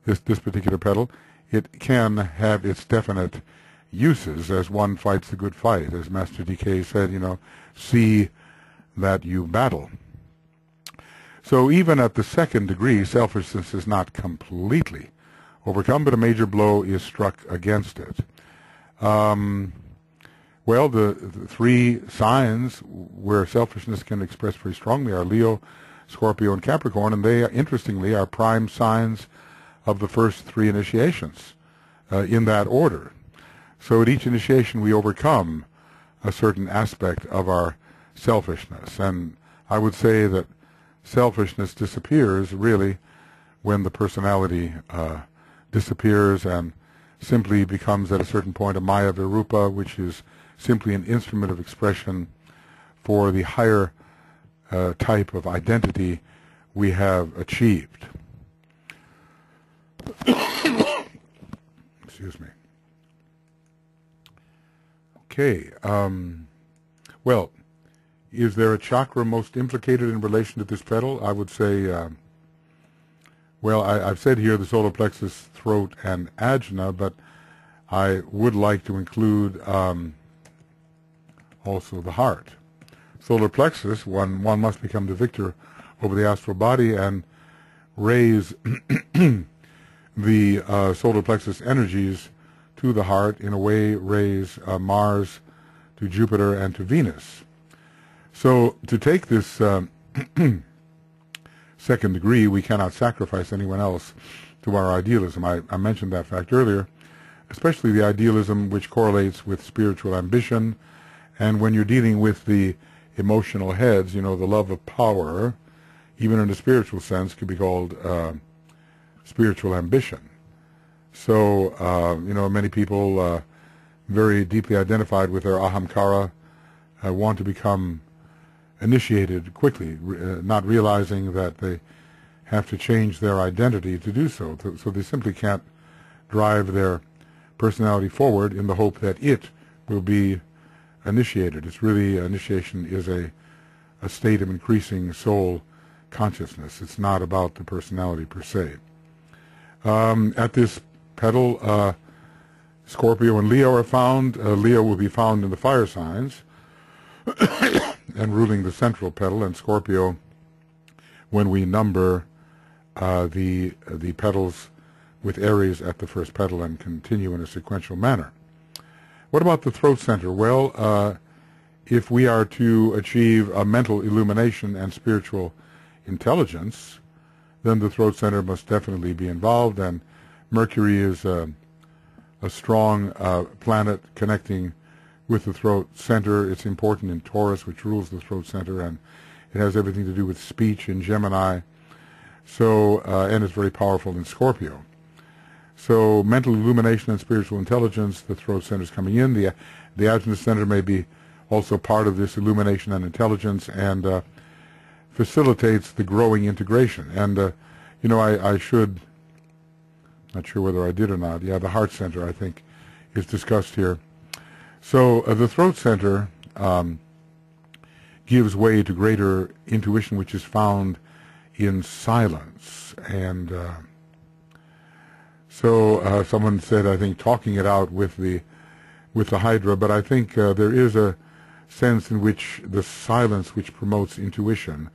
this particular petal, it can have its definite uses as one fights the good fight. As Master DK said, see that you battle. So even at the second degree, selfishness is not completely overcome, but a major blow is struck against it. Well, the three signs where selfishness can express very strongly are Leo, Scorpio, and Capricorn, and they, interestingly, are prime signs of the first three initiations in that order. So at each initiation we overcome a certain aspect of our selfishness, and I would say that selfishness disappears really when the personality disappears and simply becomes at a certain point a Maya Virupa, which is simply an instrument of expression for the higher type of identity we have achieved. Excuse me. Okay. Well, is there a chakra most implicated in relation to this petal? I would say, well, I've said here the solar plexus, throat, and ajna, but I would like to include also the heart. Solar plexus, one must become the victor over the astral body and raise the solar plexus energies to the heart, in a way raise Mars to Jupiter and to Venus. So to take this second degree, we cannot sacrifice anyone else to our idealism. I mentioned that fact earlier, especially the idealism which correlates with spiritual ambition. And when you're dealing with the emotional heads, the love of power, even in a spiritual sense, could be called spiritual ambition. So, many people very deeply identified with their ahamkara want to become initiated quickly, not realizing that they have to change their identity to do so. So they simply can't drive their personality forward in the hope that it will be initiated. It's really, initiation is a state of increasing soul consciousness. It's not about the personality per se. At this petal, Scorpio and Leo are found. Leo will be found in the fire signs and ruling the central petal, and Scorpio when we number the petals with Aries at the first petal and continue in a sequential manner. What about the throat center? Well, if we are to achieve a mental illumination and spiritual intelligence, then the throat center must definitely be involved, and Mercury is a strong planet connecting with the throat center. It's important in Taurus, which rules the throat center, and it has everything to do with speech in Gemini. So, and it's very powerful in Scorpio. So, mental illumination and spiritual intelligence, the throat center is coming in. The ajna center may be also part of this illumination and intelligence, and facilitates the growing integration. And, I should, not sure whether I did or not, the heart center, I think, is discussed here. So the throat center gives way to greater intuition, which is found in silence. And so someone said, I think, talking it out with the Hydra, but I think there is a sense in which the silence which promotes intuition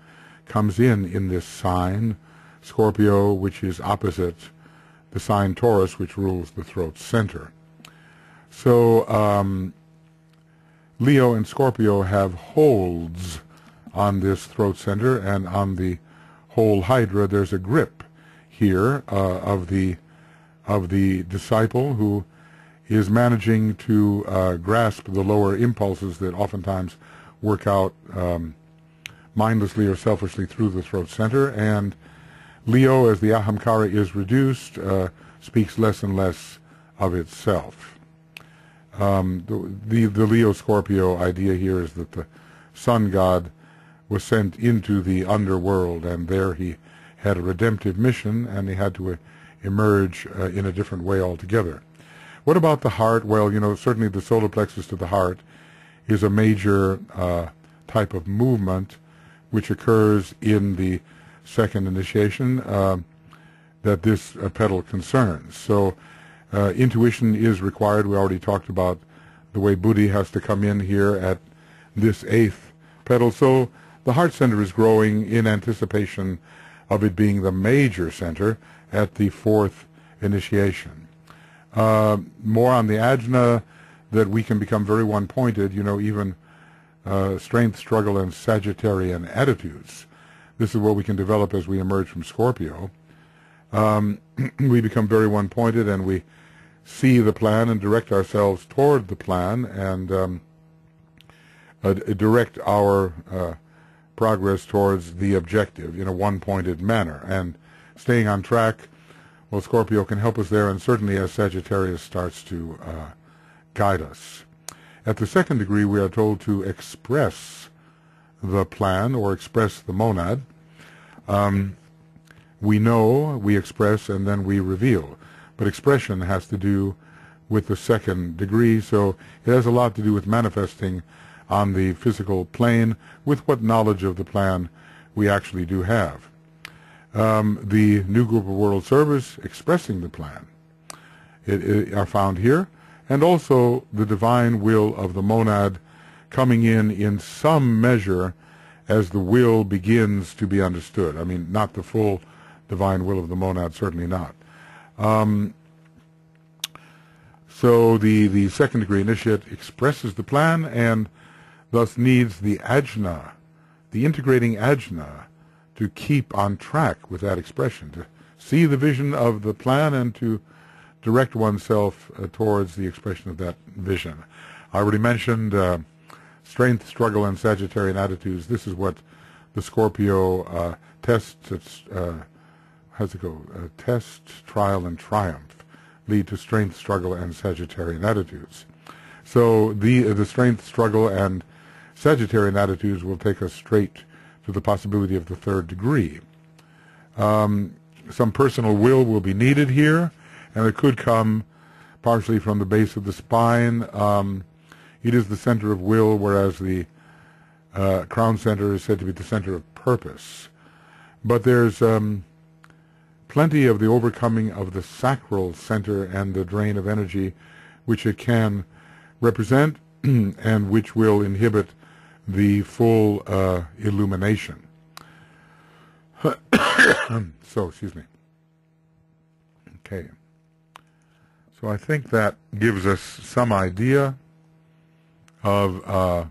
comes in this sign, Scorpio, which is opposite the sign Taurus, which rules the throat center. So Leo and Scorpio have holds on this throat center, and on the whole Hydra there's a grip here of the disciple who is managing to grasp the lower impulses that oftentimes work out mindlessly or selfishly through the throat center. And Leo, as the ahamkara is reduced, speaks less and less of itself. The Leo-Scorpio idea here is that the sun god was sent into the underworld, and there he had a redemptive mission, and he had to emerge in a different way altogether. What about the heart? Well, you know, certainly the solar plexus to the heart is a major type of movement which occurs in the second initiation that this petal concerns. So intuition is required. We already talked about the way buddhi has to come in here at this 8th petal. So the heart center is growing in anticipation of it being the major center at the 4th initiation. More on the ajna, that we can become very one-pointed, you know, even strength, struggle, and Sagittarian attitudes. This is what we can develop as we emerge from Scorpio. We become very one-pointed, and we see the plan and direct ourselves toward the plan, and direct our progress towards the objective in a one-pointed manner. And staying on track, well, Scorpio can help us there, and certainly as Sagittarius starts to guide us. At the 2nd degree, we are told to express the plan, or express the monad. We know, we express, and then we reveal. But expression has to do with the 2nd degree, so it has a lot to do with manifesting on the physical plane with what knowledge of the plan we actually do have. The new group of world service expressing the plan are found here, and also the divine will of the monad coming in some measure as the will begins to be understood. I mean, not the full divine will of the monad, certainly not. So the 2nd degree initiate expresses the plan, and thus needs the ajna, the integrating ajna, to keep on track with that expression, to see the vision of the plan and to direct oneself towards the expression of that vision. I already mentioned strength, struggle, and Sagittarian attitudes. This is what the Scorpio tests. How's it go? Test, trial, and triumph lead to strength, struggle, and Sagittarian attitudes. So the strength, struggle, and Sagittarian attitudes will take us straight to the possibility of the 3rd degree. Some personal will be needed here, and it could come partially from the base of the spine. It is the center of will, whereas the crown center is said to be the center of purpose. But there's plenty of the overcoming of the sacral center and the drain of energy which it can represent and which will inhibit the full illumination. So, excuse me. Okay. So I think that gives us some idea of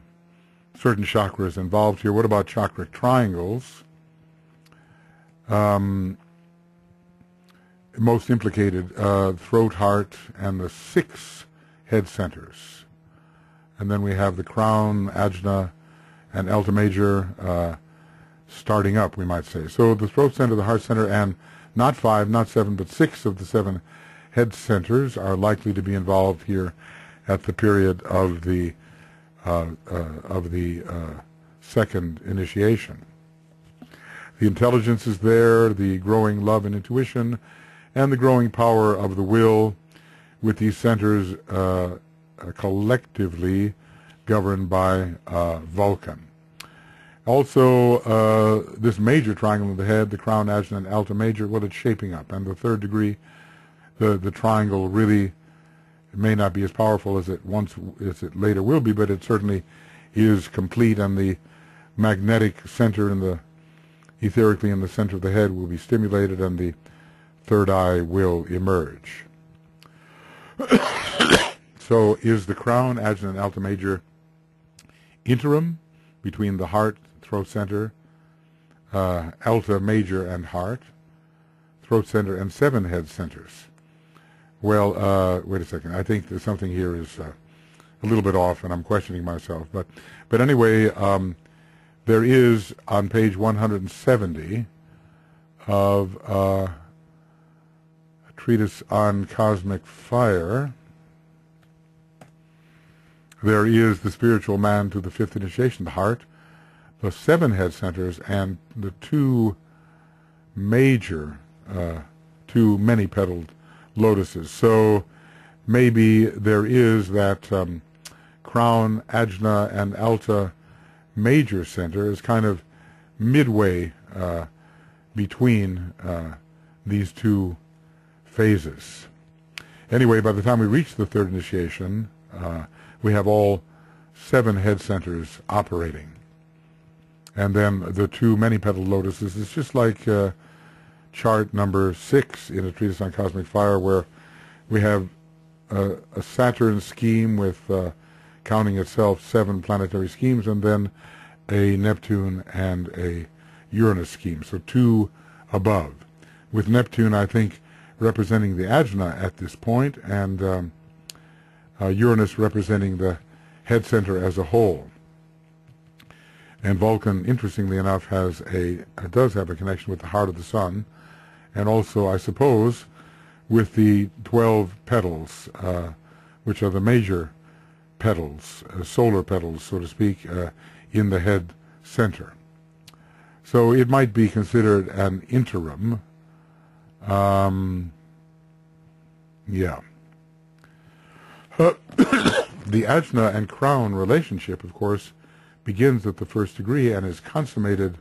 certain chakras involved here. What about chakra triangles? Most implicated, throat, heart, and the 6 head centers. And then we have the crown, ajna, and alta major starting up, we might say. So the throat center, the heart center, and not 5, not 7, but 6 of the 7 head centers are likely to be involved here at the period of the 2nd initiation. The intelligence is there, the growing love and intuition, and the growing power of the will, with these centers collectively governed by Vulcan. Also, this major triangle in the head, the crown, ajna, and alta major, well, it's shaping up. And the 3rd degree, the triangle really may not be as powerful as it later will be, but it certainly is complete, and the magnetic center in the etherically in the center of the head will be stimulated, and the 3rd eye will emerge. So is the crown, ajna, and alta major interim between the heart, throat center, alta major and heart, throat center, and 7 head centers? Well, wait a second. I think there's something here is a little bit off, and I'm questioning myself. But anyway, there is on page 170 of a treatise on cosmic fire, there is the spiritual man to the 5th initiation, the heart, the 7 head centers, and the 2 major two many-petaled lotuses. So maybe there is that crown, ajna, and alta major center is kind of midway between these two phases. Anyway, by the time we reach the third initiation, we have all 7 head centers operating. And then the two many-petaled lotuses is just like chart number 6 in a treatise on cosmic fire, where we have a Saturn scheme with counting itself 7 planetary schemes, and then a Neptune and a Uranus scheme, so 2 above. With Neptune, I think, representing the ajna at this point, and Uranus representing the head center as a whole. And Vulcan, interestingly enough, does have a connection with the heart of the sun, and also, I suppose, with the 12 petals, which are the major petals, solar petals, so to speak, in the head center. So it might be considered an interim. Yeah. The ajna and crown relationship, of course, begins at the first degree and is consummated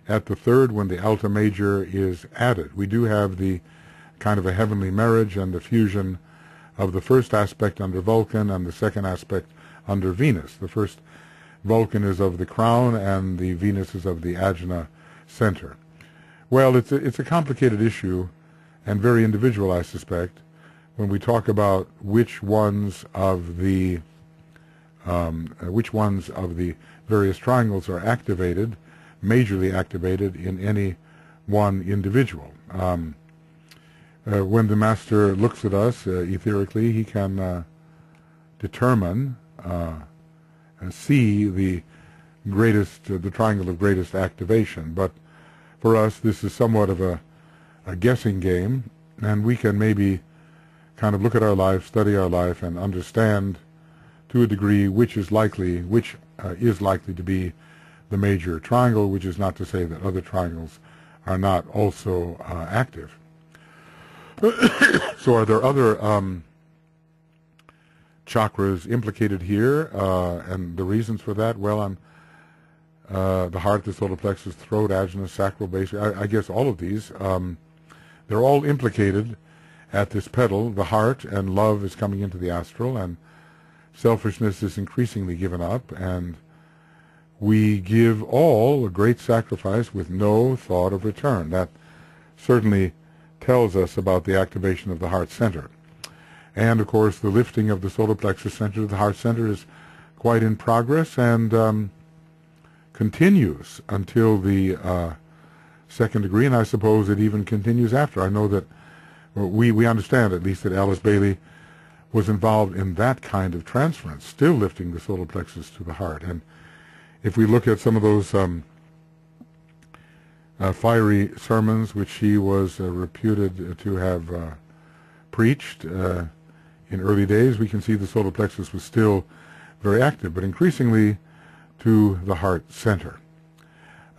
at the third when the alta major is added. We do have the kind of a heavenly marriage and the fusion of the first aspect under Vulcan and the second aspect under Venus. The first Vulcan is of the crown and the Venus is of the ajna center. Well, it's a complicated issue and very individual, I suspect, when we talk about which ones of the various triangles are activated, majorly activated in any one individual. When the master looks at us etherically, he can determine and see the triangle of greatest activation. But for us, this is somewhat of a guessing game, and we can maybe kind of look at our life, study our life, and understand to a degree which is likely to be the major triangle, which is not to say that other triangles are not also active. So are there other chakras implicated here, and the reasons for that? Well, the heart, the solar plexus, throat, ajna, sacral, base, I guess all of these, they're all implicated at this petal. The heart and love is coming into the astral, and selfishness is increasingly given up, and we give all a great sacrifice with no thought of return. That certainly tells us about the activation of the heart center. And, of course, the lifting of the solar plexus center to the heart center is quite in progress and continues until the second degree, and I suppose it even continues after. I know that we understand, at least, that Alice Bailey was involved in that kind of transference, still lifting the solar plexus to the heart. And if we look at some of those fiery sermons which she was reputed to have preached in early days, we can see the solar plexus was still very active, but increasingly to the heart center.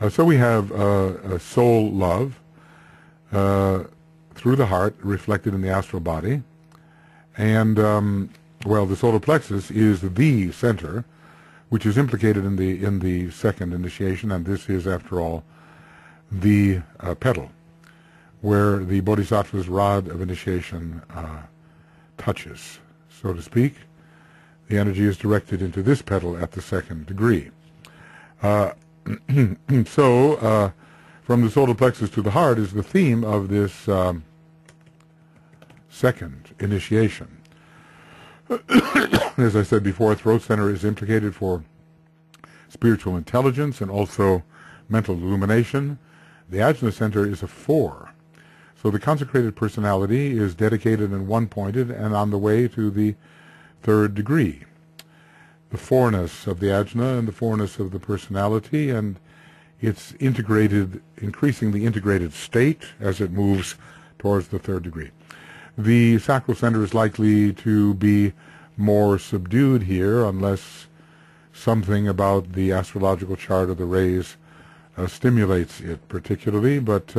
So we have soul love through the heart reflected in the astral body. And, well, the solar plexus is the center, which is implicated in the second initiation, and this is, after all, the petal, where the bodhisattva's rod of initiation touches, so to speak. The energy is directed into this petal at the second degree. So, from the solar plexus to the heart is the theme of this second initiation. As I said before, throat center is implicated for spiritual intelligence and also mental illumination. The ajna center is a 4. So the consecrated personality is dedicated and one-pointed and on the way to the third degree. The 4-ness of the ajna and the 4-ness of the personality, and its increasingly integrated state as it moves towards the third degree. The sacral center is likely to be more subdued here unless something about the astrological chart of the rays stimulates it particularly, but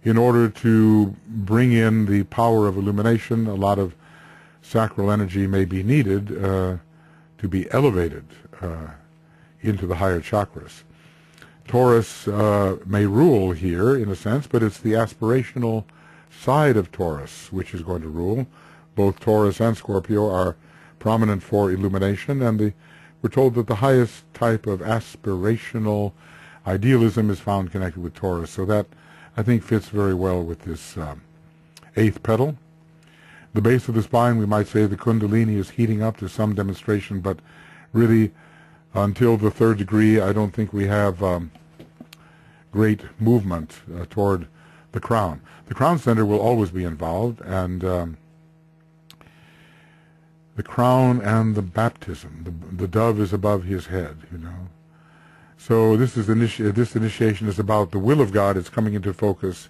in order to bring in the power of illumination, a lot of sacral energy may be needed to be elevated into the higher chakras. Taurus may rule here, in a sense, but it's the aspirational side of Taurus which is going to rule. Both Taurus and Scorpio are prominent for illumination, and we're told that the highest type of aspirational idealism is found connected with Taurus. So that, I think, fits very well with this eighth petal. The base of the spine, we might say the Kundalini is heating up to some demonstration, but really, until the third degree, I don't think we have great movement toward the crown. The crown center will always be involved, and the crown and the baptism. The dove is above his head, you know. So this initiation is about the will of God. It's coming into focus,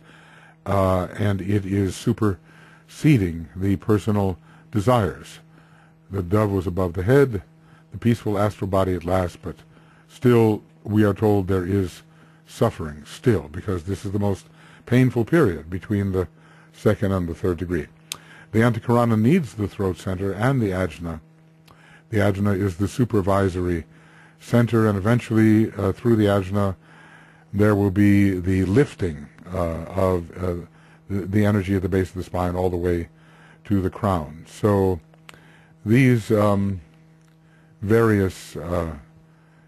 and it is superseding the personal desires. The dove was above the head, the peaceful astral body at last, but still we are told there is suffering still, because this is the most painful period between the second and the third degree. The Antakarana needs the throat center and the ajna. The ajna is the supervisory center, and eventually through the ajna there will be the lifting of the energy at the base of the spine all the way to the crown. So these various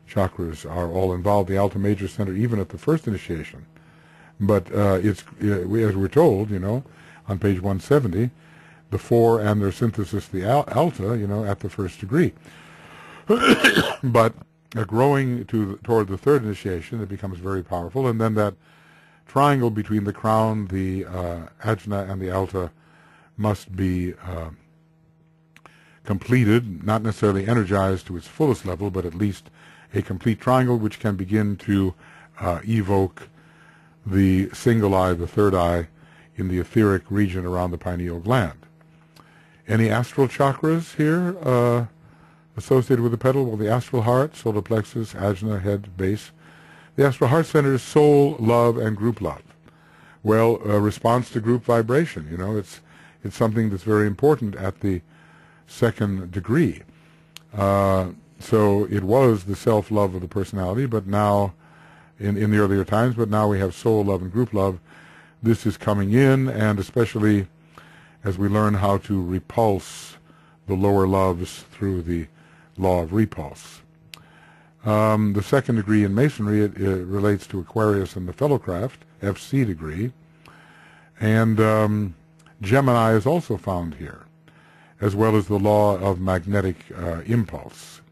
chakras are all involved. The Alta Major Center, even at the first initiation. But as we're told, you know, on page 170, the four and their synthesis, the Alta, you know, at the first degree. But growing toward the third initiation, it becomes very powerful, and then that triangle between the crown, the ajna, and the Alta must be completed, not necessarily energized to its fullest level, but at least a complete triangle which can begin to evoke the single eye, the third eye, in the etheric region around the pineal gland. Any astral chakras here associated with the petal? Well, the astral heart, solar plexus, ajna, head, base. The astral heart center is soul, love, and group love. Well, response to group vibration, you know, it's something that's very important at the second degree. So it was the self-love of the personality, but now, in the earlier times, but now we have soul love and group love. This is coming in, and especially as we learn how to repulse the lower loves through the law of repulse. The second degree in Masonry, it relates to Aquarius and the Fellowcraft, FC degree, and Gemini is also found here, as well as the law of magnetic impulse.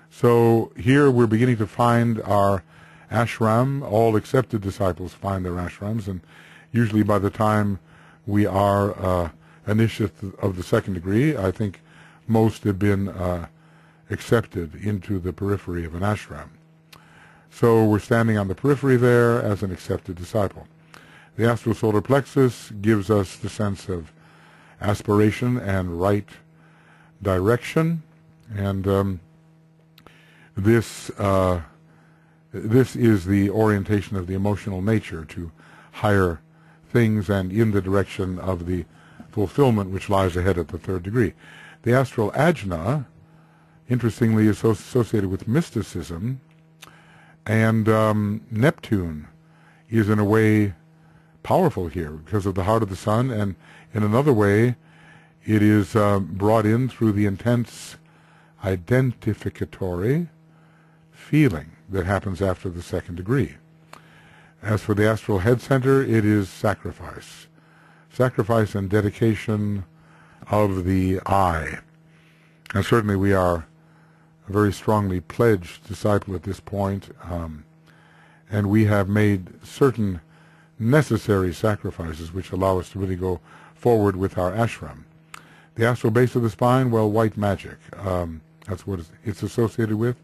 So here we're beginning to find our ashram. All accepted disciples find their ashrams, and usually by the time we are initiates of the second degree, I think most have been accepted into the periphery of an ashram. So we're standing on the periphery there as an accepted disciple. The astral solar plexus gives us the sense of aspiration and right direction, and this is the orientation of the emotional nature to higher things and in the direction of the fulfillment which lies ahead at the third degree. The astral ajna, interestingly, is associated with mysticism, and Neptune is in a way powerful here because of the heart of the sun, and in another way it is brought in through the intense identificatory feeling that happens after the second degree. As for the astral head center, it is sacrifice. Sacrifice and dedication of the I. And certainly we are a very strongly pledged disciple at this point, and we have made certain necessary sacrifices which allow us to really go forward with our ashram. The astral base of the spine, well, white magic. That's what it's associated with.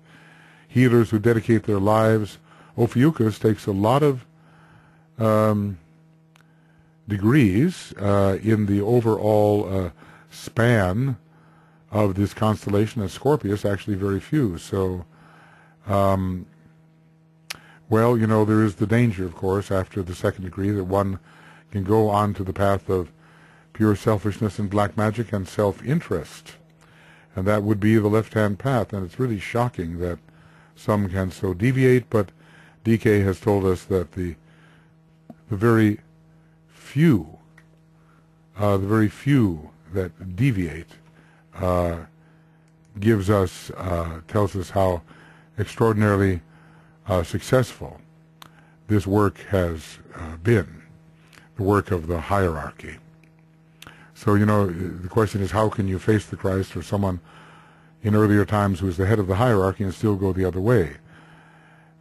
Healers who dedicate their lives. Ophiuchus takes a lot of degrees in the overall span of this constellation, and Scorpius actually very few. So, well, you know, there is the danger, of course, after the second degree that one can go on to the path of pure selfishness and black magic and self-interest. And that would be the left-hand path. And it's really shocking that some can so deviate, but DK has told us that the very few that deviate tells us how extraordinarily successful this work has been, the work of the hierarchy. So, the question is, how can you face the Christ or someone in earlier times who is the head of the hierarchy and still go the other way?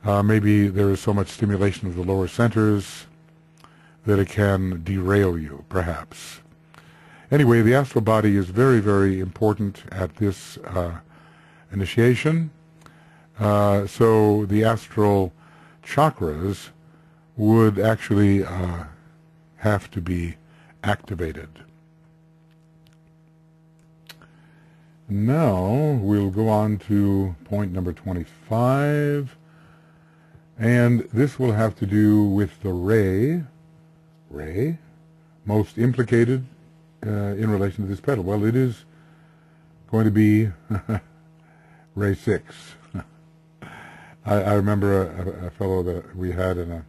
Maybe there is so much stimulation of the lower centers that it can derail you, perhaps. Anyway, the astral body is very, very important at this initiation. So the astral chakras would actually have to be activated. Now we'll go on to point number 25, and this will have to do with the ray most implicated in relation to this petal. Well, it is going to be ray 6. I remember a fellow that we had in a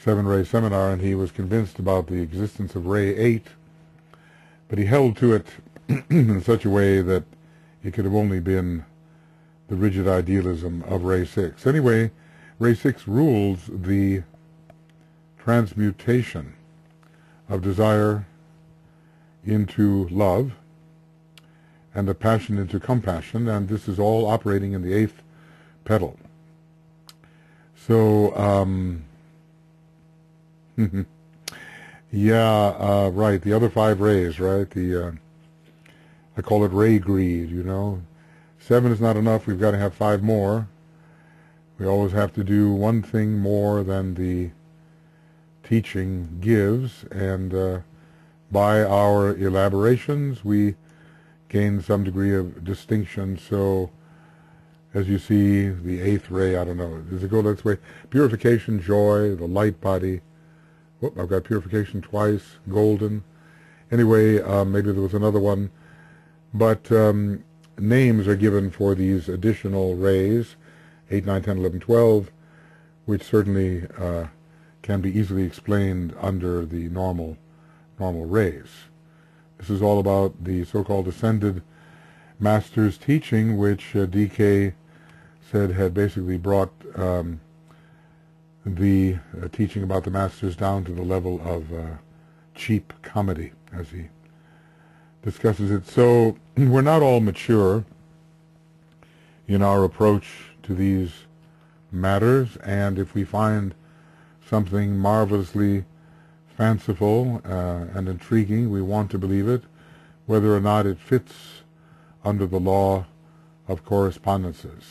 7-ray seminar, and he was convinced about the existence of ray 8, but he held to it in such a way that it could have only been the rigid idealism of ray 6. Anyway, ray 6 rules the transmutation of desire into love and the passion into compassion, and this is all operating in the 8th petal. So, yeah, right, the other 5 rays, right, I call it ray greed, 7 is not enough, we've got to have 5 more. We always have to do one thing more than the teaching gives, and by our elaborations we gain some degree of distinction. So, as you see, the 8th ray, I don't know, does it go this way? Purification, joy, the light body. Whoop, I've got purification twice, golden. Anyway, maybe there was another one. But names are given for these additional rays, 8, 9, 10, 11, 12, which certainly can be easily explained under the normal rays. This is all about the so-called ascended master's teaching, which DK said had basically brought the teaching about the masters down to the level of cheap comedy, as he discusses it. So we're not all mature in our approach to these matters, and if we find something marvelously fanciful and intriguing, we want to believe it, whether or not it fits under the law of correspondences.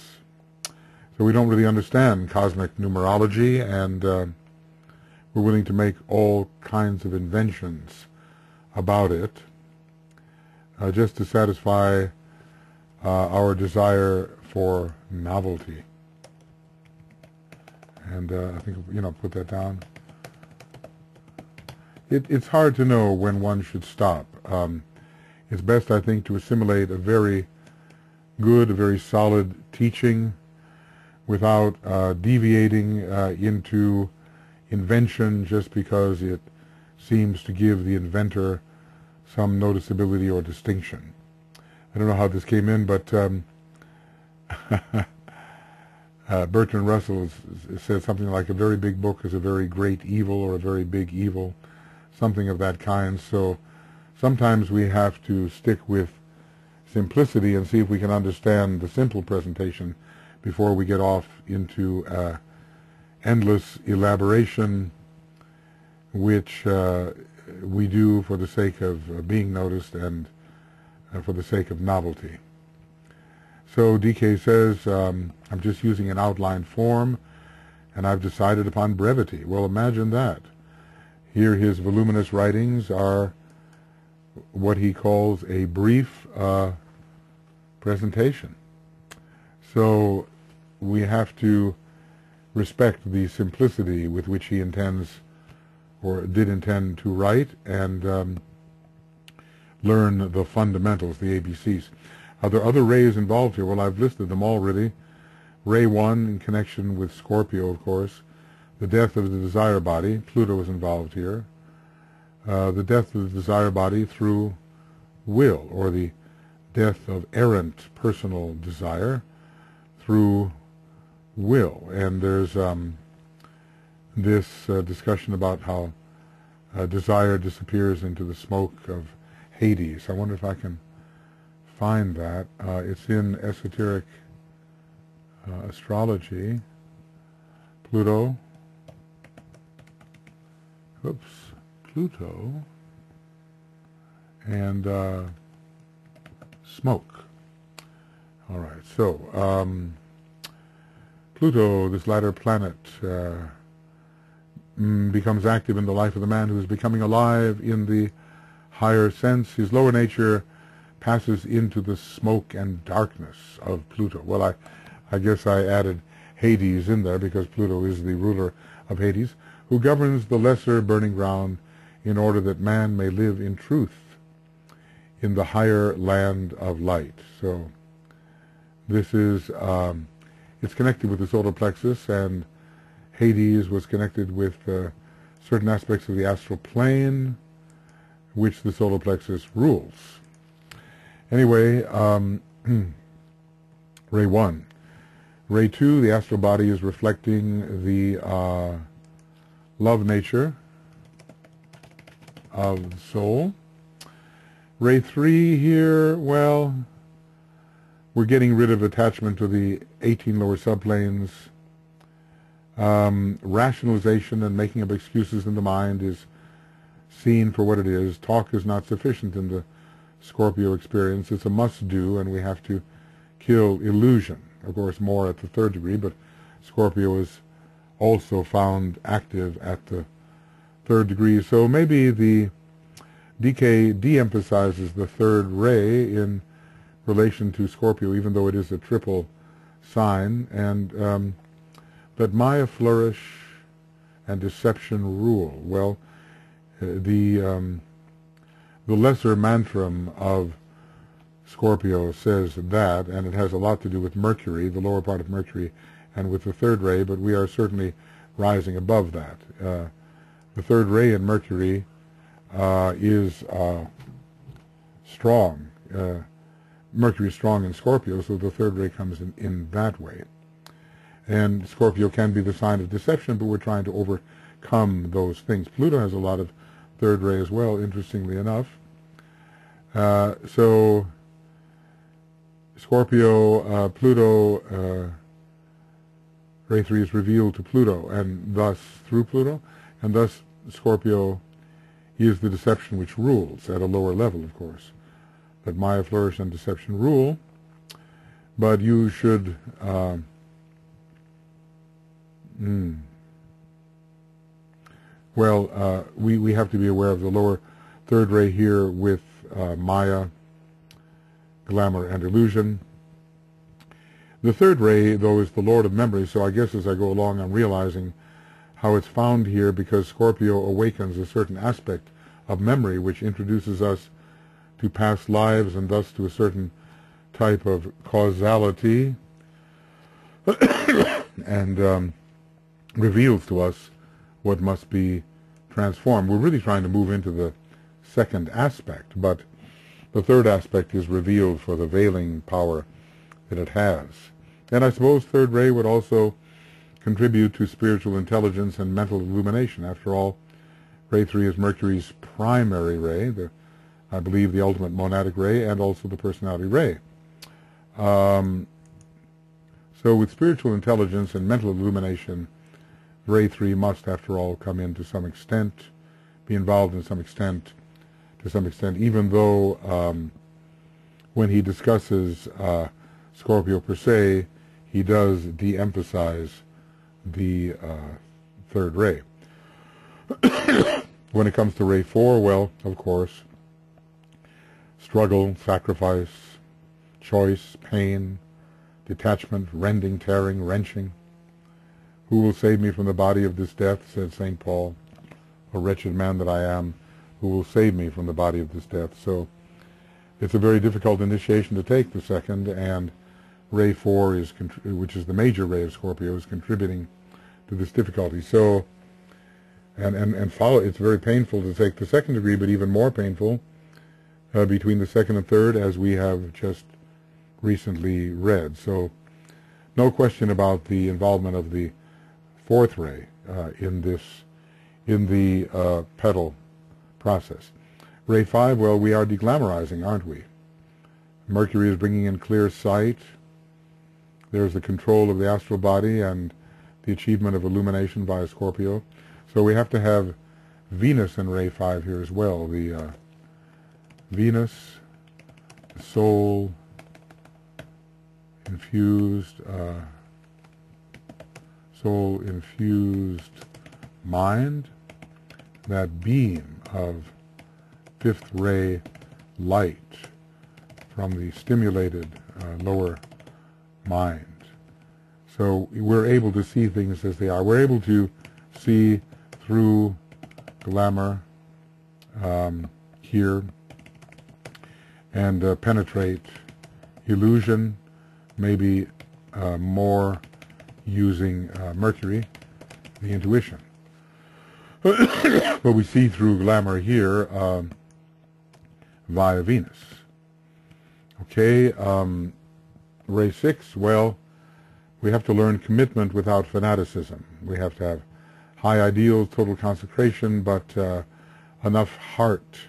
So we don't really understand cosmic numerology, and we're willing to make all kinds of inventions about it just to satisfy our desire for novelty. And I think, put that down. It's hard to know when one should stop. It's best, I think, to assimilate a very good, a very solid teaching without deviating into invention just because it seems to give the inventor some noticeability or distinction. I don't know how this came in, but Bertrand Russell said something like a very big book is a very great evil, or a very big evil, something of that kind. So sometimes we have to stick with simplicity and see if we can understand the simple presentation before we get off into endless elaboration, which we do for the sake of being noticed and for the sake of novelty. So DK says, I'm just using an outline form, and I've decided upon brevity. Well, imagine that. Here his voluminous writings are what he calls a brief presentation. So we have to respect the simplicity with which he intends or did intend to write and learn the fundamentals, the ABCs. Are there other rays involved here? Well, I've listed them all, really. Ray 1 in connection with Scorpio, of course. The death of the desire body. Pluto is involved here. The death of the desire body through will, or the death of errant personal desire through will. And there's this discussion about how desire disappears into the smoke of Hades. I wonder if I can find that. It's in Esoteric Astrology. Pluto. Pluto and smoke. All right, so Pluto, this latter planet, becomes active in the life of the man who is becoming alive in the higher sense. His lower nature passes into the smoke and darkness of Pluto. Well, I guess I added Hades in there because Pluto is the ruler of Hades, who governs the lesser burning ground in order that man may live in truth in the higher land of light. So this is, it's connected with the solar plexus, and Hades was connected with certain aspects of the astral plane, which the solar plexus rules. Anyway, Ray 1. Ray 2, the astral body is reflecting the love nature of the soul. Ray 3 here, well, we're getting rid of attachment to the 18 lower subplanes. Rationalization and making of excuses in the mind is seen for what it is. Talk is not sufficient in the Scorpio experience. It's a must-do, and we have to kill illusion. Of course, more at the 3rd degree, but Scorpio is also found active at the 3rd degree. So maybe the DK de-emphasizes the 3rd ray in relation to Scorpio, even though it is a triple sign, and let Maya flourish and deception rule. Well, the lesser mantram of Scorpio says that, and it has a lot to do with Mercury, the lower part of Mercury, and with the 3rd ray, but we are certainly rising above that. The 3rd ray in Mercury is strong. Mercury is strong in Scorpio, so the 3rd ray comes in that way. And Scorpio can be the sign of deception, but we're trying to overcome those things. Pluto has a lot of 3rd ray as well, interestingly enough. So Scorpio, Pluto, Ray 3 is revealed to Pluto, and thus through Pluto, and thus Scorpio is the deception which rules at a lower level, of course. But Maya flourish and deception rule, but you should we have to be aware of the lower 3rd ray here with Maya, glamour, and illusion. The 3rd ray, though, is the Lord of Memory, so I guess as I go along I'm realizing how it's found here, because Scorpio awakens a certain aspect of memory which introduces us to past lives and thus to a certain type of causality and reveals to us what must be transformed. We're really trying to move into the 2nd aspect, but the 3rd aspect is revealed for the veiling power that it has. And I suppose 3rd ray would also contribute to spiritual intelligence and mental illumination. After all, Ray 3 is Mercury's primary ray, I believe the ultimate monadic ray, and also the personality ray. So with spiritual intelligence and mental illumination, Ray 3 must, after all, come in to some extent, be involved in some extent, to some extent, even though when he discusses Scorpio per se, he does de-emphasize the 3rd ray. When it comes to Ray 4, well, of course, struggle, sacrifice, choice, pain, detachment, rending, tearing, wrenching. Who will save me from the body of this death, said St. Paul. O wretched man that I am, who will save me from the body of this death? So it's a very difficult initiation to take, the second, and ray 4 is, which is the major ray of Scorpio, is contributing to this difficulty. So, and follow. It's very painful to take the second degree, but even more painful between the second and third, as we have just recently read. So, no question about the involvement of the fourth ray in the petal process. Ray 5, well, we are deglamorizing, aren't we? Mercury is bringing in clear sight. There's the control of the astral body and the achievement of illumination via Scorpio. So we have to have Venus in Ray 5 here as well. The Venus, the soul infused mind, that beam of fifth ray light from the stimulated lower mind. So we're able to see things as they are. We're able to see through glamour here and penetrate illusion, maybe more using Mercury, the intuition. But we see through glamour here via Venus. Okay, Ray 6, well, we have to learn commitment without fanaticism. We have to have high ideals, total consecration, but enough heart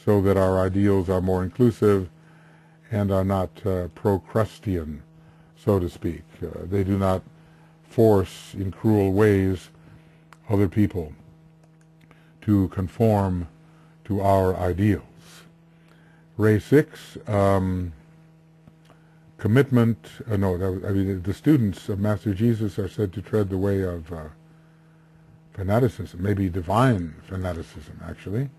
so that our ideals are more inclusive and are not Procrustean, so to speak. They do not force in cruel ways other people to conform to our ideals. Ray 6, commitment, the students of Master Jesus are said to tread the way of fanaticism, maybe divine fanaticism, actually.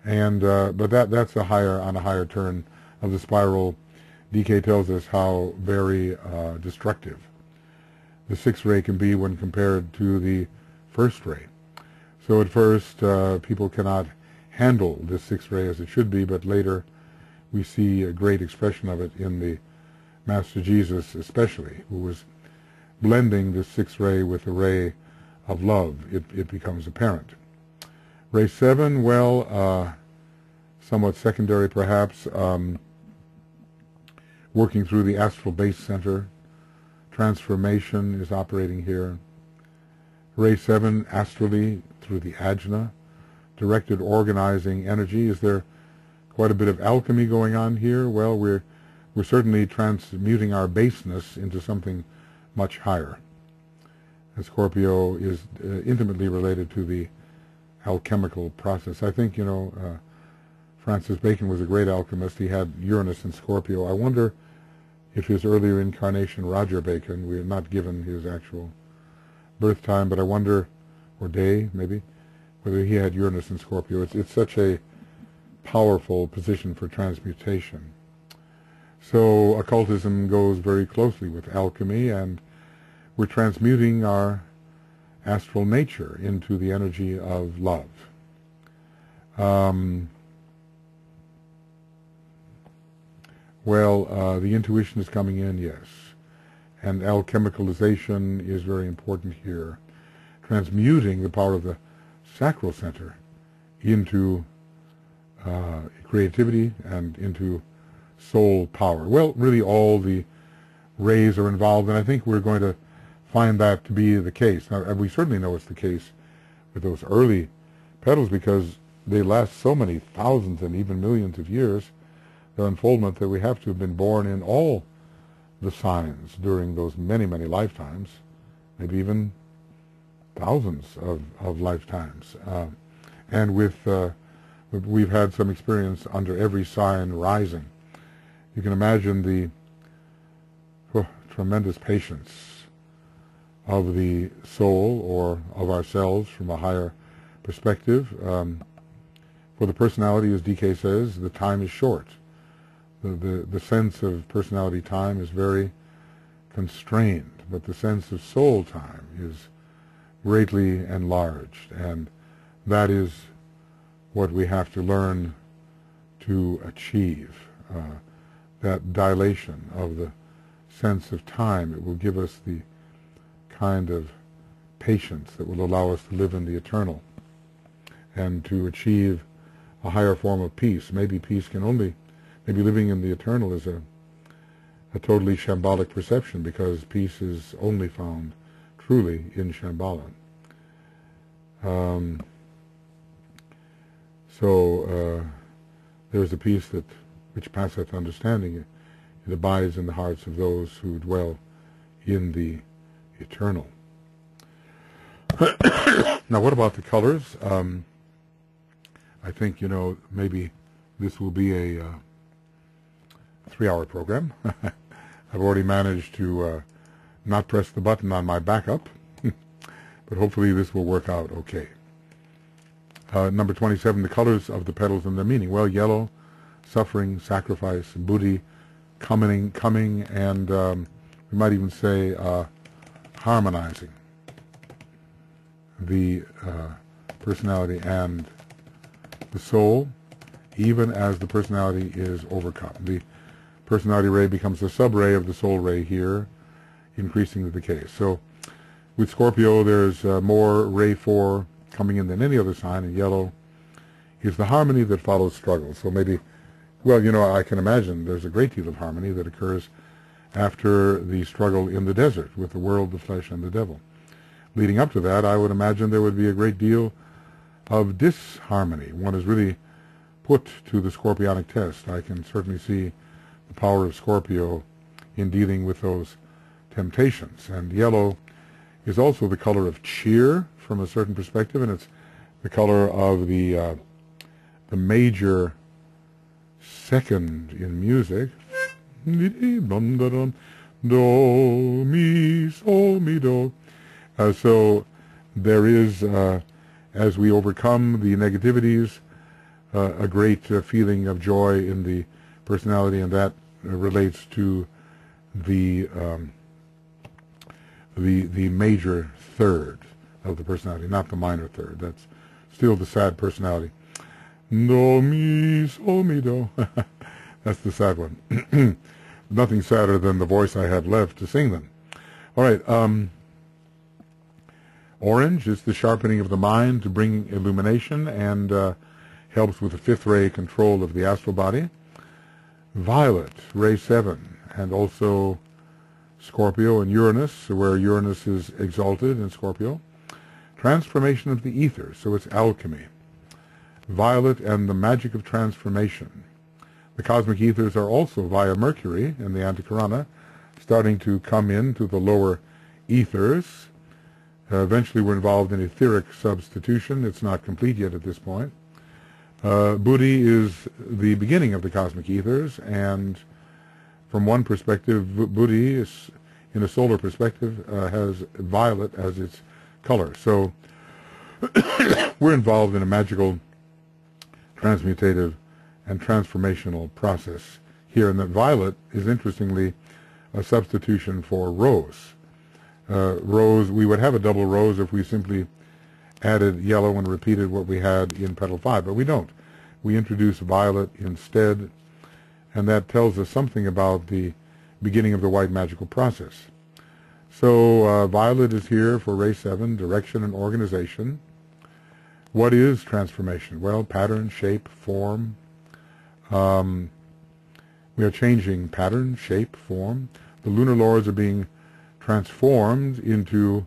And but that's on a higher turn of the spiral. DK tells us how very destructive the sixth ray can be when compared to the first ray. So at first people cannot handle this sixth ray as it should be, but later we see a great expression of it in the Master Jesus especially, who was blending this sixth ray with the ray of love. It becomes apparent. Ray 7, well, somewhat secondary perhaps, working through the astral base center. Transformation is operating here. Ray 7, astrally, through the ajna, directed organizing energy. Is there quite a bit of alchemy going on here? Well, we're certainly transmuting our baseness into something much higher. And Scorpio is intimately related to the alchemical process. I think, Francis Bacon was a great alchemist. He had Uranus in Scorpio. I wonder if his earlier incarnation, Roger Bacon, we are not given his actual birth time, but I wonder, or day maybe, whether he had Uranus in Scorpio. It's such a powerful position for transmutation. So occultism goes very closely with alchemy, and we're transmuting our astral nature into the energy of love. The intuition is coming in, yes. And alchemicalization is very important here. Transmuting the power of the sacral center into creativity and into soul power. Well, really all the rays are involved, and I think we're going to find that to be the case. Now, we certainly know it's the case with those early petals because they last so many thousands and even millions of years, their unfoldment, that we have to have been born in all the signs during those many, many lifetimes, maybe even thousands of lifetimes. And we've had some experience under every sign rising. You can imagine the tremendous patience of the soul or of ourselves from a higher perspective. For the personality, as DK says, the time is short. The sense of personality time is very constrained, but the sense of soul time is greatly enlarged, and that is what we have to learn to achieve, that dilation of the sense of time. It will give us the kind of patience that will allow us to live in the eternal and to achieve a higher form of peace. Maybe peace can only, maybe living in the eternal is a totally shambolic perception, because peace is only found truly in Shambhala. There's a peace which passeth understanding. It abides in the hearts of those who dwell in the eternal. Now, what about the colors? I think, maybe this will be a 3-hour program. I've already managed to not press the button on my backup, but hopefully this will work out okay. Number 27, the colors of the petals and their meaning. Well, yellow, suffering, sacrifice, buddhi, coming, and we might even say harmonizing the personality and the soul, even as the personality is overcome. The personality ray becomes a sub-ray of the soul ray here, increasing the decay. So with Scorpio, there's more ray 4 coming in than any other sign, and yellow is the harmony that follows struggle. So maybe, well, I can imagine there's a great deal of harmony that occurs after the struggle in the desert with the world, the flesh, and the devil. Leading up to that, I would imagine there would be a great deal of disharmony. One is really put to the scorpionic test. I can certainly see the power of Scorpio in dealing with those temptations. And yellow is also the color of cheer from a certain perspective, and it's the color of the major second in music. Do, mi, sol, mi, do. So there is, as we overcome the negativities, a great feeling of joy in the personality, and that relates to the major third of the personality, not the minor third. That's still the sad personality. Do, mi, sol, mi, do. That's the sad one. Nothing sadder than the voice I have left to sing them. All right. Orange is the sharpening of the mind to bring illumination, and helps with the 5th ray control of the astral body. Violet, ray 7, and also Scorpio and Uranus, where Uranus is exalted in Scorpio. Transformation of the ether, so it's alchemy. Violet and the magic of transformation. The cosmic ethers are also via Mercury in the Antikarana, starting to come into the lower ethers. Eventually we're involved in etheric substitution. It's not complete yet at this point. Buddhi is the beginning of the cosmic ethers, and from one perspective, Buddhi is, in a solar perspective, has violet as its color. So we're involved in a magical, transmutative, and transformational process here, and that violet is interestingly a substitution for rose. Rose, we would have a double rose if we simply added yellow and repeated what we had in petal 5, but we don't. We introduce violet instead, and that tells us something about the beginning of the white magical process. So violet is here for ray 7, direction and organization. What is transformation? Well, pattern, shape, form. We are changing pattern, shape, form. The lunar lords are being transformed into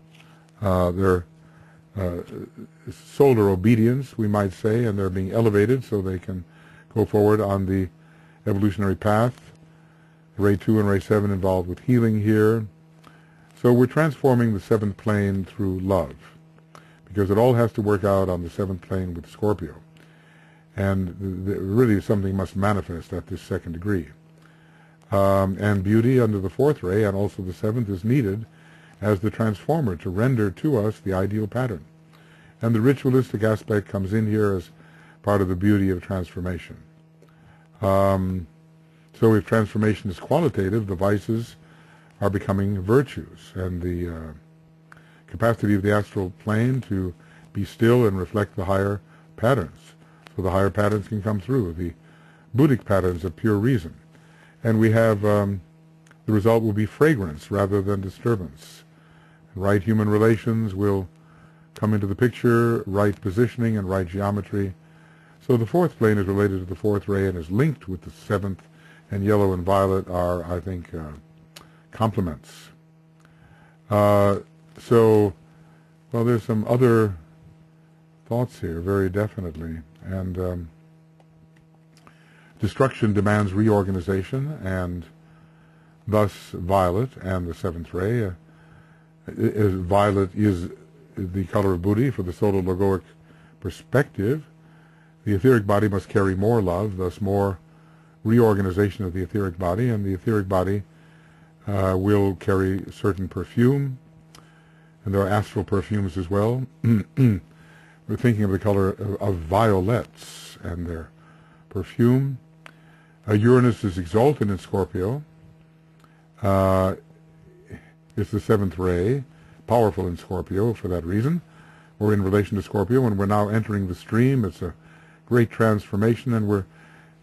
their solar obedience, we might say, and they're being elevated so they can go forward on the evolutionary path. Ray 2 and ray 7 involved with healing here. So we're transforming the 7th plane through love, because it all has to work out on the 7th plane with Scorpio. And really something must manifest at this 2nd degree. And beauty under the 4th ray and also the 7th is needed as the transformer to render to us the ideal pattern. And the ritualistic aspect comes in here as part of the beauty of transformation. So if transformation is qualitative, the vices are becoming virtues, and the capacity of the astral plane to be still and reflect the higher patterns. So the higher patterns can come through, the Buddhic patterns of pure reason. And we have, the result will be fragrance rather than disturbance. Right human relations will come into the picture, right positioning and right geometry. So the fourth plane is related to the fourth ray and is linked with the seventh, and yellow and violet are, I think, complements. So, well, there's some other thoughts here, very definitely. And destruction demands reorganization, and thus violet and the seventh ray. Violet is the color of Buddhi for the solar logoic perspective. The etheric body must carry more love, thus more reorganization of the etheric body, and the etheric body will carry certain perfume, and there are astral perfumes as well. We're thinking of the color of violets and their perfume. Uranus is exalted in Scorpio. It's the seventh ray, powerful in Scorpio for that reason. We're in relation to Scorpio, and we're now entering the stream. It's a great transformation, and we're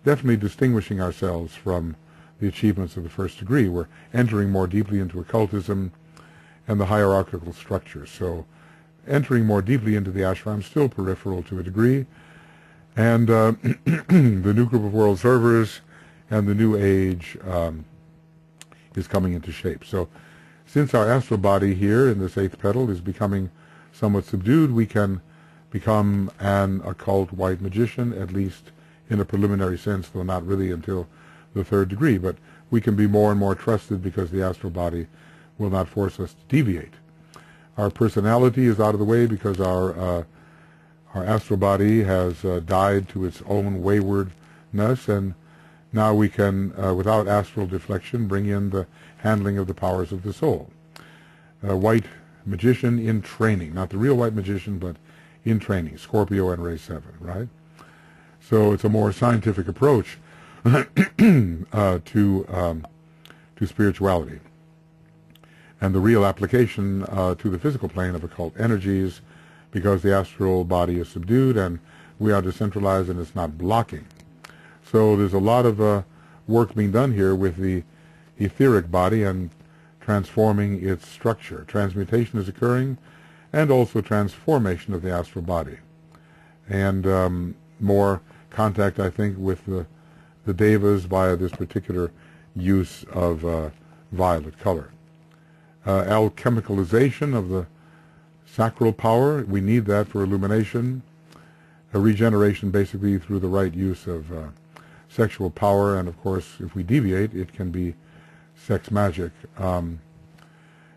definitely distinguishing ourselves from the achievements of the first degree. We're entering more deeply into occultism and the hierarchical structures. So entering more deeply into the ashram, still peripheral to a degree. And the new group of world servers and the new age is coming into shape. So since our astral body here in this eighth petal is becoming somewhat subdued, we can become an occult white magician, at least in a preliminary sense, though not really until the third degree. But we can be more and more trusted because the astral body will not force us to deviate. Our personality is out of the way because our astral body has died to its own waywardness, and now we can, without astral deflection, bring in the handling of the powers of the soul. White magician in training, not the real white magician, but in training, Scorpio and Ray 7, right? So it's a more scientific approach to spirituality, and the real application to the physical plane of occult energies, because the astral body is subdued and we are decentralized and it's not blocking. So there's a lot of work being done here with the etheric body and transforming its structure. Transmutation is occurring, and also transformation of the astral body. And more contact, I think, with the devas via this particular use of violet color. Alchemicalization of the sacral power, we need that for illumination. A regeneration basically through the right use of sexual power, and of course if we deviate it can be sex magic.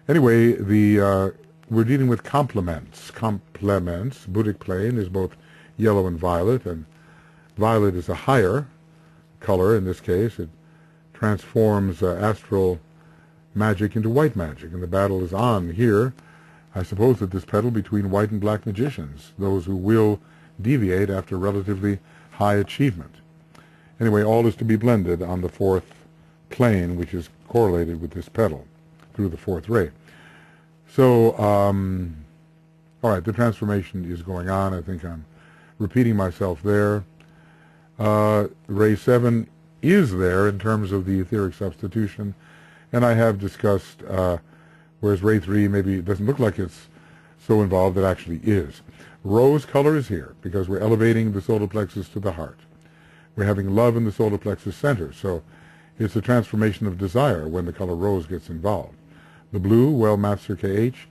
Anyway, we're dealing with complements. Complements, Buddhic plane is both yellow and violet is a higher color in this case. It transforms astral magic into white magic, and the battle is on here, I suppose, at this petal between white and black magicians, those who will deviate after relatively high achievement. Anyway, all is to be blended on the fourth plane, which is correlated with this petal through the fourth ray. So, all right, the transformation is going on. I think I'm repeating myself there. Ray 7 is there in terms of the etheric substitution, and I have discussed, whereas Ray 3 maybe it doesn't look like it's so involved, it actually is. Rose color is here because we're elevating the solar plexus to the heart. We're having love in the solar plexus center, so it's a transformation of desire when the color rose gets involved. The blue, well, Master KH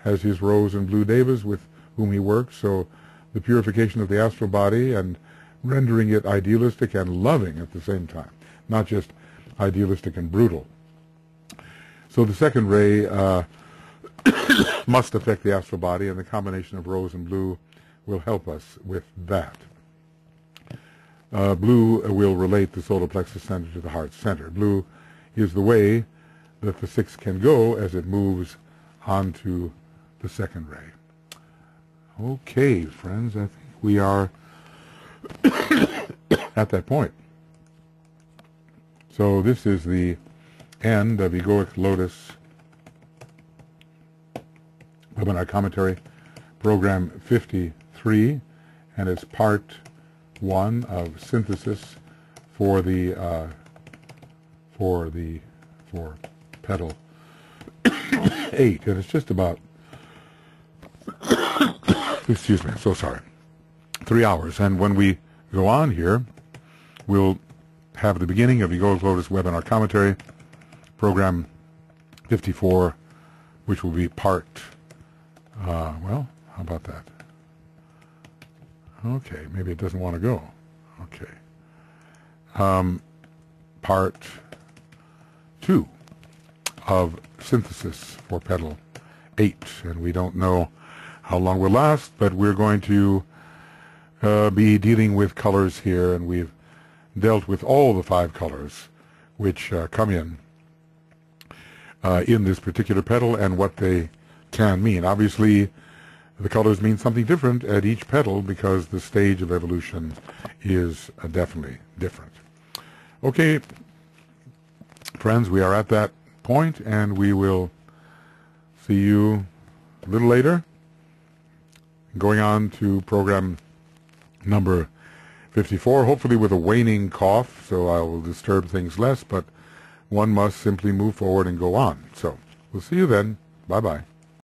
has his rose and blue devas with whom he works, so the purification of the astral body and rendering it idealistic and loving at the same time, not just idealistic and brutal. So the second ray must affect the astral body, and the combination of rose and blue will help us with that. Blue will relate the solar plexus center to the heart center. Blue is the way that the six can go as it moves onto the second ray. Okay, friends, I think we are at that point. So this is the end of Egoic Lotus, the webinar commentary, program 53, and it's part 1 of synthesis for Petal 8, and it's just about excuse me, I'm so sorry, 3 hours. And when we go on here, we'll have the beginning of Egoic Lotus webinar commentary, program 54, which will be part, well, how about that? Okay, maybe it doesn't want to go. Okay. Part 2 of synthesis for Petal 8, and we don't know how long will last, but we're going to be dealing with colors here, and we've dealt with all the 5 colors which come in this particular petal and what they can mean. Obviously, the colors mean something different at each petal because the stage of evolution is definitely different. Okay, friends, we are at that point, and we will see you a little later. Going on to program number 54, hopefully with a waning cough, so I will disturb things less, but one must simply move forward and go on. So we'll see you then. Bye-bye.